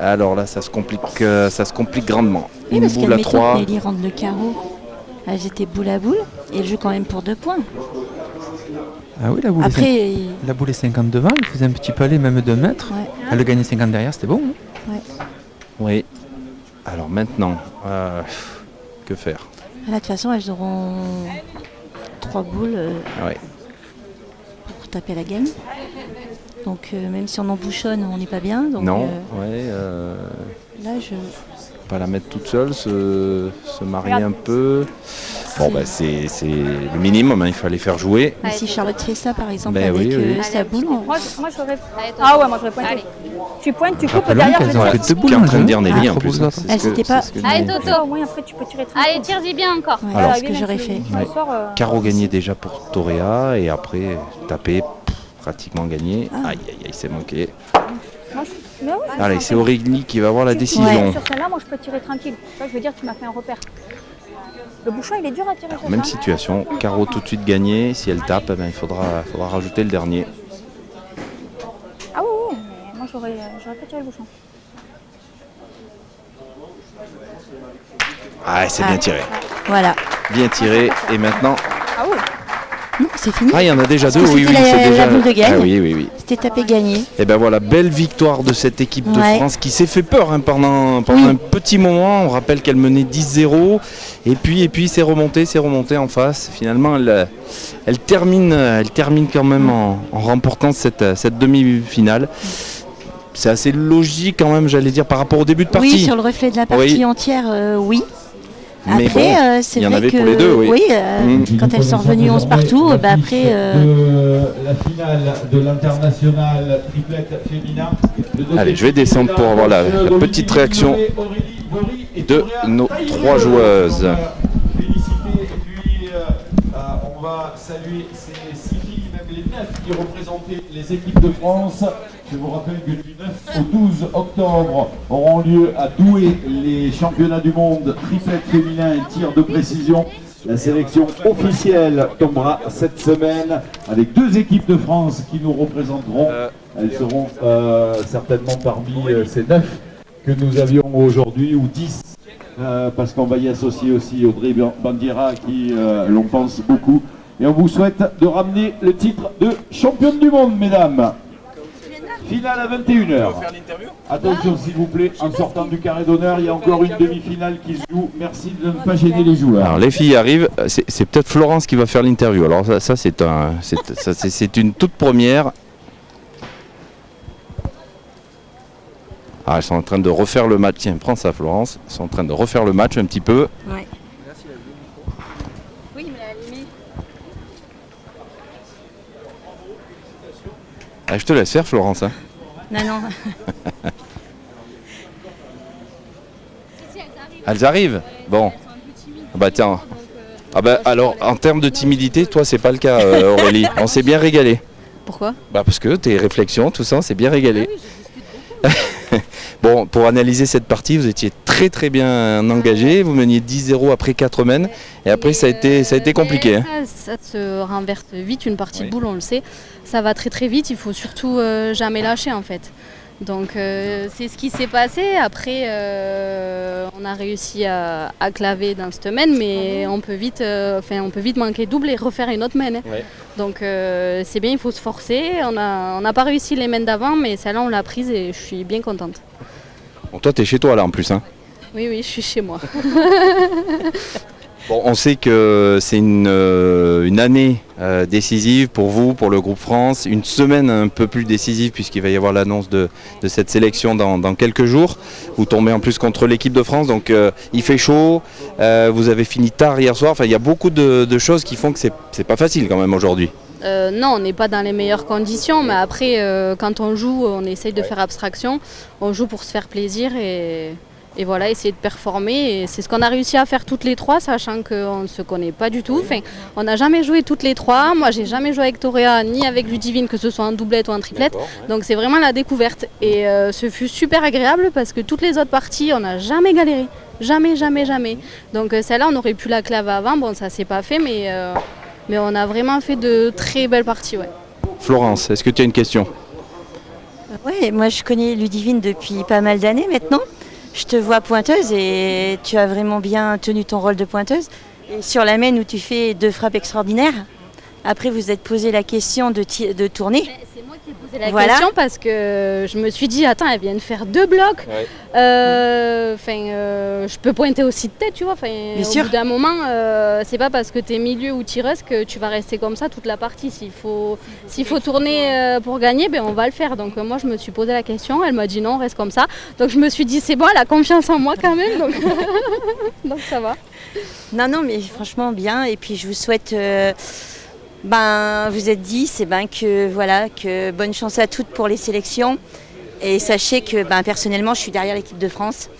Speaker 1: Alors là, ça se complique grandement.
Speaker 2: Oui,
Speaker 1: Une
Speaker 2: parce
Speaker 1: boule à
Speaker 2: qu'admettons
Speaker 1: 3.
Speaker 2: que Nelly rentre le carreau. Elles étaient boule à boule et elle joue quand même pour 2 points.
Speaker 3: Ah oui, la boule,
Speaker 2: Après,
Speaker 3: la boule est 50 devant, il faisait un petit palais même de mètres.
Speaker 2: ouais.
Speaker 3: Elle a gagné 50 derrière, c'était bon. Hein.
Speaker 1: Oui. Alors maintenant, que faire?
Speaker 2: Là, de toute façon, elles auront 3 boules
Speaker 1: Ouais.
Speaker 2: pour taper la gagne. Donc, même si on en bouchonne, on n'est pas bien. Donc,
Speaker 1: Non,
Speaker 2: là, je.
Speaker 1: pas la mettre toute seule, se marier un peu. Bon, bah, c'est le minimum, hein, il fallait faire jouer.
Speaker 2: Mais si Charlotte fait ça, par exemple,
Speaker 1: Ben
Speaker 2: avec
Speaker 1: oui, oui.
Speaker 2: sa boule,
Speaker 4: Moi, j'aurais.
Speaker 6: Allez, toi.
Speaker 4: Ah ouais, moi, j'aurais pointé.
Speaker 6: Allez.
Speaker 4: Tu pointes, tu coupes, et
Speaker 3: Rappelons
Speaker 4: derrière,
Speaker 3: qu'elles
Speaker 4: je
Speaker 3: ont
Speaker 4: tire.
Speaker 3: que
Speaker 1: C'est
Speaker 3: 2
Speaker 1: ce qu'est en train de dire Nelly
Speaker 3: Ah,
Speaker 1: en plus.
Speaker 3: propose
Speaker 1: hein,
Speaker 3: l'autre.
Speaker 1: c'est ce
Speaker 2: Elles
Speaker 1: que-
Speaker 2: étaient pas-
Speaker 1: c'est ce que
Speaker 6: Allez,
Speaker 1: dit-
Speaker 6: Toto.
Speaker 4: Au moins, après, tu peux tirer
Speaker 6: Allez,
Speaker 4: tranquille.
Speaker 6: tire-y bien encore.
Speaker 2: ouais,
Speaker 1: Alors,
Speaker 2: c'est ce que j'aurais fait.
Speaker 1: Ouais. Carreau gagné déjà pour Toréa et après taper, pratiquement gagné.
Speaker 2: Ah.
Speaker 1: Aïe aïe aïe, c'est manqué.
Speaker 4: Mais ouais,
Speaker 1: Allez, c'est Aurélie qui va avoir la
Speaker 4: Ouais.
Speaker 1: décision.
Speaker 4: Sur celle-là, moi, je peux tirer tranquille. Ça, je veux dire, tu m'as fait un repère. Le bouchon, il est dur à tirer sur
Speaker 1: Même
Speaker 4: ça.
Speaker 1: situation, carreau tout de suite gagné. Si elle tape, eh ben, il faudra rajouter le dernier.
Speaker 4: Ah oui, oui, mais moi, j'aurais pas tiré le bouchon.
Speaker 1: Ah, c'est bien tiré.
Speaker 2: Voilà.
Speaker 1: Bien tiré. Et maintenant,
Speaker 4: Ah oui.
Speaker 2: Non, c'est fini.
Speaker 1: ah, il y en a déjà
Speaker 2: Parce
Speaker 1: 2.
Speaker 2: que
Speaker 1: Oui, oui,
Speaker 2: c'était
Speaker 1: c'est déjà.
Speaker 2: la boule de gagne.
Speaker 1: Ah, oui, oui, oui.
Speaker 2: C'était tapé gagné.
Speaker 1: Et ben voilà, belle victoire de cette équipe de
Speaker 2: Ouais.
Speaker 1: France qui s'est fait peur hein, pendant
Speaker 2: Oui.
Speaker 1: un petit moment. On rappelle qu'elle menait 10-0 et puis c'est remonté en face. Finalement, elle termine quand même en remportant cette demi-finale. C'est assez logique quand même, j'allais dire, par rapport au début de partie.
Speaker 2: Oui, sur le reflet de la partie
Speaker 1: Oui.
Speaker 2: entière, oui.
Speaker 1: Mais
Speaker 2: Après,
Speaker 1: bon,
Speaker 2: c'est
Speaker 1: il y en
Speaker 2: vrai
Speaker 1: avait
Speaker 2: que
Speaker 1: pour les deux, oui.
Speaker 2: Quand elles sont revenues 11 partout, bah après,
Speaker 8: de la finale de l'international triplette féminin.
Speaker 1: Allez, je vais descendre pour avoir la petite réaction de nos 3 joueuses.
Speaker 8: Féliciter et puis on va saluer ces 6 filles, même les 9 qui représentaient les équipes de France. Je vous rappelle que du 9 au 12 octobre auront lieu à Douai les championnats du monde triplette féminin et tir de précision. La sélection officielle tombera cette semaine avec 2 équipes de France qui nous représenteront. Elles seront certainement parmi ces 9 que nous avions aujourd'hui, ou 10, parce qu'on va y associer aussi Audrey Bandiera qui l'on pense beaucoup. Et on vous souhaite de ramener le titre de championne du monde, mesdames. Finale à 21h. Attention s'il vous plaît, en sortant du carré d'honneur, il y a encore une demi-finale qui se joue. Merci de ne pas gêner les joueurs.
Speaker 1: Alors les filles arrivent, c'est peut-être Florence qui va faire l'interview. Alors ça c'est une toute première. Ah, elles sont en train de refaire le match. Tiens, prends ça Florence. Elles sont en train de refaire le match un petit peu.
Speaker 2: ouais.
Speaker 6: Oui, mais elle met.
Speaker 1: Ah, je te laisse faire Florence. Hein.
Speaker 2: Non, non.
Speaker 1: Elles arrivent. Bon. Ah bah tiens. Ah bah alors en termes de timidité, toi c'est pas le cas Aurélie. On s'est bien régalé.
Speaker 6: Pourquoi?
Speaker 1: Bah parce que tes réflexions, tout ça, on s'est bien régalé. Bon, pour analyser cette partie, vous étiez très bien engagé. Vous meniez 10-0 après 4 mènes. Et après, ça a été compliqué. Hein.
Speaker 6: Ça se renverse vite, une partie
Speaker 1: Oui.
Speaker 6: de boule, on le sait. Ça va très vite, il faut surtout jamais lâcher en fait. Donc c'est ce qui s'est passé. Après, on a réussi à claver dans cette main, mais on peut vite manquer double et refaire une autre main. Hein.
Speaker 1: Ouais.
Speaker 6: Donc c'est bien, il faut se forcer. On n'a pas réussi les mains d'avant, mais celle-là on l'a prise et je suis bien contente.
Speaker 1: Bon, toi, tu es chez toi là en plus. Hein.
Speaker 6: Oui, je suis chez moi.
Speaker 1: Bon, on sait que c'est une année décisive pour vous, pour le groupe France, une semaine un peu plus décisive puisqu'il va y avoir l'annonce de cette sélection dans quelques jours. Vous tombez en plus contre l'équipe de France, donc il fait chaud, vous avez fini tard hier soir, enfin il y a beaucoup de choses qui font que c'est pas facile quand même aujourd'hui.
Speaker 6: Non, on n'est pas dans les meilleures conditions, mais après quand on joue, on essaye de faire abstraction, on joue pour se faire plaisir et voilà, essayer de performer. Et c'est ce qu'on a réussi à faire toutes les trois, sachant qu'on ne se connaît pas du tout. Enfin, on n'a jamais joué toutes les trois. Moi, j'ai jamais joué avec Toréa ni avec Ludivine, que ce soit en doublette ou en triplette. Donc c'est vraiment la découverte. Et ce fut super agréable parce que toutes les autres parties, on n'a jamais galéré. Jamais. Donc celle-là, on aurait pu la claver avant. Bon, ça s'est pas fait, mais on a vraiment fait de très belles parties. Ouais.
Speaker 1: Florence, est-ce que tu as une question ?
Speaker 2: Oui, moi je connais Ludivine depuis pas mal d'années maintenant. Je te vois pointeuse et tu as vraiment bien tenu ton rôle de pointeuse. Et sur la main où tu fais 2 frappes extraordinaires, après vous êtes posé la question de tourner.
Speaker 6: C'est moi qui ai posé la question parce que je me suis dit, attends, elle vient de faire 2 blocs.
Speaker 1: Ouais.
Speaker 6: Je peux pointer aussi de tête, tu vois. Au
Speaker 2: sûr.
Speaker 6: bout d'un moment, c'est pas parce que tu es milieu ou tireuse que tu vas rester comme ça toute la partie. S'il faut tourner pour gagner, on va le faire. Donc moi, je me suis posé la question. Elle m'a dit non, reste comme ça. Donc je me suis dit, c'est bon, elle a confiance en moi quand même. Donc, donc ça va.
Speaker 2: Non, mais franchement bien. Et puis je vous souhaite... vous êtes 10, que bonne chance à toutes pour les sélections. Et sachez que personnellement, je suis derrière l'équipe de France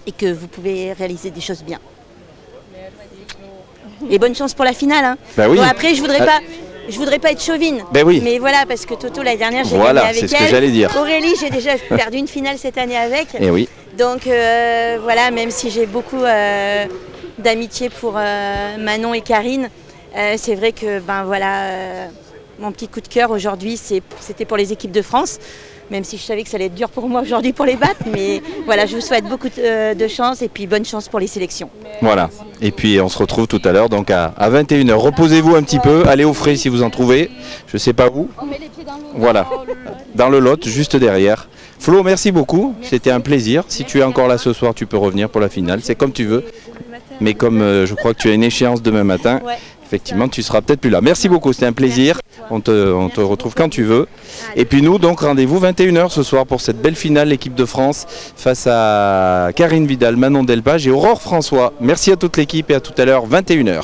Speaker 2: et que vous pouvez réaliser des choses bien. Et bonne chance pour la finale. Hein.
Speaker 1: Oui.
Speaker 2: Bon, après, je voudrais pas être chauvine.
Speaker 1: Oui.
Speaker 2: Mais voilà, parce que Toto, l'année dernière, j'ai
Speaker 1: Voilà,
Speaker 2: gagné avec
Speaker 1: c'est
Speaker 2: elle.
Speaker 1: ce que j'allais dire.
Speaker 2: Aurélie, j'ai déjà perdu une finale cette année avec.
Speaker 1: Et oui.
Speaker 2: Donc même si j'ai beaucoup d'amitié pour Manon et Karine, c'est vrai que mon petit coup de cœur aujourd'hui, c'était pour les équipes de France. Même si je savais que ça allait être dur pour moi aujourd'hui pour les battre. Mais voilà, je vous souhaite beaucoup de chance et puis bonne chance pour les sélections.
Speaker 1: Voilà. Et puis on se retrouve tout à l'heure donc à 21h. Reposez-vous un petit peu, allez au frais si vous en trouvez. Je sais pas où.
Speaker 6: On met les pieds dans l'eau.
Speaker 1: Voilà. Dans le lot, juste derrière. Flo, merci beaucoup. C'était un plaisir. Si tu es encore là ce soir, tu peux revenir pour la finale. C'est comme tu veux. Mais comme je crois que tu as une échéance demain matin, effectivement, tu seras peut-être plus là. Merci beaucoup, c'était un plaisir. On te retrouve quand tu veux. Et puis nous, donc, rendez-vous 21h ce soir pour cette belle finale, l'équipe de France face à Karine Vidal, Manon Delpage et Aurore François. Merci à toute l'équipe et à tout à l'heure, 21h.